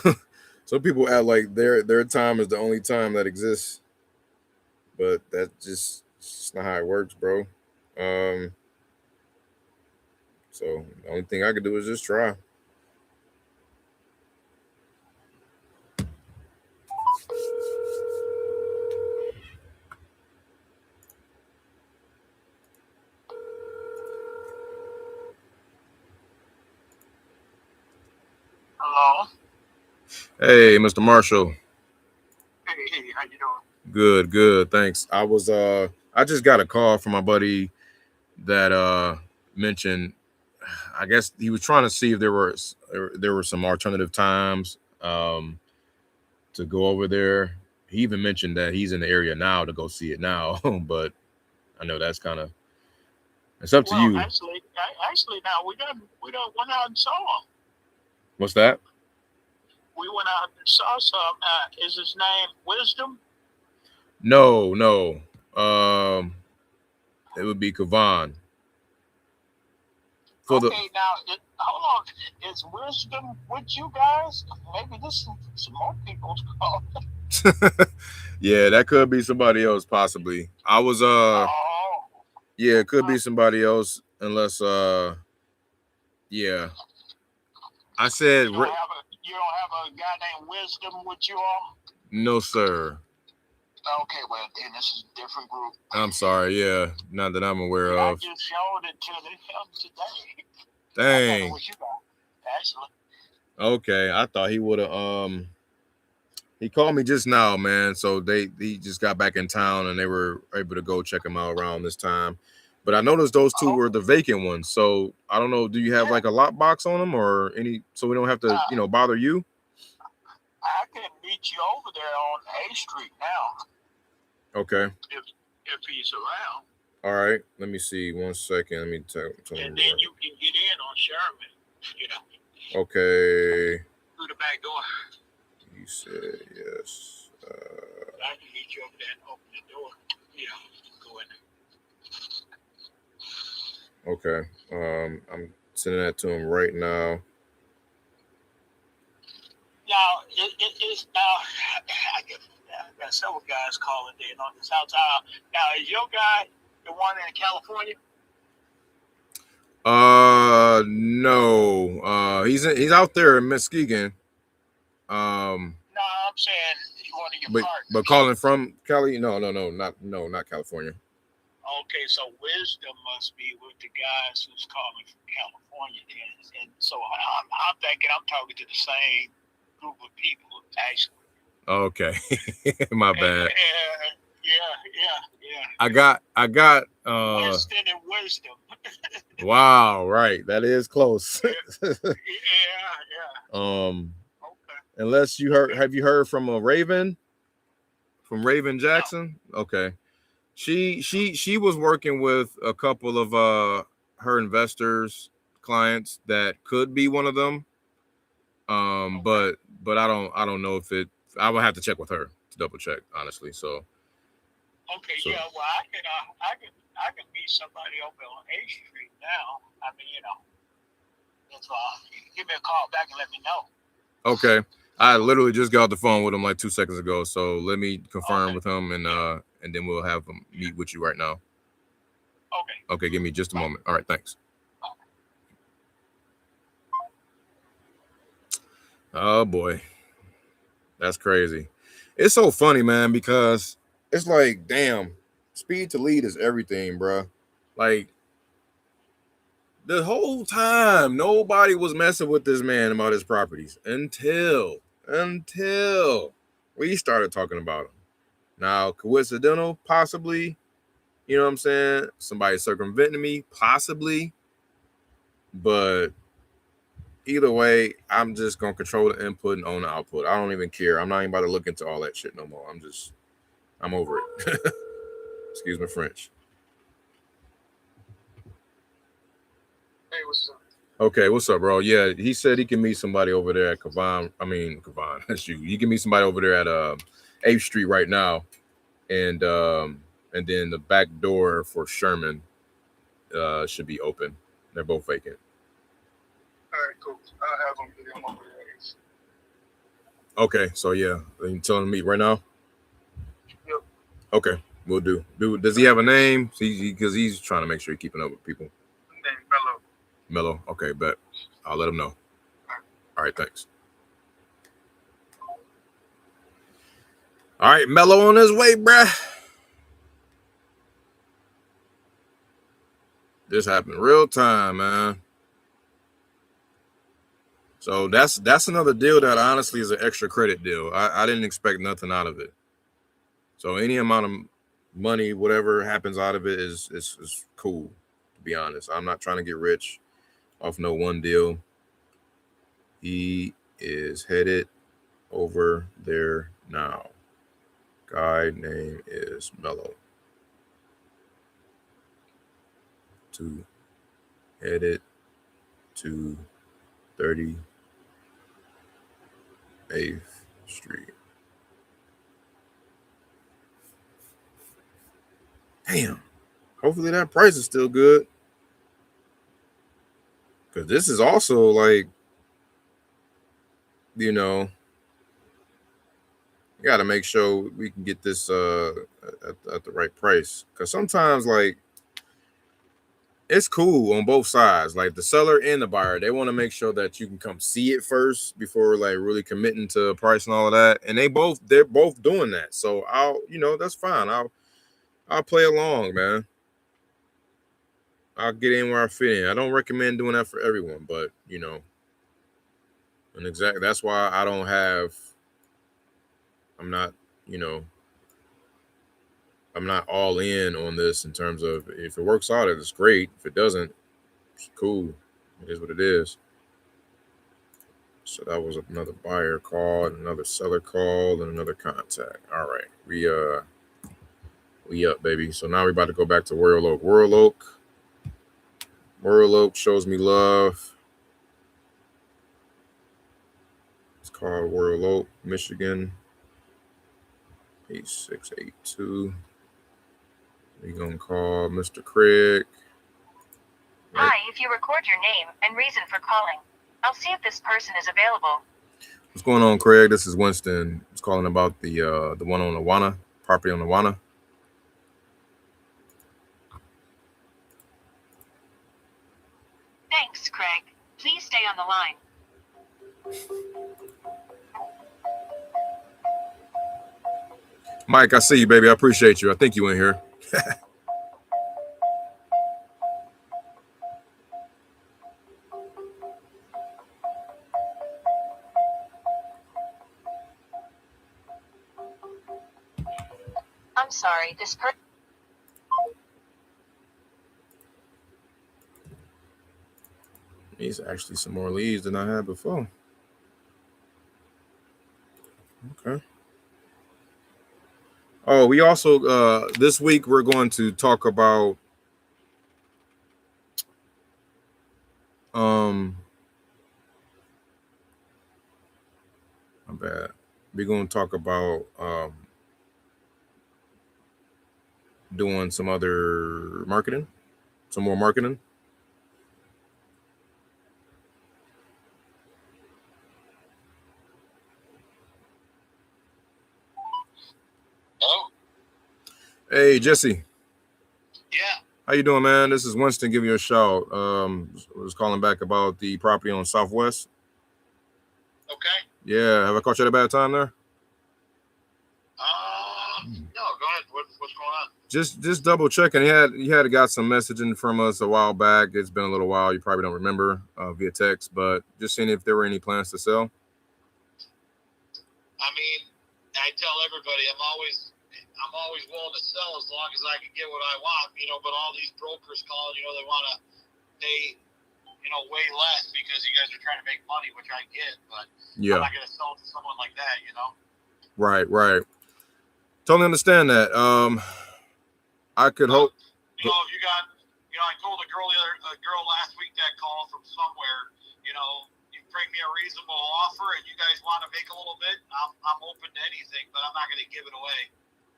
A: act like their time is the only time that exists. But that's just not how it works, bro. So the only thing I could do is just try.
E: Hello.
A: Hey, Mr. Marshall.
E: Hey,
A: Good. Thanks. I just got a call from my buddy that mentioned, I guess he was trying to see if there were some alternative times to go over there. He even mentioned that he's in the area now to go see it now, but I know that's kind of, it's up to you.
E: Actually, now we went out and saw him.
A: What's that?
E: We went out and saw some. Is his name Wisdom?
A: No. It would be Kavan.
E: Now, hold on. Is Wisdom with you guys? Maybe this is some more people's call.
A: Yeah, that could be somebody else, possibly. I was yeah, it could be somebody else, unless yeah. I said
E: you don't have a guy named Wisdom with you all?
A: No, sir.
E: Okay, well then this is a different group.
A: I'm sorry, yeah, not that I'm aware of.
E: I just showed it to him today.
A: Dang.
E: I thought it was you guys, actually.
A: Okay, I thought he would have he called me just now, man. So he just got back in town and they were able to go check him out around this time. But I noticed those two were the vacant ones. So I don't know, do you have like a lockbox on them or any, so we don't have to, bother you?
E: I can meet you over there on A Street now.
A: Okay.
E: If he's around.
A: All right. Let me see. 1 second. Let me tell him.
E: And then you can get in on Sherman,
A: Okay.
E: Through the back door.
A: You said yes.
E: I can meet you over there and open the door. Go in there.
A: Okay. I'm sending that to him right now.
E: Now, it's I got several guys calling in on this house. Now, is your guy the one in California?
A: No. He's out there in Muskegon.
E: No, I'm saying one of your partners.
A: But calling from Cali? No, not California.
E: Okay, so Wisdom must be with the guys who's calling from California then. And so I'm thinking I'm talking to the same group of people, actually.
A: Okay. My bad.
E: Yeah.
A: I got
E: Winston and Wisdom.
A: Wow, right. That is close.
E: Yeah.
A: Okay. Unless have you heard from Raven? From Raven Jackson? No. Okay. She was working with a couple of her investors, clients that could be one of them. But I don't know if I would have to check with her to double check, honestly. So
E: okay, so, yeah, well I can meet somebody over on A Street now. I mean, if you can give me a call back and let me know. Okay.
A: I literally just got off the phone with him like 2 seconds ago. So let me confirm with him and then we'll have him meet with you right now. Okay, give me just a moment. All right, thanks. Oh boy. That's crazy. It's so funny, man, because it's like, damn, speed to lead is everything, bro. Like, the whole time, nobody was messing with this man about his properties until we started talking about him. Now, coincidental, possibly, you know what I'm saying? Somebody circumventing me, possibly. But either way, I'm just going to control the input and own the output. I don't even care. I'm not even about to look into all that shit no more. I'm over it. Excuse my French.
E: Hey, what's up?
A: Okay, what's up, bro? Yeah, he said he can meet somebody over there at Kavan. That's you. You can meet somebody over there at 8th Street right now. And then the back door for Sherman should be open. They're both vacant.
E: All right, cool. I'll have them get him over there.
A: Okay, so yeah, you tell him to meet right now?
E: Yep.
A: Okay, we'll do. Does he have a name? Because he's trying to make sure he's keeping up with people.
E: Name
A: Mello. Okay, bet. I'll let him know. All right, thanks. All right, Mello on his way, bruh. This happened real time, man. So that's another deal that honestly is an extra credit deal. I didn't expect nothing out of it. So any amount of money, whatever happens out of it is cool, to be honest. I'm not trying to get rich off no one deal. He is headed over there now. Guy name is Mello. To headed to 38th Street. Damn. Hopefully that price is still good. Because this is also like, you know, you got to make sure we can get this at the right price. Because sometimes, like, it's cool on both sides. Like the seller and the buyer, they want to make sure that you can come see it first before like really committing to price and all of that. And they're both doing that. So that's fine. I'll play along, man. I'll get in where I fit in. I don't recommend doing that for everyone, but and exactly that's why I'm not, I'm not all in on this in terms of if it works out, it's great. If it doesn't, it's cool. It is what it is. So that was another buyer call, another seller call, and another contact. All right, we up, baby. So now we're about to go back to Royal Oak. Royal Oak shows me love. It's called Royal Oak, Michigan. 8682. We're gonna call Mr. Craig.
F: Right. Hi, if you record your name and reason for calling, I'll see if this person is available.
A: What's going on, Craig? This is Winston. It's calling about the one on Awana, property on Awana.
F: Thanks, Craig. Please stay on the line.
A: Mike, I see you, baby. I appreciate you. I think you in here.
F: I'm sorry, this person...
A: These are actually some more leads than I had before. Okay. Oh, we also this week we're going to talk about my bad. We're going to talk about doing some other marketing, some more marketing.
D: Hello?
A: Hey, Jesse.
D: Yeah.
A: How you doing, man? This is Winston giving you a shout. I was calling back about the property on Southwest.
D: Okay.
A: Yeah, have I caught you at a bad time there?
D: No, go ahead. What's going on?
A: Just double checking. He had got some messaging from us a while back. It's been a little while. You probably don't remember via text, but just seeing if there were any plans to sell.
D: I mean, I tell everybody I'm always willing to sell as long as I can get what I want, but all these brokers calling, they want to pay, way less because you guys are trying to make money, which I get, but yeah. I'm not going to sell to someone like that,
A: Right. Totally understand that. I could hope.
D: If you got, I told a girl last week that called from somewhere, you bring me a reasonable offer and you guys want to make a little bit, I'm open to anything, but I'm not going to give it away.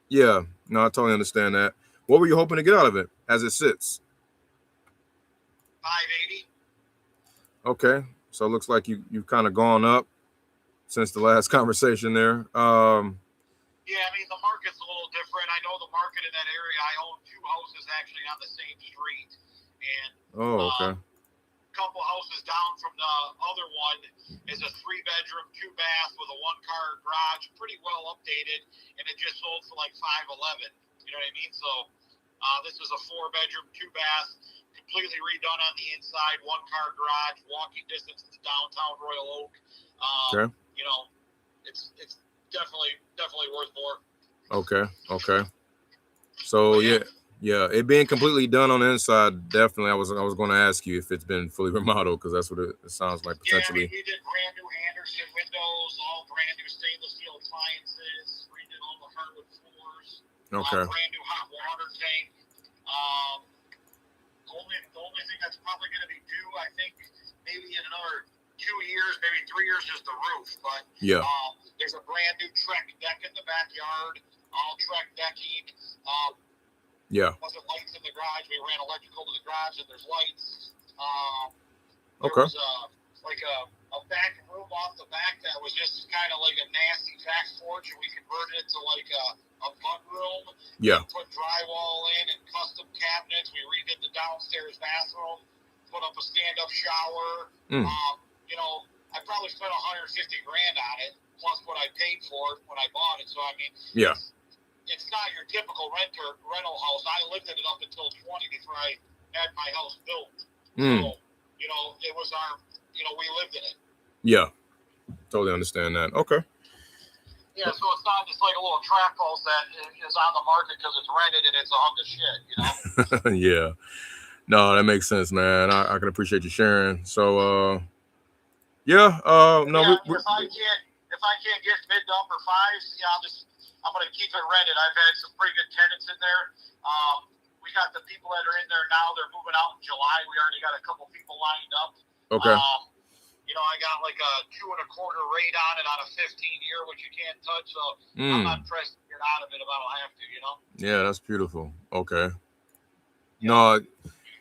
A: Yeah, no, I totally understand that. What were you hoping to get out of it as it sits?
D: 580.
A: Okay, so it looks like you've kind of gone up since the last conversation there.
D: Yeah, I mean, the market's a little different. I know the market in that area. I own 2 houses actually on the same street. And
A: okay.
D: A couple houses down from the other one is a 3-bedroom, 2-bath with a 1-car garage, pretty well updated, and it just sold for like $511. You know what I mean? So this is a 4-bedroom, 2-bath, completely redone on the inside, 1-car garage, walking distance to downtown Royal Oak.
A: Okay.
D: It's definitely worth more.
A: Okay. So yeah, it being completely done on the inside, definitely. I was going to ask you if it's been fully remodeled, because that's what it sounds like potentially.
D: Yeah, I mean, we did brand new Anderson windows, all brand new stainless steel appliances, redid all the hardwood floors,
A: Okay.
D: brand new hot water tank. The only thing that's probably going to be due, I think, maybe in another 2 years, maybe 3 years, is the roof. But
A: yeah,
D: there's a brand new Trek deck in the backyard, all Trek decking.
A: Yeah.
D: Wasn't lights in the garage. We ran electrical to the garage, and there's lights. There
A: Okay.
D: was a back room off the back that was just kind of like a nasty back porch, and we converted it to like a mud room.
A: Yeah.
D: We put drywall in and custom cabinets. We redid the downstairs bathroom, put up a stand-up shower. You know, I probably spent $150,000 on it, plus what I paid for it when I bought it. So I mean,
A: yeah.
D: It's not your typical rental house. I lived in it up until 20 before I had my house built. So, you know, it was we lived in it.
A: Yeah. Totally understand that. Okay.
D: Yeah, so it's not just like a little trap house that is on the market because it's rented and it's a hunk of shit, you know?
A: Yeah. No, that makes sense, man. I can appreciate you sharing. So, yeah. No.
D: Yeah, if I can't get mid to upper fives, I'm going to keep it rented. I've had some pretty good tenants in there. We got the people that are in there now. They're moving out in July. We already got a couple people lined up.
A: Okay.
D: You know, I got like a 2.25 rate on it on a 15-year, which you can't touch. So I'm not pressed to get out of it if I don't have to, you know?
A: Yeah, that's beautiful. Okay. Yeah. No,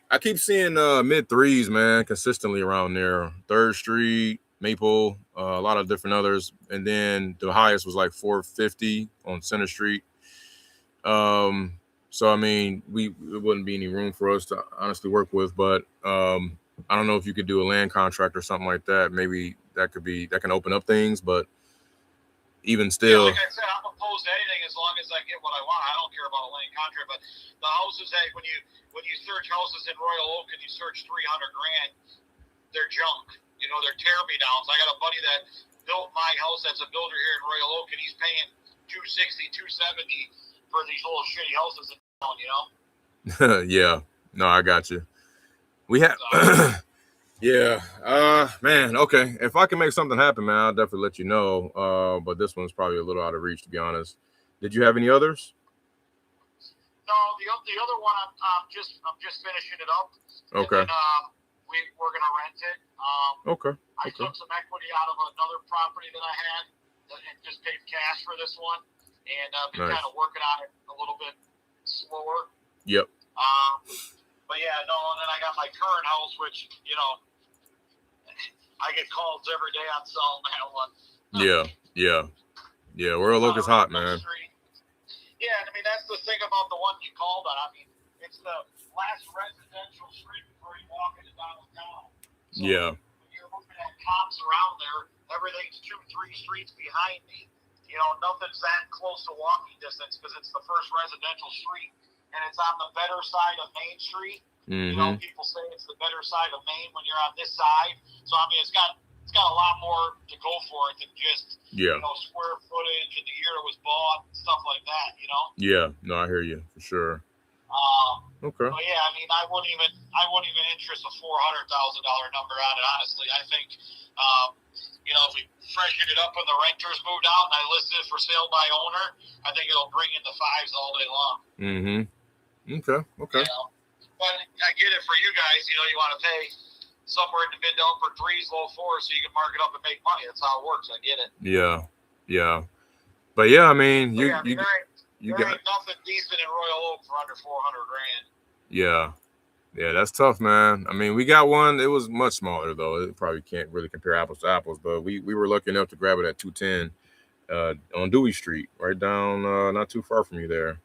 A: I keep seeing mid threes, man, consistently around there. 3rd Street, Maple, a lot of different others, and then the highest was like 450 on Center Street. So I mean, it wouldn't be any room for us to honestly work with, but I don't know if you could do a land contract or something like that. Maybe that can open up things, but even still,
D: like I said, I'm opposed to anything as long as I get what I want. I don't care about a land contract, but the houses that when you search houses in Royal Oak and you search $300,000, they're junk. You know, they're tear-me-downs. I got a buddy that built my house that's a builder here in Royal Oak, and he's paying $260,000, $270,000 for these little shitty houses in town, you know?
A: Yeah. No, I got you. We have, yeah. Man, okay. If I can make something happen, man, I'll definitely let you know. But this one's probably a little out of reach, to be honest. Did you have any others?
D: No, the other one I'm just finishing it up.
A: Okay.
D: And then, we're gonna rent it.
A: Okay.
D: I took some equity out of another property that I had and just paid cash for this one, and been kind of working on it a little bit slower.
A: Yep.
D: But yeah, no, and then I got my current house, which, you know, I get calls every day on selling that one. Yeah. Royal Oak is hot, man. Yeah, I mean, that's the thing about the one you called on. I mean, it's the last residential street before you walk into downtown. So
A: yeah.
D: When you're looking at comps around there, everything's 2-3 streets behind me. You know, nothing's that close to walking distance because it's the first residential street. And it's on the better side of Main Street. You know, people say it's the better side of Main when you're on this side. So I mean, it's got a lot more to go for it than just you know, square footage and the year it was bought and stuff like that. You know. Yeah. No, I hear you for sure. Okay. But yeah, I mean, I wouldn't even interest a $400,000 number on it. Honestly, I think you know, if we freshen it up when the renters moved out and I listed it for sale by owner, I think it'll bring in the 5s all day long. Okay. You know? But I get it for you guys. You know, you want to pay somewhere in the mid to upper 3s, low 4s, so you can mark it up and make money. That's how it works. I get it. Yeah. But yeah, I mean, there ain't nothing decent in Royal Oak for under $400,000. Yeah, that's tough, man. I mean, we got one. It was much smaller though. It probably can't really compare apples to apples, but we were lucky enough to grab it at 210 on Dewey Street, right down not too far from you there.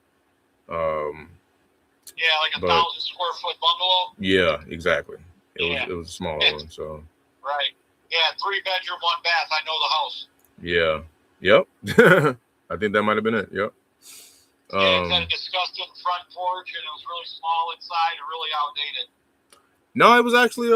D: Yeah, like a 1,000 square foot bungalow. Yeah, exactly. It was a small one, so. Right. Yeah, 3-bedroom, 1 bath. I know the house. Yeah. Yep. I think that might have been it. Yep. Yeah, it had a disgusting front porch, and it was really small inside and really outdated. No, it was actually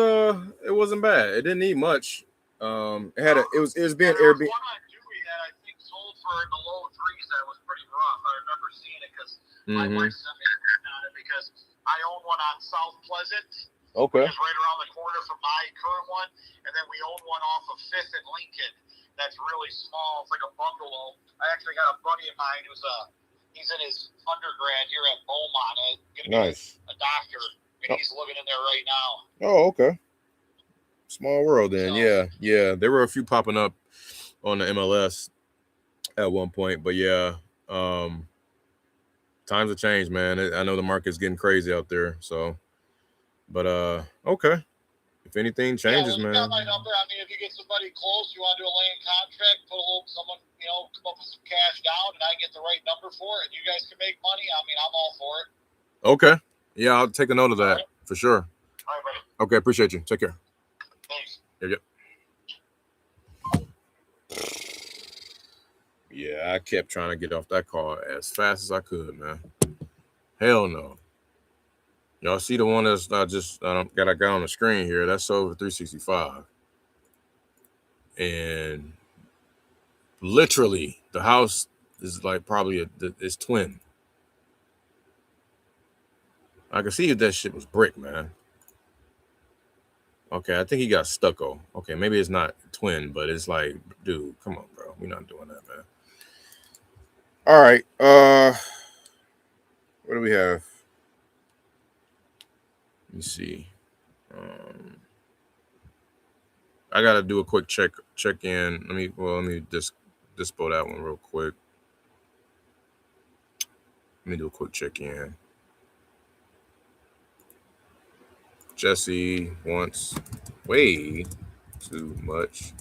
D: it wasn't bad. It didn't need much. It was being Airbnb. One on Dewey that I think sold for the low threes, that was pretty rough. I remember seeing it because my
A: Mm-hmm.
D: wife sent me on it because I own one on South Pleasant,
A: Okay.
D: which is right around the corner from my current one, and then we own one off of Fifth and Lincoln that's really small. It's like a bungalow. I actually got a buddy of mine who's he's in his undergrad here at Beaumont, going to be
A: Nice.
D: a doctor, and he's living in there right now.
A: Oh, okay. Small world then.
D: So,
A: Yeah. There were a few popping up on the MLS at one point, but yeah, times have changed, man. I know the market's getting crazy out there, so. But okay. If anything changes,
D: you
A: man.
D: got my number. I mean, if you get somebody close, you want to do a land contract, put a little someone, come up with some cash down, and I get the right number for it, and you guys can make money. I mean, I'm all for it.
A: Okay. Yeah, I'll take a note of that for sure.
D: All right, buddy.
A: Okay, appreciate you. Take care.
D: Thanks.
A: Yep. Yeah, I kept trying to get off that call as fast as I could, man. Hell no. Y'all see the one that's I got on the screen here? That's over 365, and literally the house is like probably it's twin. I can see if that shit was brick, man. Okay, I think he got stucco. Okay, maybe it's not twin, but it's like, dude, come on, bro. We're not doing that, man. All right. What do we have? Let me see. I gotta do a quick check in. Let me just dispo that one real quick. Let me do a quick check in. Jesse wants way too much.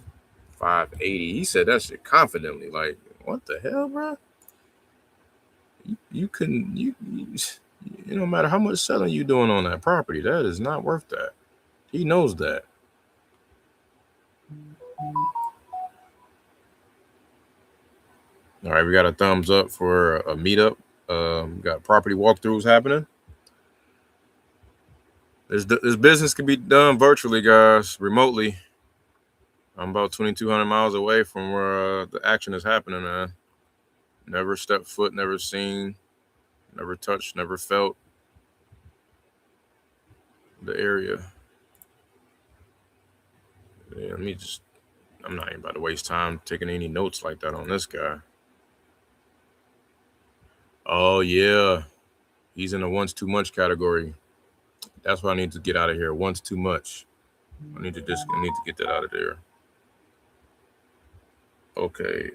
A: 580. He said that shit confidently. Like, what the hell, bro? You couldn't. You no matter how much selling you doing on that property, that is not worth that. He knows that. All right, we got a thumbs up for a meetup. We got property walkthroughs happening. This business can be done virtually, guys, remotely. I'm about 2,200 miles away from where the action is happening, man. Never stepped foot, never seen, never touched, never felt the area. Yeah, I'm not even about to waste time taking any notes like that on this guy. Oh, yeah. He's in the once too much category. That's what I need to get out of here. Once too much. I need to get that out of there. Okay.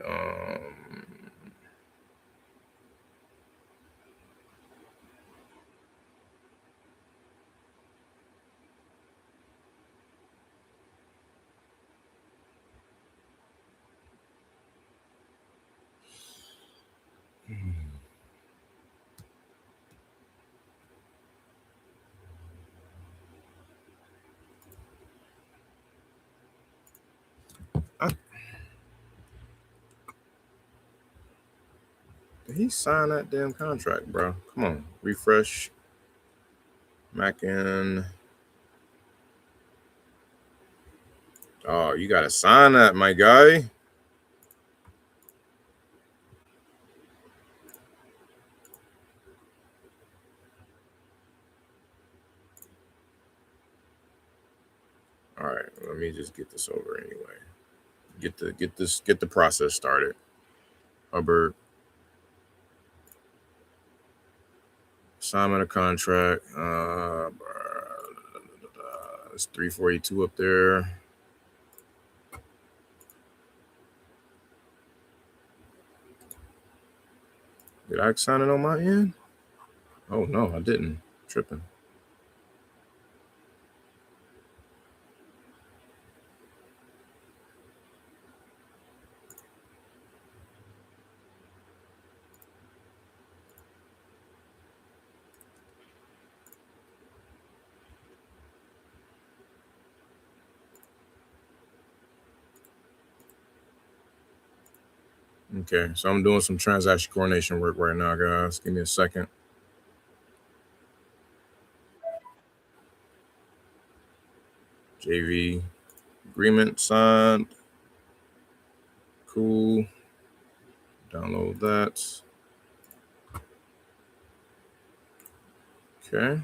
A: Did he sign that damn contract, bro? Come on. Refresh. Mackin. Oh, you gotta sign that, my guy. All right, let me just get this over anyway. Get the process started. Hubbard. Assignment of contract. It's 342 up there. Did I sign it on my end? Oh no, I didn't. Tripping. Okay, so I'm doing some transaction coordination work right now, guys. Give me a second. JV agreement signed. Cool. Download that. Okay.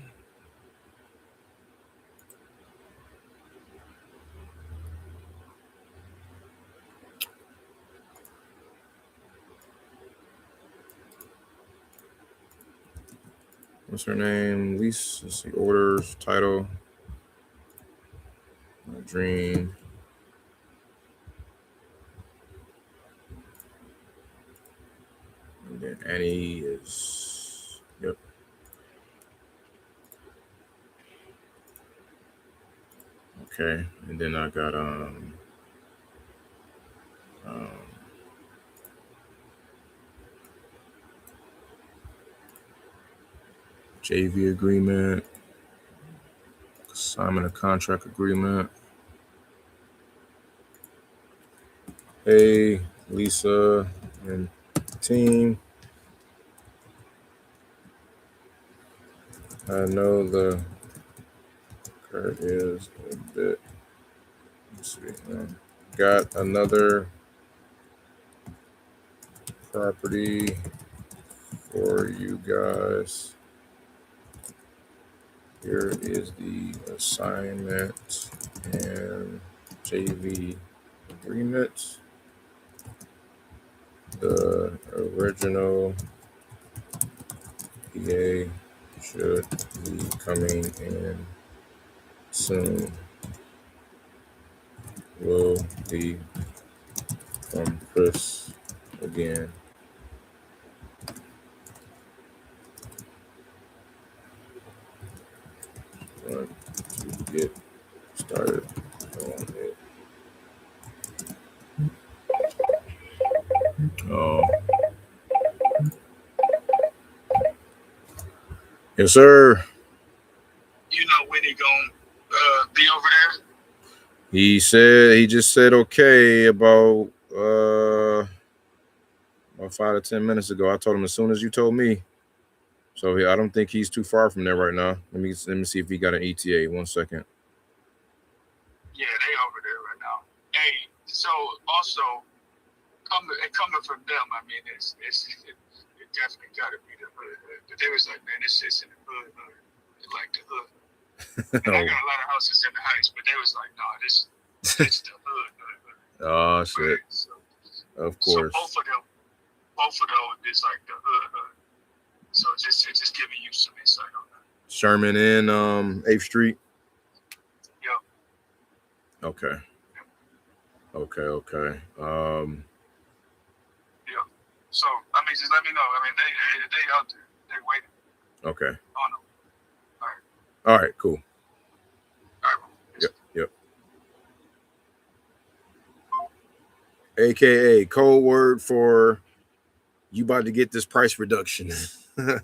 A: What's her name? Lease. Let's see. Orders. Title. My dream. And then Annie is. Yep. Okay. And then I got JV agreement. Assignment of contract agreement. Hey, Lisa and team. I know the card is a bit. Let's see. Got another property for you guys. Here is the assignment and JV agreement. The original PA should be coming in soon. Will be from Chris again. Want to get started on it. Oh. Yes, sir.
E: You know when he gonna be over there?
A: He just said okay about 5 to 10 minutes ago. I told him as soon as you told me. So I don't think he's too far from there right now. Let me see if he got an ETA. 1 second.
E: Yeah, they over there right now. Hey, so also coming from them, I mean, it definitely got to be the hood. But they was like, man, this shit's in the hood. Like the hood. And I got a lot of houses in the heights, but they was like, no, this it's the hood.
A: Oh shit!
E: Right? So,
A: of course.
E: So both of those is like the hood. So it's just giving you some insight on that.
A: Sherman in 8th Street.
E: Yeah.
A: Okay. Okay.
E: Yeah. So I mean, just let me know. I mean, they out there. They waiting.
A: Okay.
E: Oh no.
A: All right. Cool.
E: All right.
A: Yep. AKA code word for you about to get this price reduction. Come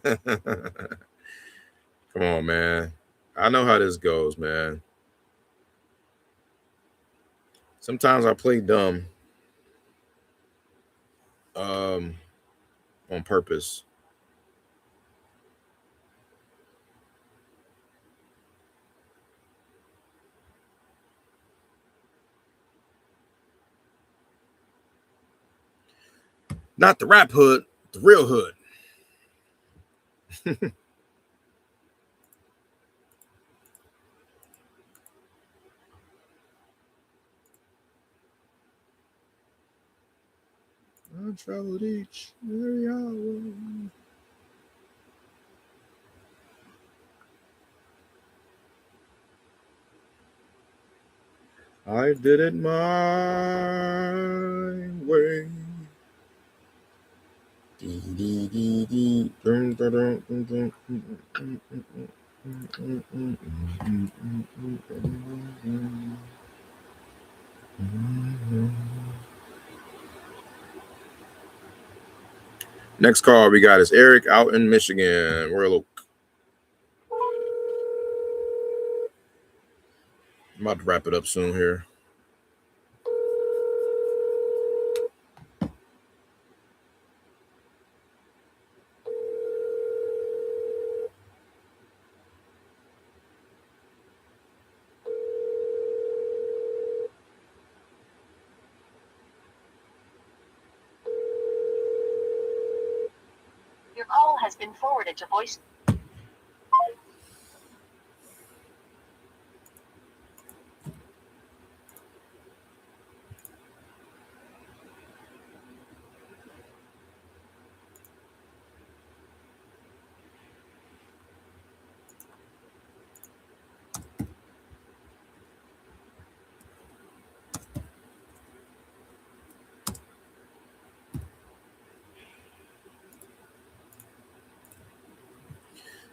A: on, man. I know how this goes, man. Sometimes I play dumb on purpose. Not the rap hood, the real hood. I traveled each and every hour. I did it my way. Next call we got is Eric out in Michigan. Royal Oak. I'm about to wrap it up soon here.
F: has been forwarded to voice.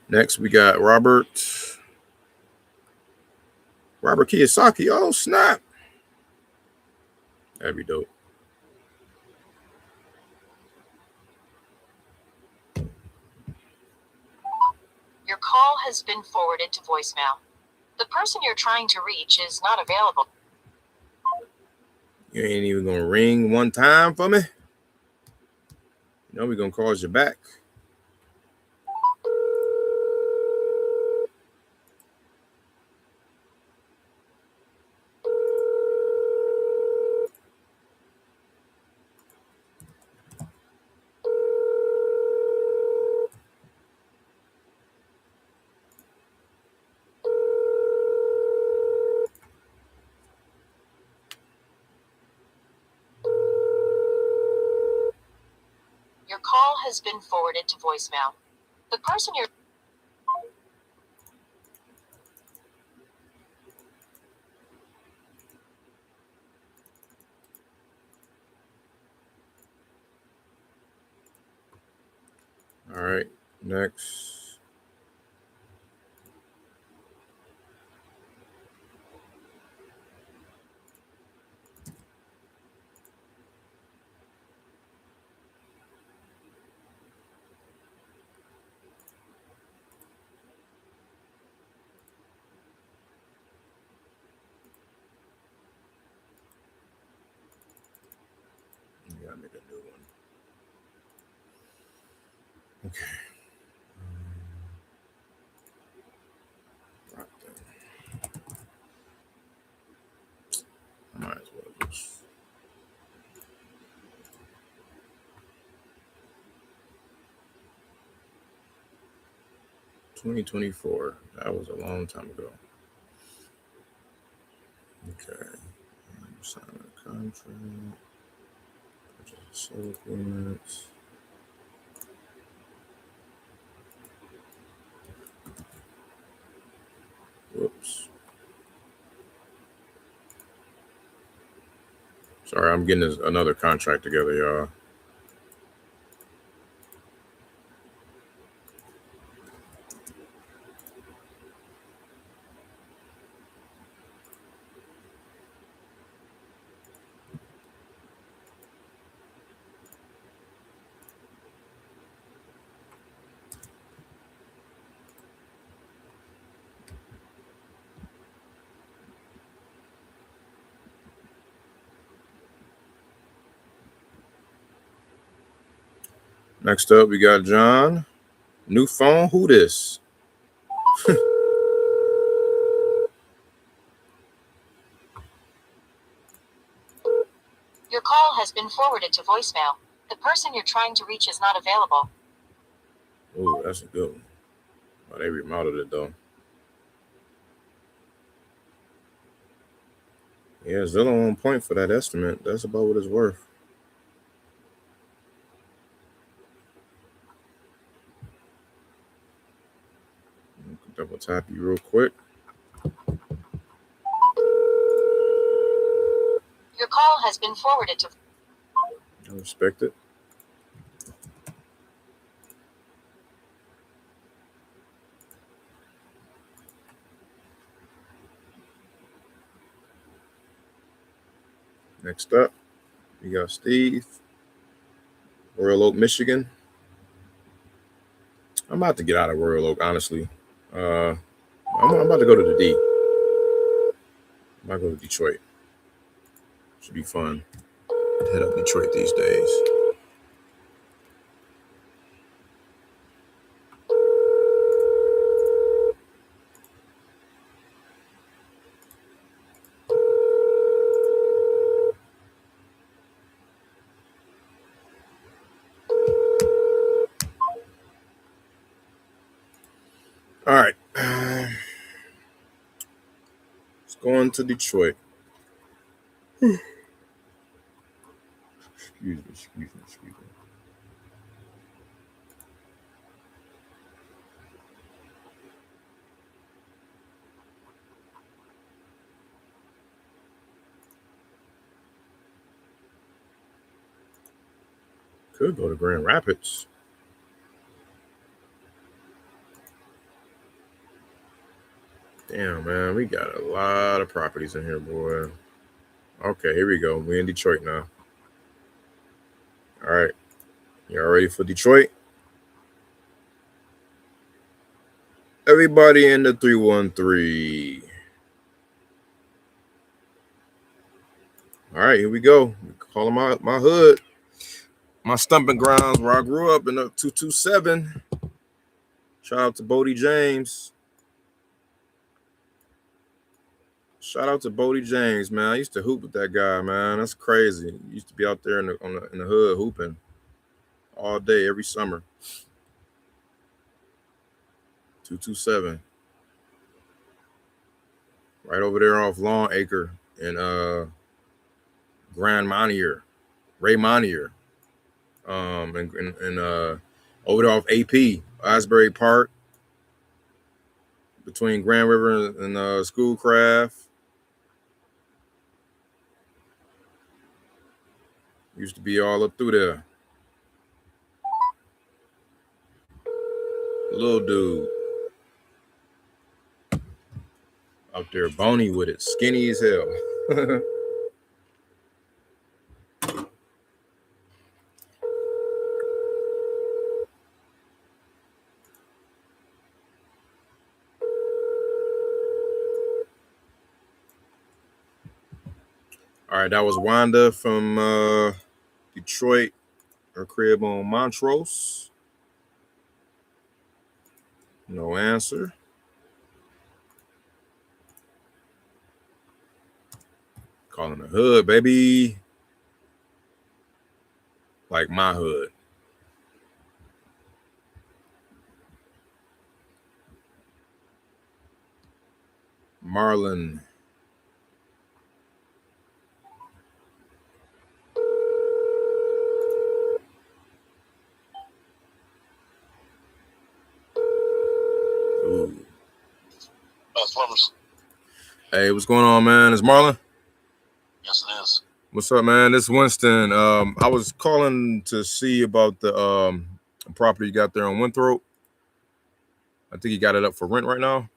A: Next, we got Robert Kiyosaki. Oh, snap. That'd be dope.
B: Your call has been forwarded to voicemail. The person you're trying to reach is not available.
A: You ain't even gonna ring one time for me? You know we're gonna call you back.
B: Your call has been forwarded to voicemail. The person you're
A: All right, next. You gotta make a new one. Okay. Right there. I might as well just. $2024. That was a long time ago. Okay. Sign a contract. Purchase sale agreements. Whoops. Sorry, I'm getting another contract together, y'all. Next up, we got John. New phone. Who this?
B: Your call has been forwarded to voicemail. The person you're trying to reach is not available.
A: Oh, that's a good one. Oh, they remodeled it though. Yeah, Zillow on point for that estimate. That's about what it's worth. Double tap you real quick.
B: Your call has been forwarded to.
A: I respect it. Next up, we got Steve, Royal Oak, Michigan. I'm about to get out of Royal Oak, honestly. I'm about to go to the D. I'm about to go to Detroit. Should be fun. Head up Detroit these days. Going to Detroit. Excuse me. Could go to Grand Rapids. Damn, man, we got a lot of properties in here, boy. Okay, here we go. We're in Detroit now. All right. Y'all ready for Detroit? Everybody in the 313. All right, here we go. Calling my hood. My stumping grounds where I grew up in the 227. Shout out to Bodie James. Shout out to Bodie James, man. I used to hoop with that guy, man. That's crazy. He used to be out there in the hood hooping all day, every summer. 227. Right over there off Long Acre in Grand Monier, Ray Monier. And over there off AP, Asbury Park, between Grand River and Schoolcraft. Used to be all up through there. Little dude. Out there bony with it, skinny as hell. All right, that was Wanda from Detroit, her crib on Montrose. No answer. Calling the hood, baby. Like my hood. Marlon. Ooh. Hey, what's going on, man? Is Marlon?
D: Yes, it is.
A: What's up, man? This is Winston. I was calling to see about the property you got there on Winthrop. I think you got it up for rent right now.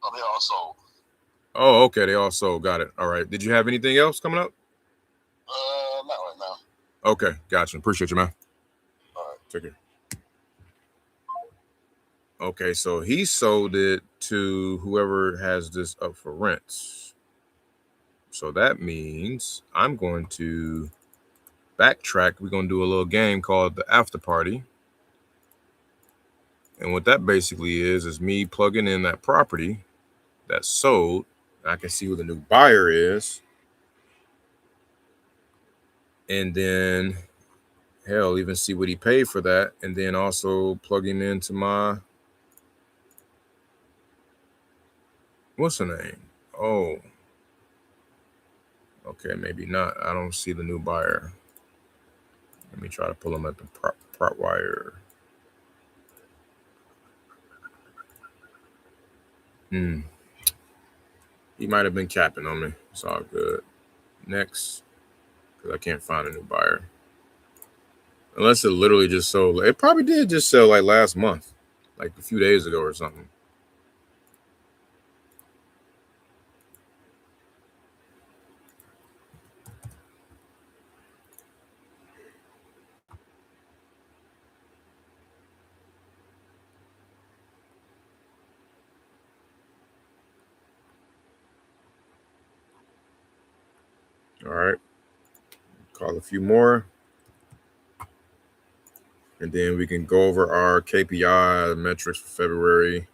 D: Oh, they all sold.
A: Oh, okay. They all sold. Got it. All right. Did you have anything else coming up?
D: Not right now.
A: Okay. Gotcha. Appreciate you, man.
D: All right.
A: Take care. Okay. So he sold it to whoever has this up for rent. So that means I'm going to backtrack. We're going to do a little game called the After Party. And what that basically is me plugging in that property that's sold. I can see who the new buyer is. And then, hell, even see what he paid for that. And then also plug him into my, what's the name? Oh, okay, maybe not. I don't see the new buyer. Let me try to pull him at the prop wire. He might have been capping on me. It's all good. Next, because I can't find a new buyer. Unless it literally just sold. It probably did just sell like last month, like a few days ago or something. All right. Call a few more. And then we can go over our KPI metrics for February.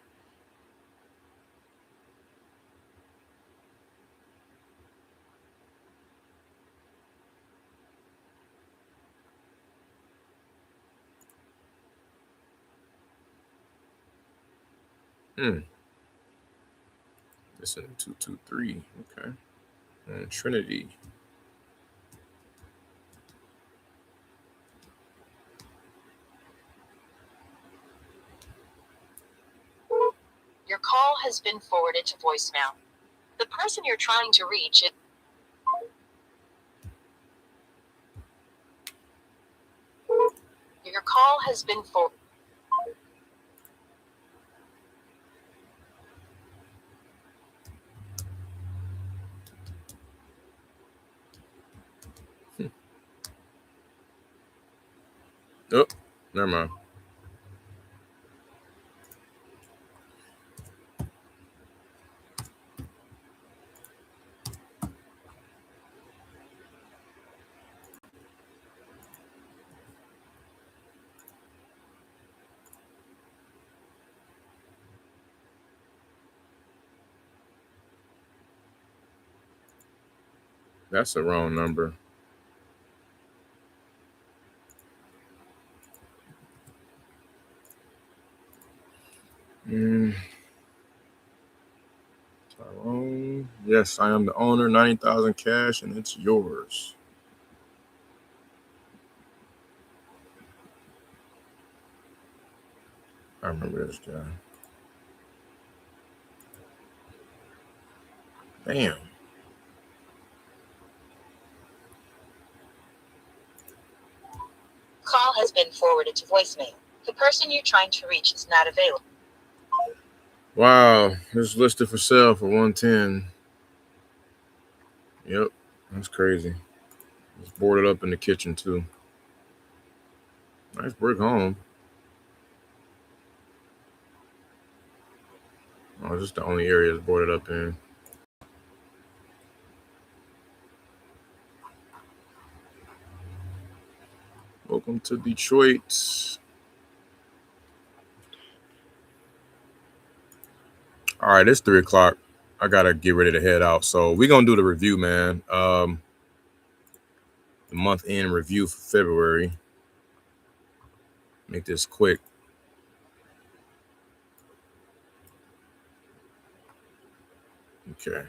A: It's in 223. Okay. And Trinity.
B: Your call has been forwarded to voicemail. The person you're trying to reach is... Your call has been forwarded.
A: Oh, never mind. That's the wrong number. Tyrone. Yes, I am the owner. 90,000 cash, and it's yours. I remember this guy. Damn.
B: Call has been forwarded to voicemail. The person you're trying to reach is not available.
A: Wow, it's listed for sale for 110. Yep, that's crazy. It's boarded up in the kitchen too. Nice brick home. Oh, just the only area it's boarded up in. Welcome to Detroit. All right, it's 3 o'clock. I gotta get ready to head out. So we're gonna do the review, man. The month end review for February. Make this quick. Okay.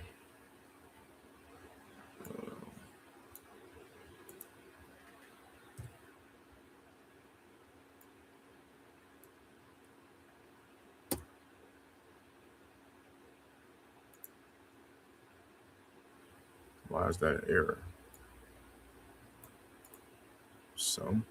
A: Why is that an error? So.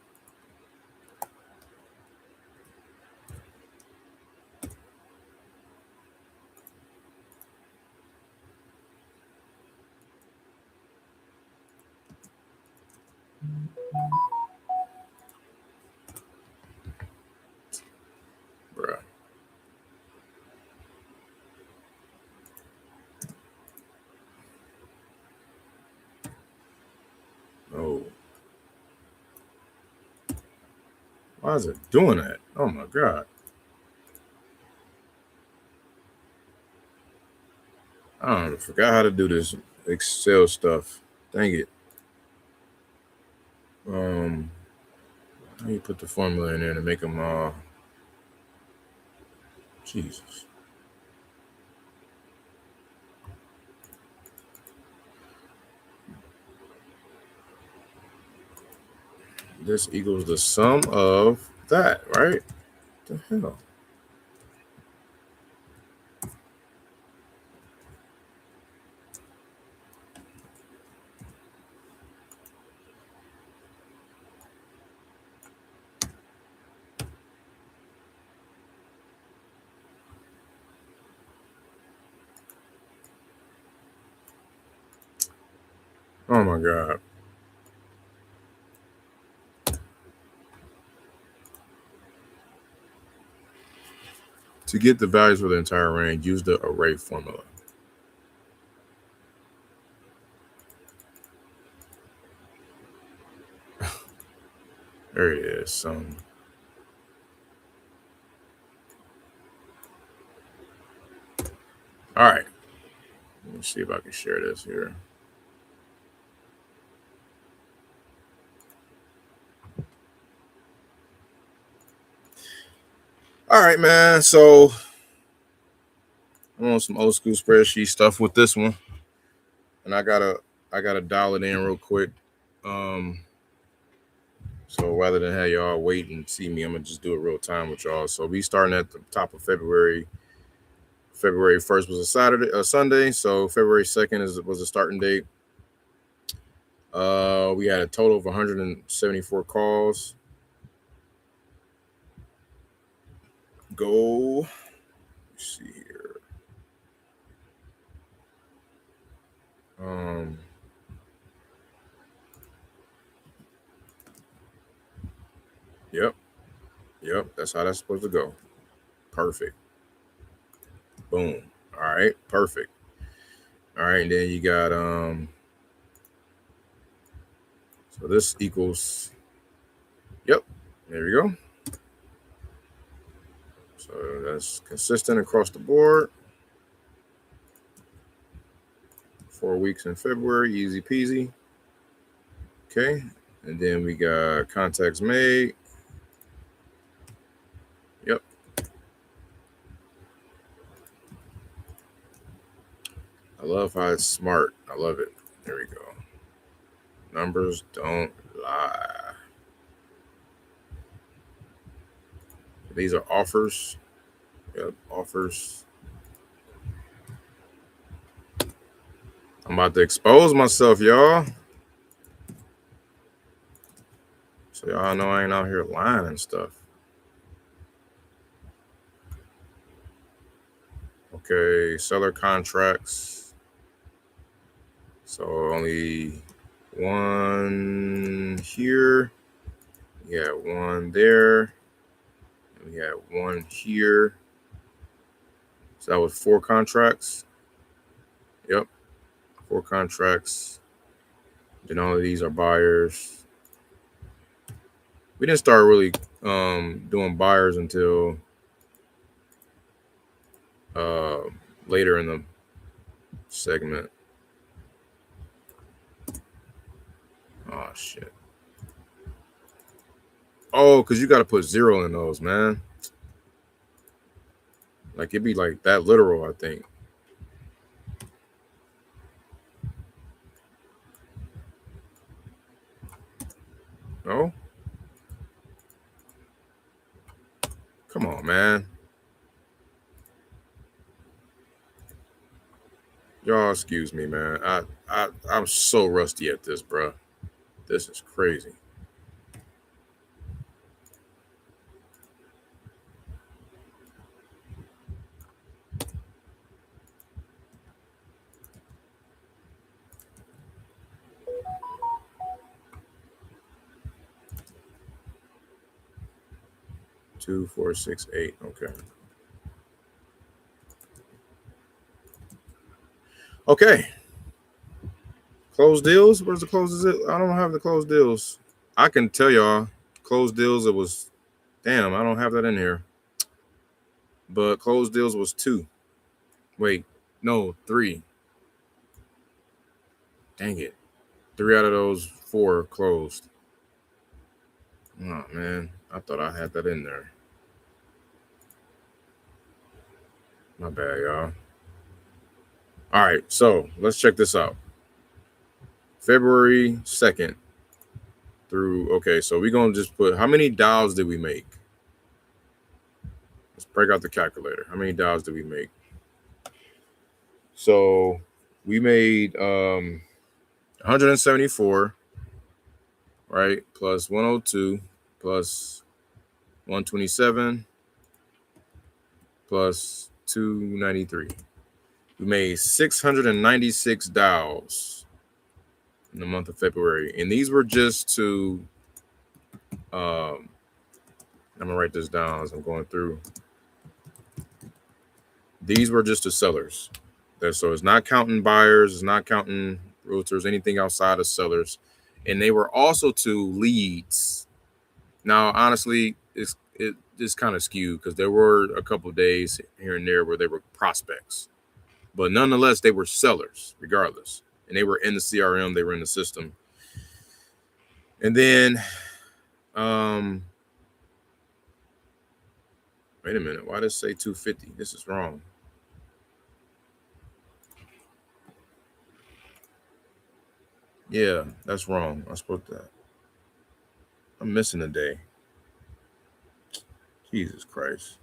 A: Bruh. Oh. Why is it doing that? Oh my God. I forgot how to do this Excel stuff. Dang it. How you put the formula in there to make them Jesus. This equals the sum of that, right? What the hell? Oh my God. To get the values for the entire range, use the array formula. There it is. All right. Let me see if I can share this here. All right, man. So I'm on some old school spreadsheet stuff with this one, and I gotta dial it in real quick. So rather than have y'all wait and see me, I'm gonna just do it real time with y'all. So we starting at the top of February. February 1st was a Sunday. So February 2nd was a starting date. We had a total of 174 calls. Go. Let's see here. Yep. That's how that's supposed to go. Perfect. Boom. All right. Perfect. All right. And then you got so this equals. Yep. There we go. So that's consistent across the board. 4 weeks in February, easy peasy. Okay. And then we got contacts made. Yep. I love how it's smart. I love it. There we go. Numbers don't lie. These are offers. Yep, offers. I'm about to expose myself, y'all. So y'all know I ain't out here lying and stuff. Okay, seller contracts. So only one here. We had one there. We had one here. So that was 4 contracts. Yep, 4 contracts. Then all of these are buyers. We didn't start really doing buyers until later in the segment. Oh shit. Oh, because you got to put 0 in those, man. Like it'd be like that literal, I think. No? Come on, man. Y'all excuse me, man. I'm so rusty at this, bro. This is crazy. Two, 4, 6, 8. Okay. Okay. Closed deals. Where's the closed deals? I don't have the closed deals. I can tell y'all closed deals. It was, damn, I don't have that in here. But closed deals was 2. Wait, no, 3. Dang it. 3 out of those 4 closed. Oh, man. I thought I had that in there. My bad, y'all. All right, so let's check this out. February 2nd through, okay, so we're going to just put, how many dials did we make? Let's break out the calculator. How many dials did we make? So we made 174, right? Plus 102, plus 127, plus 293. We made 696 dials in the month of February. And these were just to, I'm going to write this down as I'm going through. These were just to sellers. So it's not counting buyers, it's not counting realtors, anything outside of sellers. And they were also to leads. Now, honestly, it's kind of skewed because there were a couple of days here and there where they were prospects. But nonetheless, they were sellers regardless. And they were in the CRM, they were in the system. And then, wait a minute, why does it say 250? This is wrong. Yeah, that's wrong. I'm supposed to. I'm missing a day. Jesus Christ.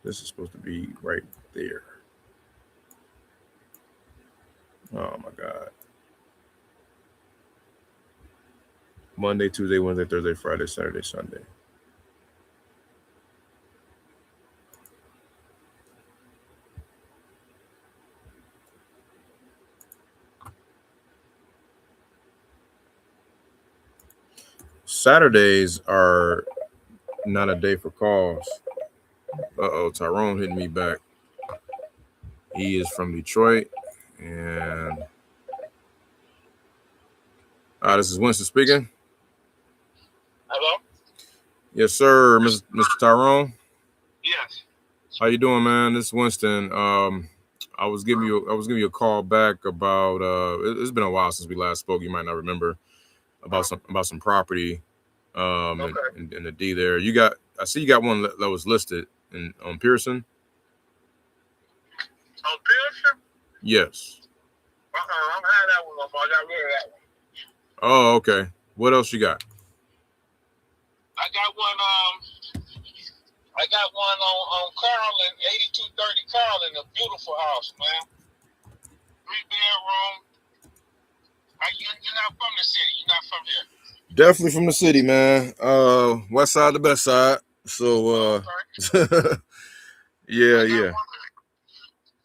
A: This is supposed to be right there. Oh my God. Monday, Tuesday, Wednesday, Thursday, Friday, Saturday, Sunday. Saturdays are not a day for calls. Uh-oh, Tyrone hitting me back. He is from Detroit. And this is Winston speaking.
E: Hello?
A: Yes, sir, Mr. Tyrone.
E: Yes.
A: How you doing, man? This is Winston. I was giving you a call back about it's been a while since we last spoke. You might not remember about some property
E: Okay.
A: and the D there. I see you got one that was listed on Pearson.
E: On Pearson?
A: Yes.
E: I don't have that one no more. I got rid of that one.
A: Oh, okay. What else you got?
E: I got one on Carlin, 8230 Carlin, a beautiful house, man. 3-bedroom. You're not from the city. You're not from here.
A: Definitely from the city, man. West side, the best side. So yeah.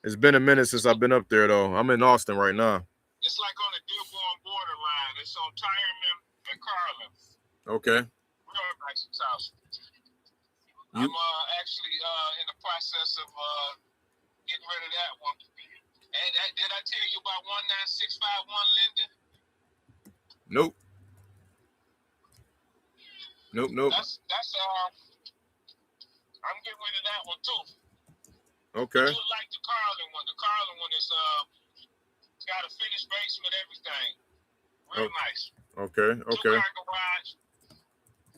A: It's been a minute since I've been up there though. I'm in Austin right now.
E: It's like on the Dearborn borderline. It's on Tyreman and Carlin.
A: Okay.
E: Real nice house. I'm actually in the process of getting rid of that one. And did I tell you about 19651 Linden?
A: Nope.
E: I'm getting rid of that one too.
A: Okay.
E: You like the Carlin one? The Carlin one is it's got a finished basement, everything. Real nice.
A: Okay.
E: 2-car garage.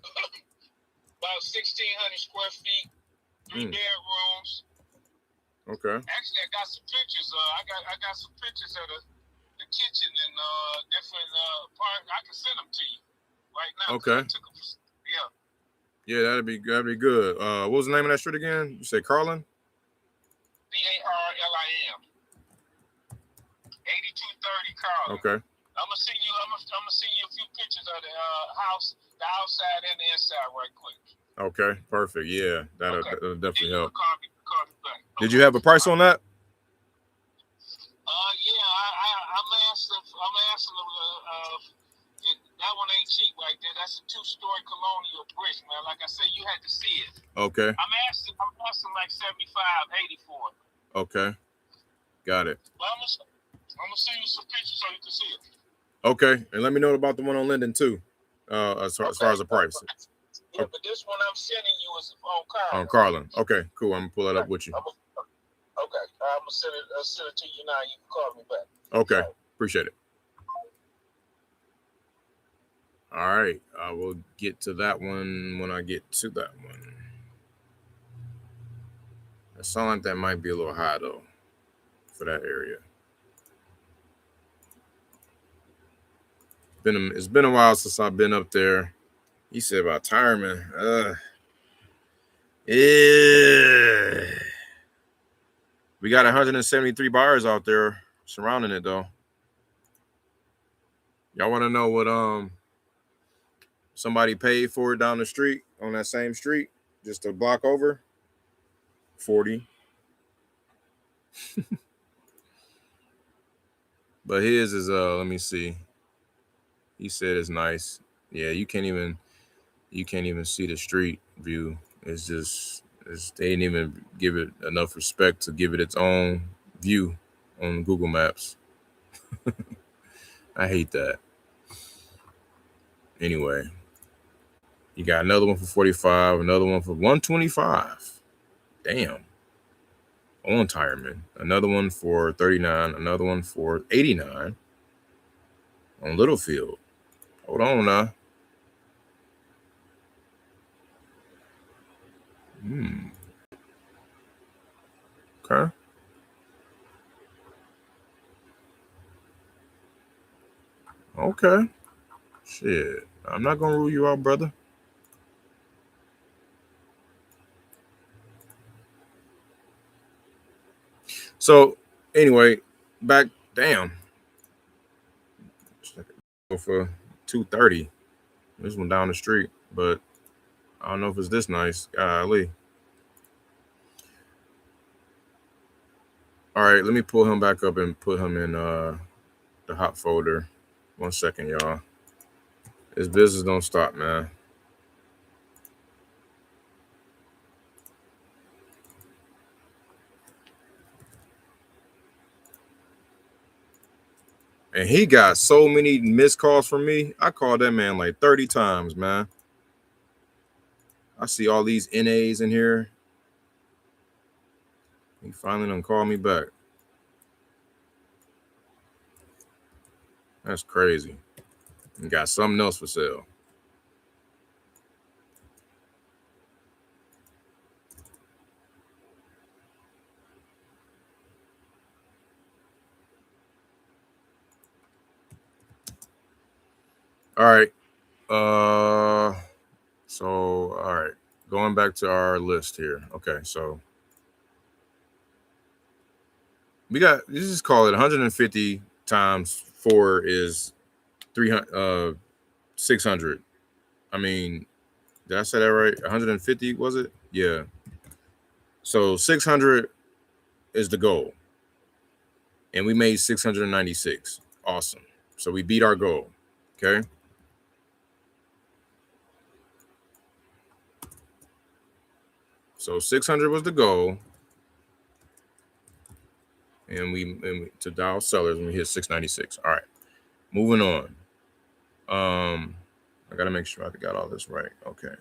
E: About 1,600 square feet. 3 bedrooms.
A: Okay.
E: Actually, I got some pictures. I got some pictures of the kitchen and different parts. I can send them to you right now.
A: Okay.
E: Yeah.
A: Yeah, that'd be good. What was the name of that street again? You said Carlin?
E: Carlin. 8230 Carlin.
A: Okay.
E: I'm gonna send you a few pictures of the house, the outside and the inside, right quick.
A: Okay, perfect. Yeah, that'll definitely help.
E: Call me back.
A: Did you have a price on that?
E: Yeah, I'm asking. That one ain't cheap right there. That's a 2-story colonial brick, man. Like I said, you had to see it.
A: Okay.
E: I'm asking like 75, 80 for it.
A: Okay. Got it.
E: But I'm gonna send you some pictures so you can see it.
A: Okay, and let me know about the one on Linden too. As far as the price.
E: Yeah, but this one I'm sending you is on Carlin.
A: On Carlin. Okay, cool. I'm gonna pull that up with you.
E: Okay, I'm gonna send it to you now. You can call me back.
A: Okay, appreciate it. All right, I will get to that one when I get to that one. It sounds like that might be a little high though for that area. It's been a while since I've been up there. He said about Tyreman. Yeah. We got 173 buyers out there surrounding it though. Y'all want to know what somebody paid for it down the street on that same street, just a block over? 40. But his is let me see. He said it's nice. Yeah, you can't even see the street view. They didn't even give it enough respect to give it its own view on Google Maps. I hate that. Anyway, you got another one for 45, another one for 125. Damn. On Tireman. Another one for 39, another one for 89 on Littlefield. Hold on now. Okay. Okay. Shit. I'm not gonna rule you out, brother. So anyway, back damn. For 230. This one down the street, but I don't know if it's this nice. Golly. All right, let me pull him back up and put him in the hot folder. 1 second, y'all. This business don't stop, man. And he got so many missed calls from me. I called that man like 30 times, man. I see all these NAs in here. He finally done called me back. That's crazy. He got something else for sale. All right. So all right. Going back to our list here. Okay, so we got, let's just call it 150 times 4 is 300 600. I mean, did I say that right? 150 was it? Yeah. So 600 is the goal. And we made 696. Awesome. So we beat our goal. Okay. So 600 was the goal. And we to dial sellers and we hit 696. All right. Moving on. I gotta make sure I got all this right. Okay.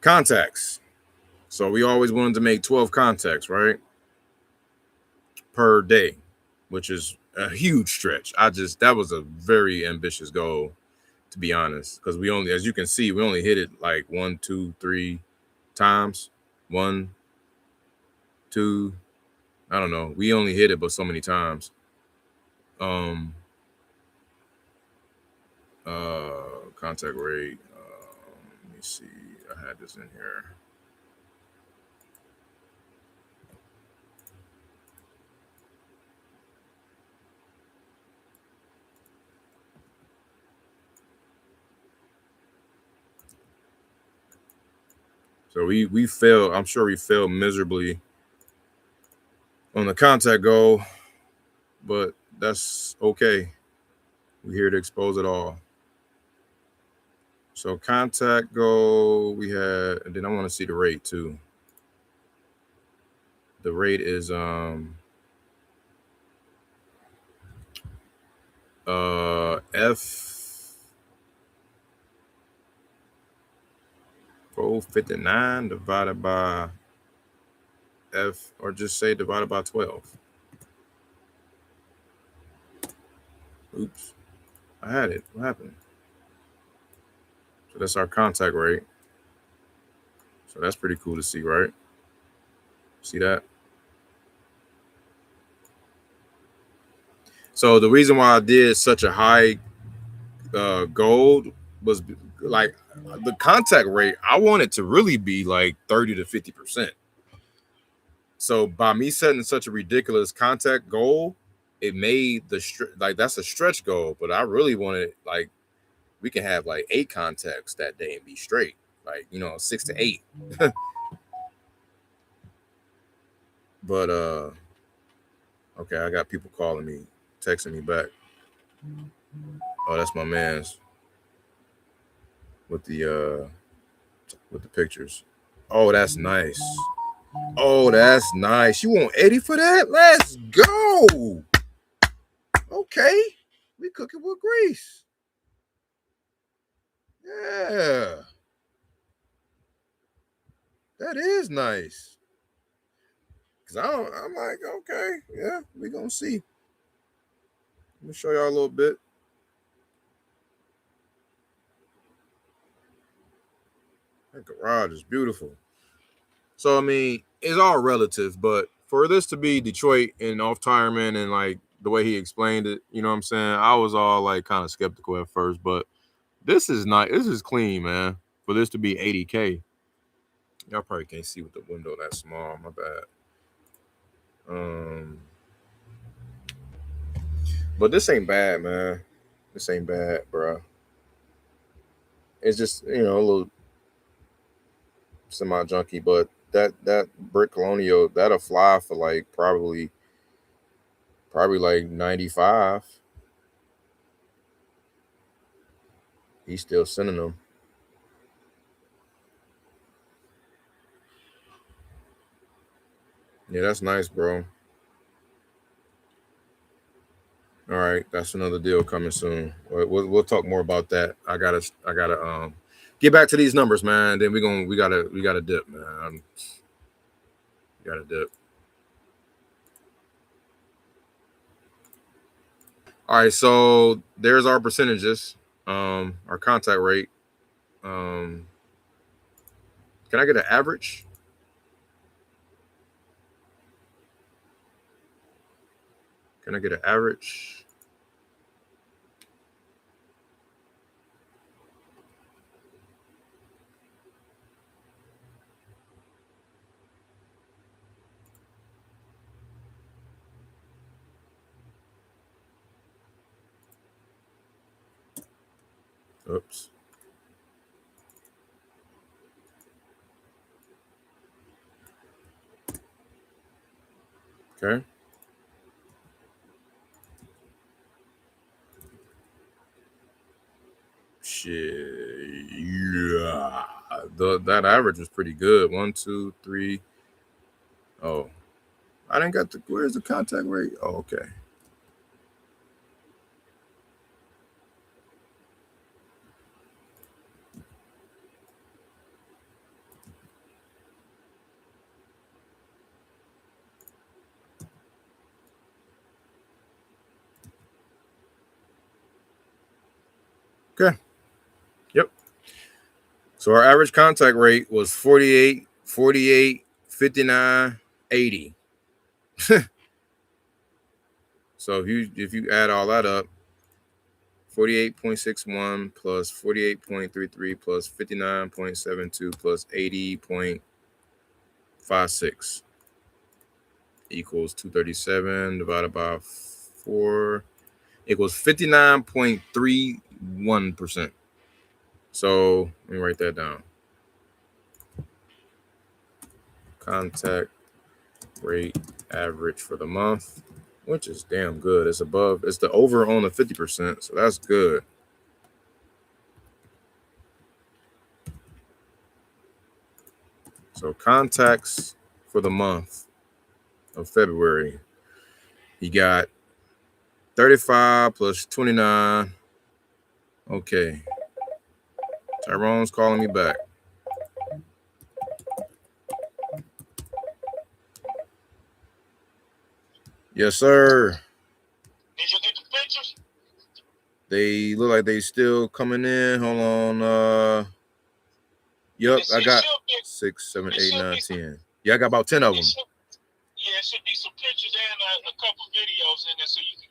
A: Contacts. So we always wanted to make 12 contacts, right? Per day, which is a huge stretch. That was a very ambitious goal, to be honest, because we only, as you can see, we only hit it like 1, 2, 3 times. 1, 2, I don't know. We only hit it but so many times. Contact rate. Let me see. I had this in here. So we failed. I'm sure we failed miserably on the contact goal, but that's okay. We're here to expose it all. So contact goal we had, and then I want to see the rate too. The rate is F 459 divided by F, or just say divided by 12. Oops, I had it. What happened? So that's our contact rate. So that's pretty cool to see, right? See that? So the reason why I did such a high goal was like the contact rate. I want it to really be like 30 to 50%. So by me setting such a ridiculous contact goal, it made like that's a stretch goal. But I really wanted, like, we can have like 8 contacts that day and be straight, like, 6 to 8. But okay, I got people calling me, texting me back. Oh, that's my man's with the pictures. Oh, that's nice. Oh, that's nice. You want 80 for that? Let's go. Okay. We cooking with grease. Yeah. That is nice. Cause I'm like, okay, yeah, we gonna see. Let me show y'all a little bit. That garage is beautiful. So I mean, it's all relative, but for this to be Detroit and off Tireman and like the way he explained it, you know what I'm saying? I was all like kind of skeptical at first, but this is not, this is clean, man. For this to be 80K. Y'all probably can't see with the window that small, my bad. But this ain't bad, man. This ain't bad, bro. It's just, you know, a little semi junky, but that brick colonial, that'll fly for like probably like 95. He's still sending them. Yeah, that's nice, bro. All right, that's another deal coming soon. We'll talk more about that. I gotta get back to these numbers, man. Then we gotta dip, man. Gotta dip. All right, so there's our percentages. Our contact rate. Can I get an average? Can I get an average? Oops. Okay. Shit. Yeah. That average was pretty good. 1, 2, 3. Oh, I didn't got the. Where's the contact rate? Oh, okay. Okay. Yep. So our average contact rate was 48, 59, 80. So if you add all that up, 48.61 plus 48.33 plus 59.72 plus 80.56 equals 237 divided by 4 equals 59.31%. So let me write that down. Contact rate average for the month, which is damn good. It's above, it's the over on the 50%, so that's good. So contacts for the month of February, you got 35 plus 29. Okay. Tyrone's calling me back. Yes, sir.
E: Did you get the pictures?
A: They look like they still coming in. Hold on. Yep, I got 6, 7, 8, 9, 10. Yeah, I got about 10 of them.
E: Yeah, it should be some pictures and a couple videos in there so you can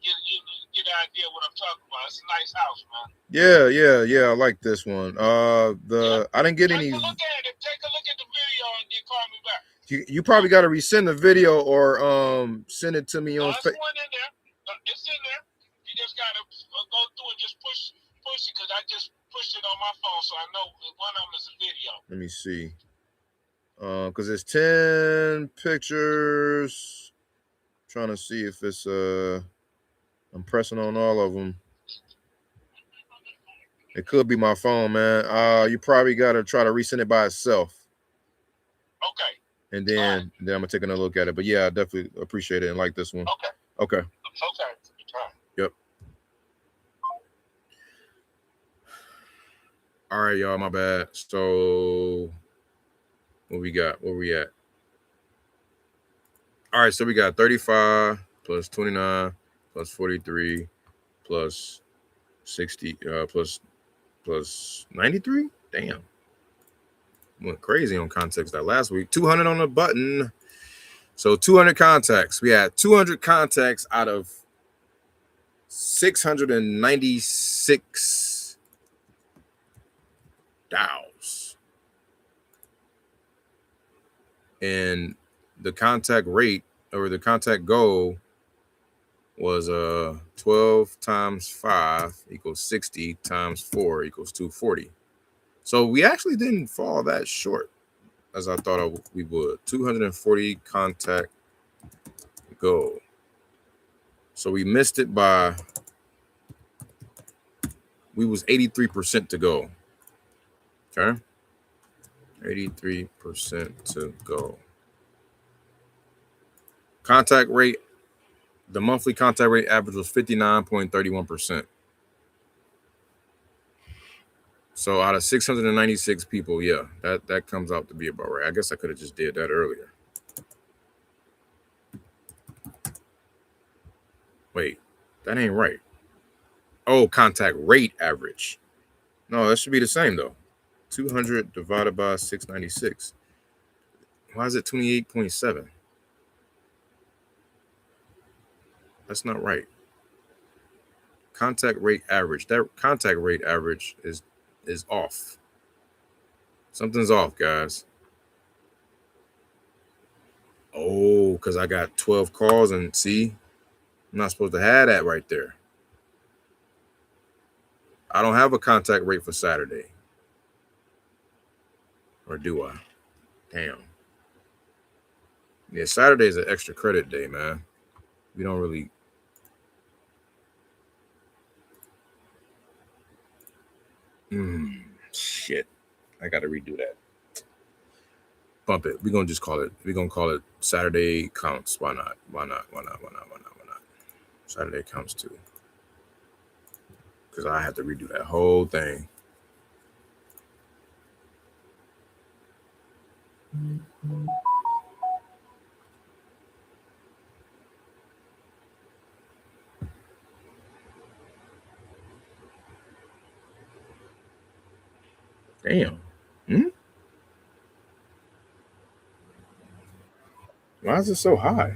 E: get an idea of what I'm talking about. It's a nice house, man.
A: Yeah. I like this one. I didn't get any.
E: Take a look at it. Take a look at the video and then call me back.
A: You probably got to resend the video or send it to me on.
E: It's one in there. It's in there. You just gotta go through and just push it because I just pushed it on my phone, so I know one of them is a video.
A: Let me see. Because it's 10 pictures. I'm trying to see if it's I'm pressing on all of them. It could be my phone, man. You probably gotta try to resend it by itself.
E: Okay.
A: And then I'm gonna take another look at it. But yeah, I definitely appreciate it and like this one. Okay. Yep. All right, y'all. My bad. So what we got? Where we at? All right, so we got 35 plus 29 plus 43 plus 60 plus 93. Damn. Went crazy on contacts that last week. 200 on the button. So 200 contacts. We had 200 contacts out of 696 DAOs. And the contact rate or the contact goal was 12 times 5 equals 60 times 4 equals 240. So we actually didn't fall that short as I thought we would. 240 contact goal. So we missed it by, we was 83% to go. Okay. 83% to go. Contact rate, the monthly contact rate average was 59.31%. So out of 696 people, yeah, that comes out to be about right. I guess I could have just did that earlier. Wait, that ain't right. Oh, contact rate average. No, that should be the same though. 200 divided by 696. Why is it 28.7? That's not right. Contact rate average. That contact rate average is off. Something's off, guys. Oh, because I got 12 calls and see, I'm not supposed to have that right there. I don't have a contact rate for Saturday. Or do I? Damn. Yeah, Saturday is an extra credit day, man. We don't really. Shit. I got to redo that. Bump it. We're going to just call it. We're going to call it Saturday counts. Why not? Why not? Why not? Why not? Why not? Why not? Saturday counts too. Because I had to redo that whole thing. Damn. Why is it so high?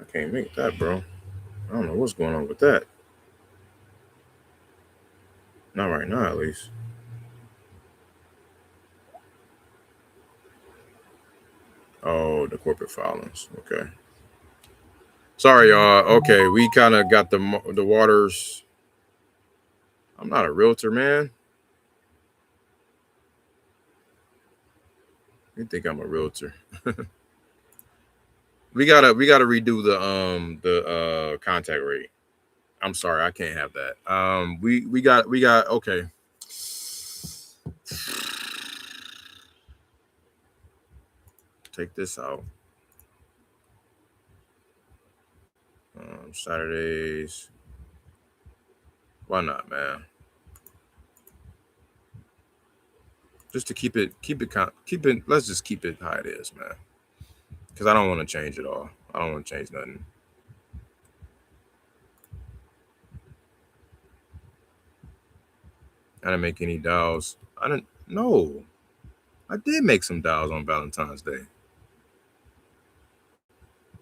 A: I can't make that, bro. I don't know what's going on with that. Not right now, at least. Oh, the corporate filings. Okay. Sorry, y'all. Okay, we kind of got the waters. I'm not a realtor, man. You think I'm a realtor? we gotta redo the contact rate. I'm sorry, I can't have that. We got okay. Take this out. Saturdays. Why not, man? Just to keep it. Let's just keep it how it is, man. Because I don't want to change it all. I don't want to change nothing. I didn't make any DAOs. I didn't. No, I did make some DAOs on Valentine's Day.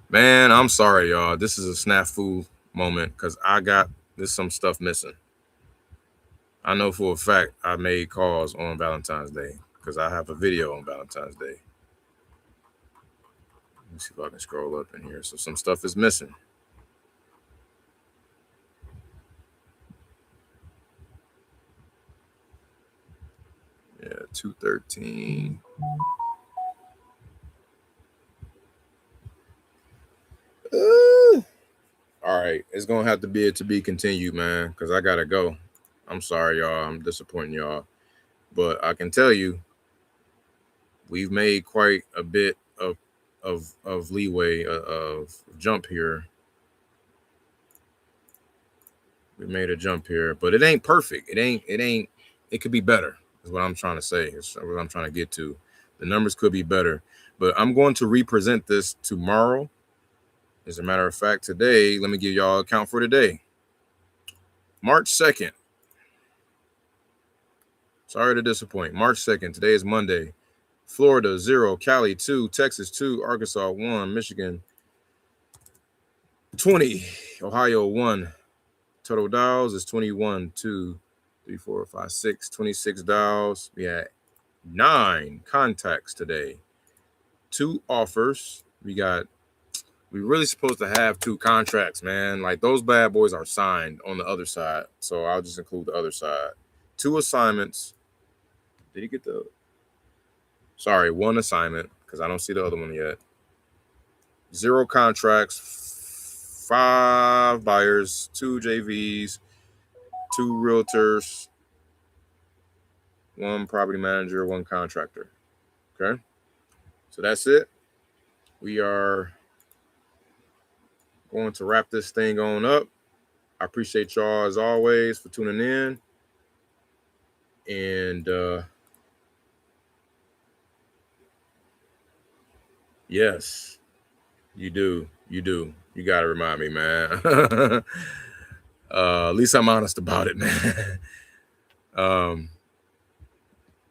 A: Man, I'm sorry, y'all. This is a snafu moment because there's some stuff missing. I know for a fact I made calls on Valentine's Day because I have a video on Valentine's Day. Let me see if I can scroll up in here. So some stuff is missing. Yeah, 213. All right, it's gonna have to be to be continued, man, because I gotta go. I'm sorry, y'all. I'm disappointing y'all, but I can tell you, we've made quite a bit of leeway of jump here. We made a jump here, but it ain't perfect. It ain't. It could be better. Is what I'm trying to say. Is what I'm trying to get to. The numbers could be better, but I'm going to represent this tomorrow. As a matter of fact, today, let me give y'all a count for today. March 2nd. Sorry to disappoint. March 2nd. Today is Monday. Florida 0, Cali 2, Texas 2, Arkansas 1, Michigan 20. Ohio 1. Total dials is 21, 2, 3, 4, 5, 6, 26 dials. We had 9 contacts today. 2 offers. We really supposed to have 2 contracts, man. Like, those bad boys are signed on the other side. So I'll just include the other side. 2 assignments. Did he get the... Sorry, 1 assignment, because I don't see the other one yet. 0 contracts, 5 buyers, 2 JVs, 2 realtors, 1 property manager, 1 contractor. Okay. So that's it. We are going to wrap this thing on up. I appreciate y'all as always for tuning in. And yes, you do. You gotta remind me, man. At least I'm honest about it, man.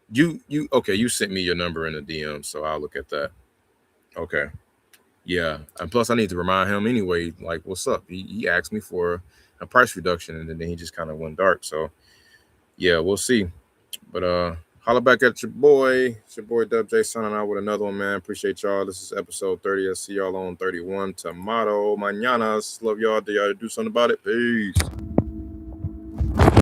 A: You sent me your number in the DM, so I'll look at that. Okay. Yeah. And plus I need to remind him anyway, like, what's up? He asked me for a price reduction, and then he just kind of went dark. So yeah, we'll see. But holla back at your boy. It's your boy Dub J signing out with another one, man. Appreciate y'all. This is episode 30. I'll see y'all on 31 tomorrow. Mañanas. Love y'all. Do y'all do something about it? Peace.